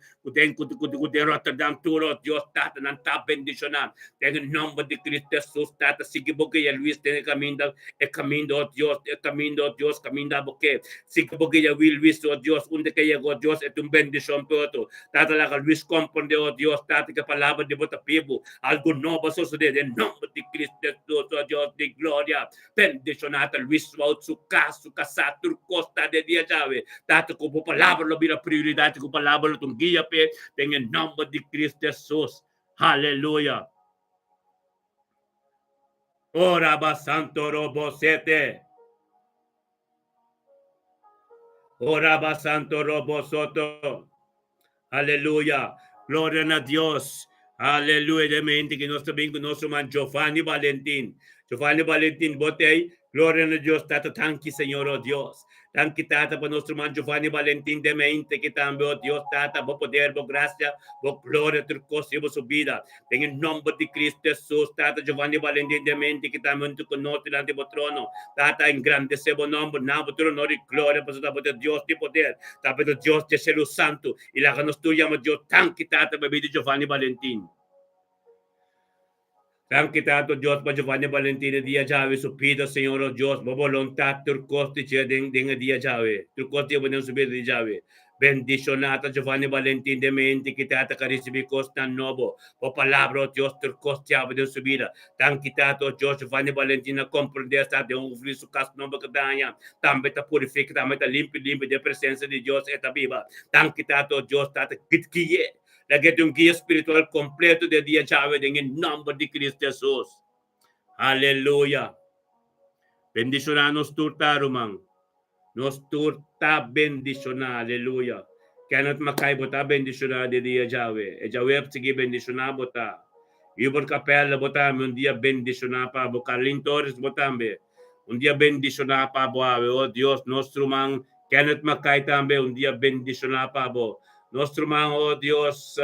Rotterdam, turo, Dios, tata, ng ta bendicionan. Den nombre de Cristo Jesus, tata, sige bogaya Luis, den caminda, oh Dios, oh Dios, caminda boke. Sige bogaya Will Luis, oh Dios, unde kaya, oh Dios, etong bendición po ito. Tata, la Luis, comprende, oh Dios, tata, que palabra de bota pibo, algo nuevo sucede, en nombre de Cristo Jesus, oh Dios, de gloria. Bendicionata Luis Wout, su casa, costa de dia chave. Tata, ko po palabra lo mira prioridad, ko palabra lo tung guia pe, en nombre de Cristo Jesus. Hallelujah. Ora ba santo robo sete. Ora ba santo robo soto. Aleluya. Gloria a Dios. Aleluya. De mente que nos también con nuestro man Giovanni Valentín. Giovanni Valentín Botey. Gloria a Dios. Tata tanki, Señor, oh Dios. Tanki tata para nuestro man Giovanni Valentín de mente que también, oh Dios, tata, por poder, por gracia, por gloria, tu cosa y por su vida. En el nombre de Cristo Jesús, tata Giovanni Valentín de mente que también tu conoce delante del trono. Tata, engrandece por nombre, nombre, tu honor y gloria, por su Dios de poder. Tata, Dios de cielo santo. Y la que nos tú llamas Dios, tanki tata, bebé de Giovanni Valentín. Tanki tato Dios pa Giovanni Valentín dia jave su pida Señor oh Dios bo voluntad turcosti che den dia jave turcosti bo den subir dia jave bendicionata Giovanni Valentín de mente que tata carisibi costa novo po palabra oh Dios turcosti abo den subida tanki tato Dios Giovanni Valentín a comprender sta de un fluido su cas novo cadanya tambe ta purifica tambe ta limpi de presença de Dios eta viva tanki tato Dios tata kitkiye lagi un guía espiritual completo de dia chave en el nombre de Cristo Jesús. Aleluya. Bendicionar nos turta rumang. Nos turta bendicionar. Aleluya. Cannot makay bota bendicionar de dia chave. E chave sige bendicionar bota. Ibor capella bota un dia bendicionar pa bo Carlin Torres botambe. Un dia bendicionar pa bo oh Dios nostro man. Cannot makay tambe un dia bendicionar pa bo. Nuestro man, oh Dios,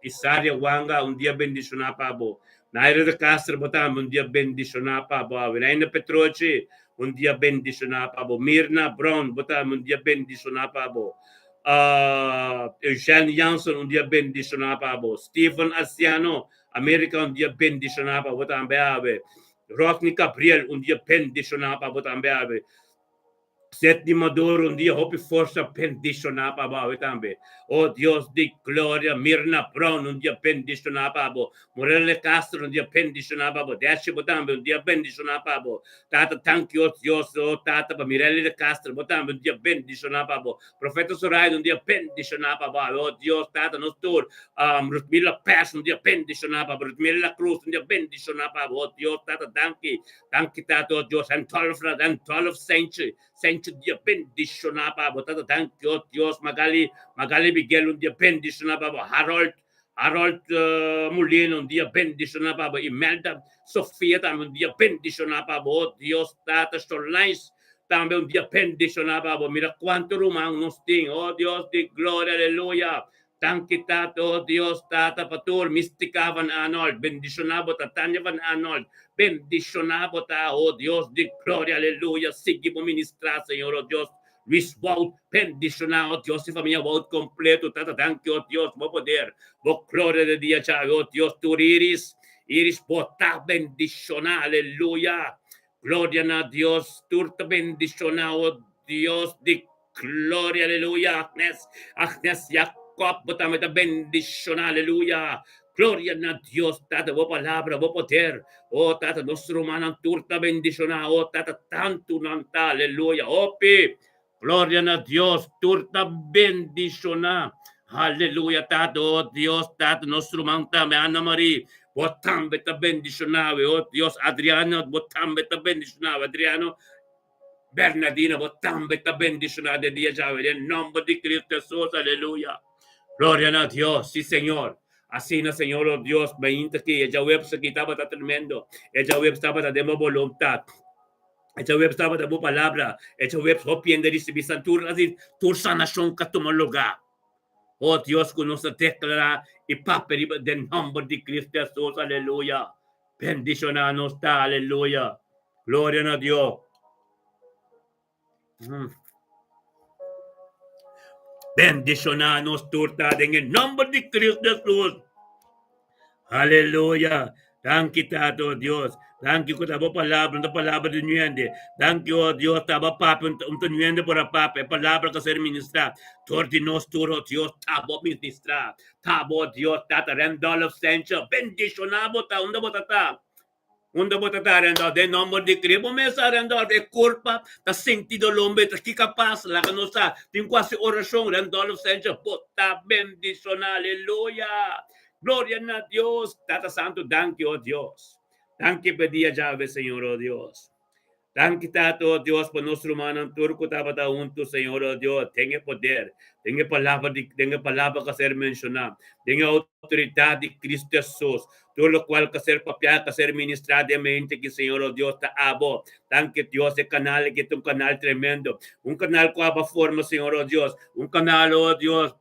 Isaria Wanga, un día bendicionar pa bo. Naira de Castro Botam, un día bendicionar pa bo. Venaina Petroci, un día bendicionar pa bo. Mirna Brown Botam, un día bendicionar pa bo. Eugene Johnson, un día bendicionar pa bo. Stephen Asiano, America, un día bendicionar pa Botam beave. Rodney Gabriel, un día bendicionar pa Botam beave. Seti Maduro un día hopi forza bendicionar pa bo tambe. Oh Dios de gloria, Mirna Brown un día bendicionar pa bo. Morelle Castro un día bendicionar pa bo. Dashi botambe un día bendicionar pa bo. Tata thank you Dios, oh tata pa Mirelle de Castro botambe un día bendicionar pa bo. Profeta Soraya un día bendicionar pa bo. Oh Dios tata nos tur Rutmila Pass un día bendicionar pa bo. Rutmila Cruz un día bendicionar pa bo. Oh Dios tata thank you tata oh Dios and 12 century dia bendicionar pa bo. Tata thank you Dios Magali Miguel un dia bendicionar pa bo. Harold Molino un dia bendicionar pa bo. Imelda Sofia también un dia bendicionar pa bo. Oh Dios tata Solais también un dia bendicionar pa bo. Mira cuánto rumang nos ting. Oh Dios de gloria, aleluya. Thank you, Tata, oh Dios, Tata Patur, Mystica Van Arnold, bendicionado Tanya Van Arnold, bendicionado ta, oh Dios de gloria, aleluya, seguimos ministrar, Señor, oh Dios, Luis Wout, bendicionado, Dios y familia Wout completo, Tata, thank you, oh Dios, vos poder, vos gloria de día, chave, oh Dios, tu iris bota, bendicionado, aleluya, gloria a Dios, turta bendicionado, oh Dios de gloria, aleluya, Agnes, Jacob, botame da bendición, aleluya. Gloria a Dios, Tata, vos palabra, vos poder. Oh, Tata, nostro umano turta bendiciona. Oh, Tata, tanto nanta, aleluya. Opi, gloria a Dios, turta bendiciona. Aleluya, Tata, oh Dios, Tata, nostro manta, me Ana María. Botam beta bendicionave, oh Dios, Adriano, botam beta bendicionave, Adriano. Bernardino, botam beta bendicionave, Dios, en nombre de Cristo Jesús, aleluya. Gloria a Dios, sí, Señor. Así no, Señor, oh Dios, me que ella web se quitaba tan tremendo. Ella web estaba de voluntad. Ella web estaba de palabra. Ella web hopiende recibir santur, así, tu sanación que toma lugar. Oh Dios, que nos declara y papel del nombre de Cristo Jesús, aleluya. Bendición a nos está, aleluya. Gloria a Dios. Bendición a nos turta en el nombre de Cristo Jesús. Aleluya. Thank you, Tato, Dios. Thank you, kutabo palabra de nuende. Thank you, oh Dios, taba papa, nuende por a papa, palabra que ser ministrar. Torti nos turo, Dios, tabo ministrar. Tabo, Dios, tata, rendolo sencho. Bendicionabo, ta, unda botata. Unda botata, rendolo, de nombre de Cristo, mesa, rendolo, de culpa, ta sentido l'ombre, ta chi capaz, la que no sa, tin quasi oración, rendolo sencho, bota bendición, aleluya. Gloria a Dios, Tata Santo, thank you, oh Dios. Thank you, pedía llave, Señor, oh Dios. Thank you, Tato, oh Dios, por nuestro hermano turco, tabata junto, Señor, oh Dios. Tenga poder, tenga palabra que ser mencionada, tenga autoridad de Cristo Jesús. Todo lo cual que ser papiar, que ser ministrado de mente, que Señor, oh Dios, te amo. Thank you, Dios, el canal, que es un canal tremendo. Un canal con aba forma, Señor, oh Dios. Un canal, oh Dios.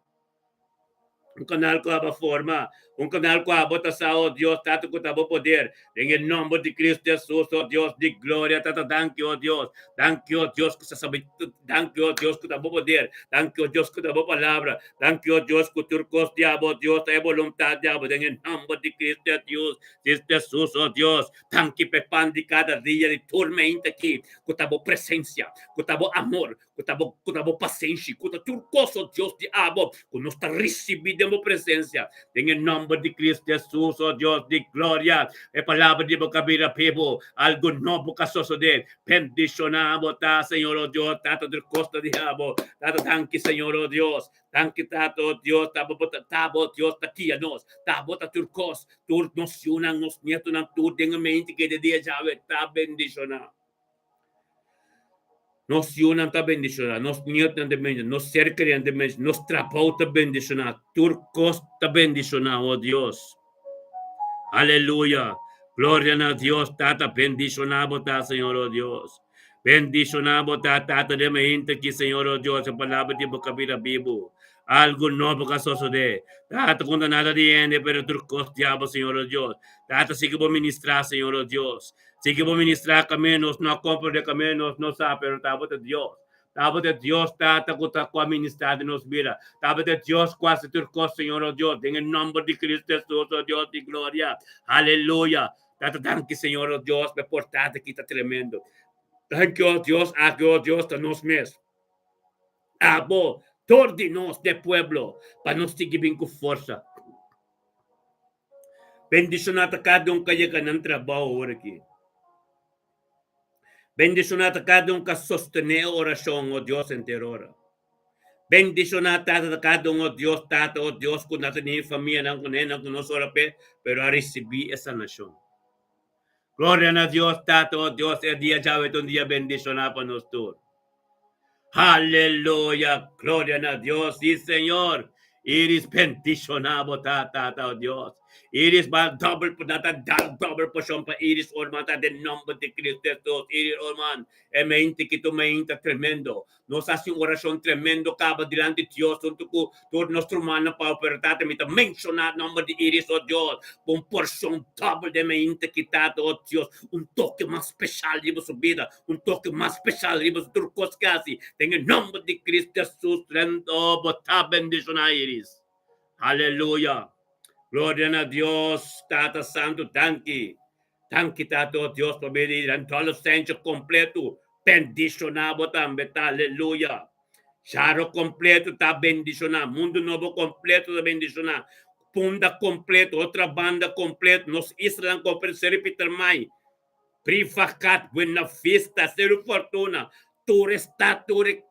Un canal con aba forma, un canal con aba tasao, Dios, tato con aba poder, en el nombre de Cristo Jesús, oh Dios, de gloria, tata, thank you, oh Dios, thank you, oh Dios, que se sabe, thank you, oh Dios, que aba poder, thank you, oh Dios, que aba palabra, thank you, oh Dios, que turcos diabo, Dios, hay voluntad diabo, en el nombre de Cristo Dios, Jesús, oh Dios, thank you, pepan de cada día de tormenta aquí, con aba presencia, con aba amor, con aba paciencia, con turcos, oh Dios, diabo, con nuestra recibida presencia en el nombre de Cristo Jesús, oh Dios de gloria, la palabra de vocabulario people, algo nuevo que sucede, bendicionamos, Señor, oh Dios, tato del costo de amo, tato tanque, Señor, oh Dios, tanque, tato, Dios, tabo, Dios, taquianos, tabo, turcos, tur, nos unan, nos nietos, tur, tenga mente que de día ya está bendicionado. Nos unan ta bendicionar, nos nietan de bendicionar, nos cercarían de bendicionar, nos trapauta bendicionar, turcos ta bendicionar, oh Dios. Aleluya. Gloria a Dios, tata, bendicionamos, ta, Señor, oh Dios. Bendicionamos, tata, de mente que, Señor, oh Dios, en palabra de vocabulario vivo. Algo nuevo que sucede. Tata, cuando nada tiene, pero turcos, diabo, Señor, oh Dios. Tata, sigue por ministrar, Señor, oh Dios. Sigue por ministrar caminos, no compra de caminos, no sabe, pero tabo de Dios. Tabo de Dios, tata, con ministrar de nos vida. Tabo de Dios, quase turcos, Señor, oh Dios. En el nombre de Cristo Jesús, oh Dios, de gloria. Aleluya. Tata, danke, Señor, oh Dios, me portate aquí está tremendo. Thank you, oh Dios, oh Dios, te nos mes. Abo, tordinos de pueblo, para nos seguir bien con fuerza. Bendición a cada un que llega en trabajo ahora aquí. Bendición a cada un que sostiene oración, oh Dios, entero. Bendición a cada uno, oh Dios, Tata, oh Dios, con la familia, con nosotros, pero a recibir esa nación. Gloria a Dios, Tata, oh Dios, el día ya un día bendición para nosotros. Aleluya, gloria a Dios, sí, Señor. Iris bendicionado, Tata, oh Dios. Iris va double porción para Iris, hermana, del nombre de Cristo Jesús. Iris, hermano, mente que tu mente tremendo. Nos hace una oración tremendo, cabo, delante de Dios, tu nuestro hermano, para operar, me mencionar el nombre de Iris, oh Dios. Una porción doble de mente quitado, oh Dios. Un toque más especial de su vida, un toque más especial de su turcos casi. En el nombre de Cristo Jesús, bota bendición a Iris. Aleluya. Gloria a Dios, Tata Santo, tanque, Tato, Dios, por venir en todos los sensos completos, bendicionado también, aleluya. Charo completo está bendicionado, mundo nuevo completo de bendicionado. punda completo, outra banda completa, nos Israel completo, se repetir mais. Privacat, buena festa, ser fortuna. Ture está, ture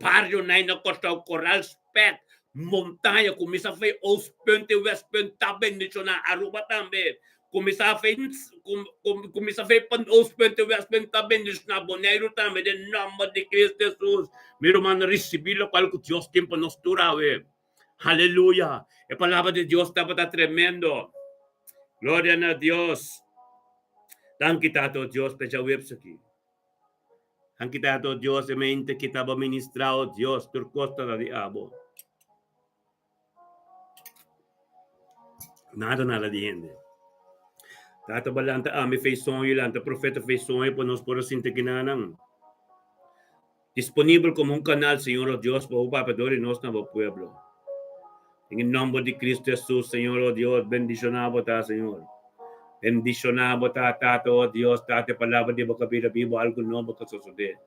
barrio, na costa o coral spet. Montanha, começa a fazer os pontos, West Point, tá bendicionar, Aruba também. Começa a fazer os pontos, West Point, tá bendicionar, Bonaire também, em nome de Cristo Jesus. Meu irmão, recebilo qual que Deus tem para nos turar, aleluia. A palavra de Deus estava tremendo. Glória a Deus. Dan kita to Diyos pa siya websaki. Ang kita to Diyos e mente kita ba ministrao Diyos turcosta na di abo. Nada di hindi. Tata balanta ami fez sonho lanta profeta fez sonho po nos por sinte kinanang. Disponível como canal Senhor Deus para o papador e nós na pueblo. Em nome de Cristo Jesus, Senhor Deus, bendicionado ta Senhor. Bendicionado tato Dios tate palabra de boca vida vivo algo nuevo que sucede.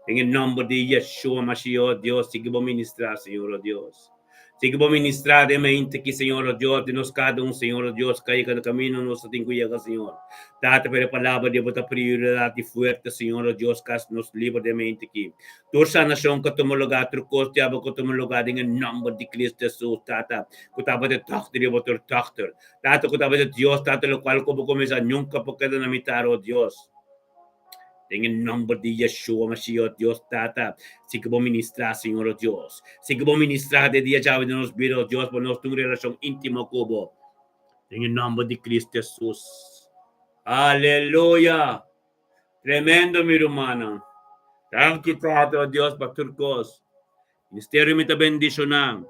En el nombre de Yeshua Mashiach, Dios, sigue a ministrar, Señor Dios. Sigue a ministrar de mente que, Señor Dios, de nos cada un, Señor Dios, que cada camino nos atinga, Señor. Tate para palabra de boca prioridad y fuerte, Señor Dios, que nos libre de mente que. Tu sanación que toma lugar, tu coste, que toma lugar en el nombre de Cristo Jesús, Tata. Que estaba de doctor y botor doctor. Tata, que estaba de Dios, Tata, lo cual como comienza nunca porque de la mitad, oh Dios. En el nombre de Yeshua Mashiach, Dios Tata, sigue a ministrar, Señor Dios. Sigue a ministrar de día ya de nos vidos, Dios, por nuestra relación íntima cubo. En el nombre de Cristo Jesús. Aleluya. Tremendo, mi hermana. Thank you, Tata, Dios, para turcos. Ministerio me te bendicionar.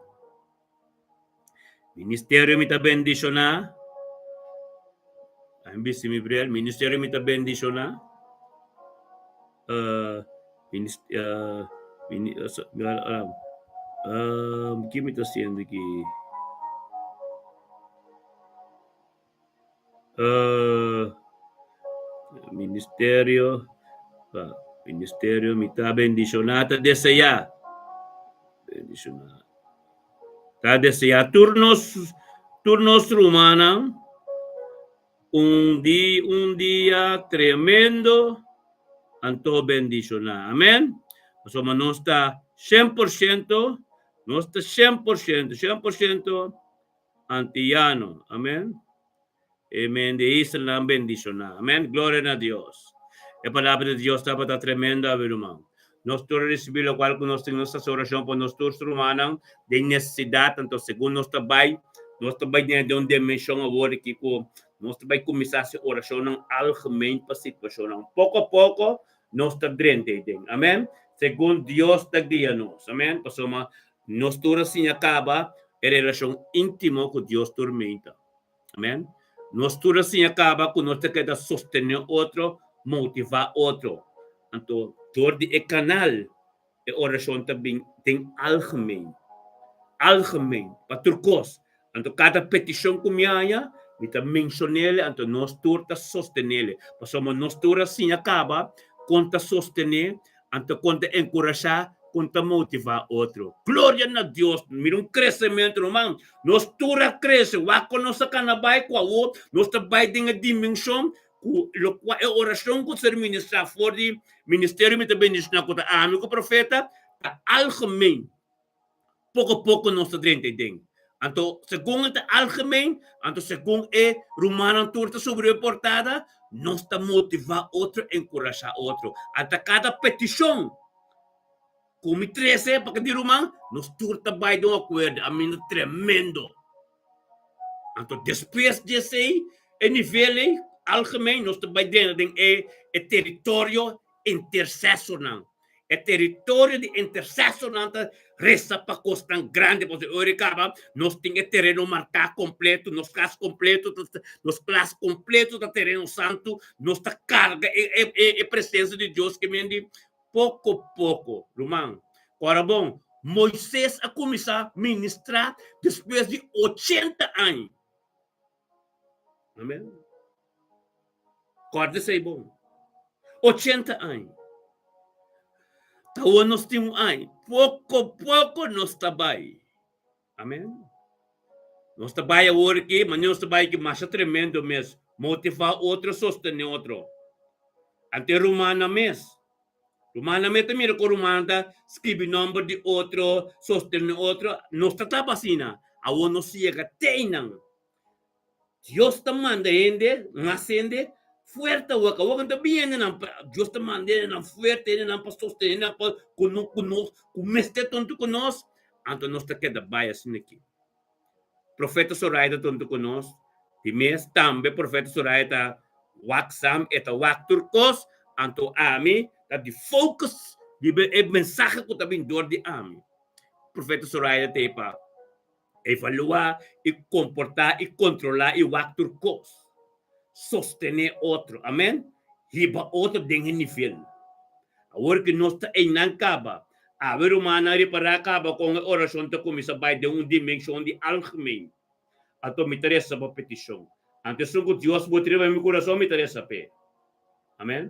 Ministerio me te bendicionar. I'm busy, mi Briel. Ministerio me te bendicionar. ¿Qué me está haciendo aquí? Ministerio me está bendicionada desde ya. Bendicionada. Está desde ya. Turnos rumana. Un día tremendo. Anto bendicionar. Amén. Somos no está 100%, no está 100% antillano. Amén. Amén. De Israel bendicionar. Amén. Gloria a Dios. La palabra de Dios está tremenda, hermano. Nosotros recibimos lo cual con nuestra oración por nosotros humanos de necesidad, tanto según nuestra bay de una dimensión ahora que nuestra bay começar a oração ng algemeen para situação. Pouco a pouco, nós está drente. Amém? Segundo Deus está guiando-nos. Amém? Pasoma, nós assim acaba a relação íntima com Deus tormenta. Amém? Nós assim acaba com nós queda sostener outro, motivar outro. Então, door die canal, de oração também tem algemeen. Algemeen, para turcos. Então, cada petição que me haya, kita mencionele, anto nos turta sostenele. Pasoma nos turta assim acaba, conta sostener, anto conta encorajar, conta motivar outro. Glória a Deus, mira crescimento, irmão. Nos turta cresce, wako nos canabay com a outra, nos trabalha em dimensão, lo qual é oração que ser ministrar for de ministério me também diz na conta amigo profeta, algemeen. Pouco a pouco nós estamos Anto, según el algemeen, anto, según el rumano turta sobreportada, nos está motivar otro, encorajar otro. Anta cada petición, como 13, para que de rumano, nos turta vai de un acuerdo, a mí tremendo. Anto, después de ese, el nivel algemeen, nos está vai dentro el territorio intercessional. El territorio de intercessional resta para coisa tão grande, porque hoje acaba, nós temos terreno marcado completo, nos classe completo, nos classe completo do terreno santo, nossa carga e presença de Deus que vem pouco a pouco, irmão. Agora, bom, Moisés a começar a ministrar depois de 80 anos. Amém? Agora, isso é bom. 80 anos. Tawa nos temos aí, pouco nos trabalha. Amém? Nós trabalha aqui, mas nós trabalha aqui mais tremendo mesmo. Motivar outro, sostener outro. Ante Romana mesmo. Romana mesmo também, com Romana, escreve nome de outro, sostener outro. Nós tratamos assim, a não chega, tenham. Dios te manda gente, nascende, fuerte, waka te viene, Dios te manda, fuerte, para sostener, para meste tonto conosco, anto nos te queda bias aqui. Profeta Soraya tonto conosco, e mes também profeta Soraya waksam eta wak turcos, anto ami, de focus, de mensagem que também dor de ami. Profeta Soraya te pa evaluar e comportar e controlar e wak turcos. Sostener outro, amém? Riba outro dentro nível. Agora que nós está em Nancaba, a ver uma reparar acaba com a oração da comissão vai de uma dimensão de algemeen. Ato me interessa a petição. Antes que Deus botar em meu coração me interessa pé. Amém?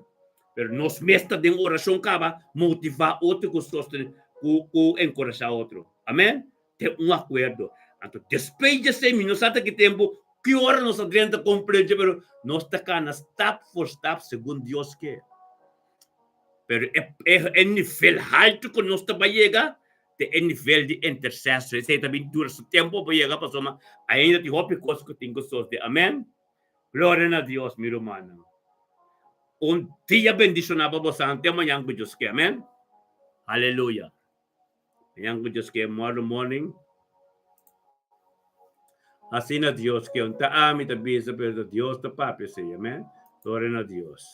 Pero nós mesta de oração acaba motivar outro que sostener, que encorajar outro. Amém? Tem acordo. Então, despeja-se, não sabe que tempo que hora nós adianta compreender, pero nós está cá na step for step, segundo Deus quer. Pero é nível alto que nós está para chegar, é nível de intercessor. Esse também dura esse tempo para chegar, para somar ainda de hope coisa que tem que soster. Amém? Glória a Deus, meu irmão. Dia bendicionado para você, até amanhã com Deus quer. Amém? Aleluia. Amanhã com Deus quer, morning. Assim a Deus que un taami tabisa pero Dios ta papi siya, amen? Gloria a Dios.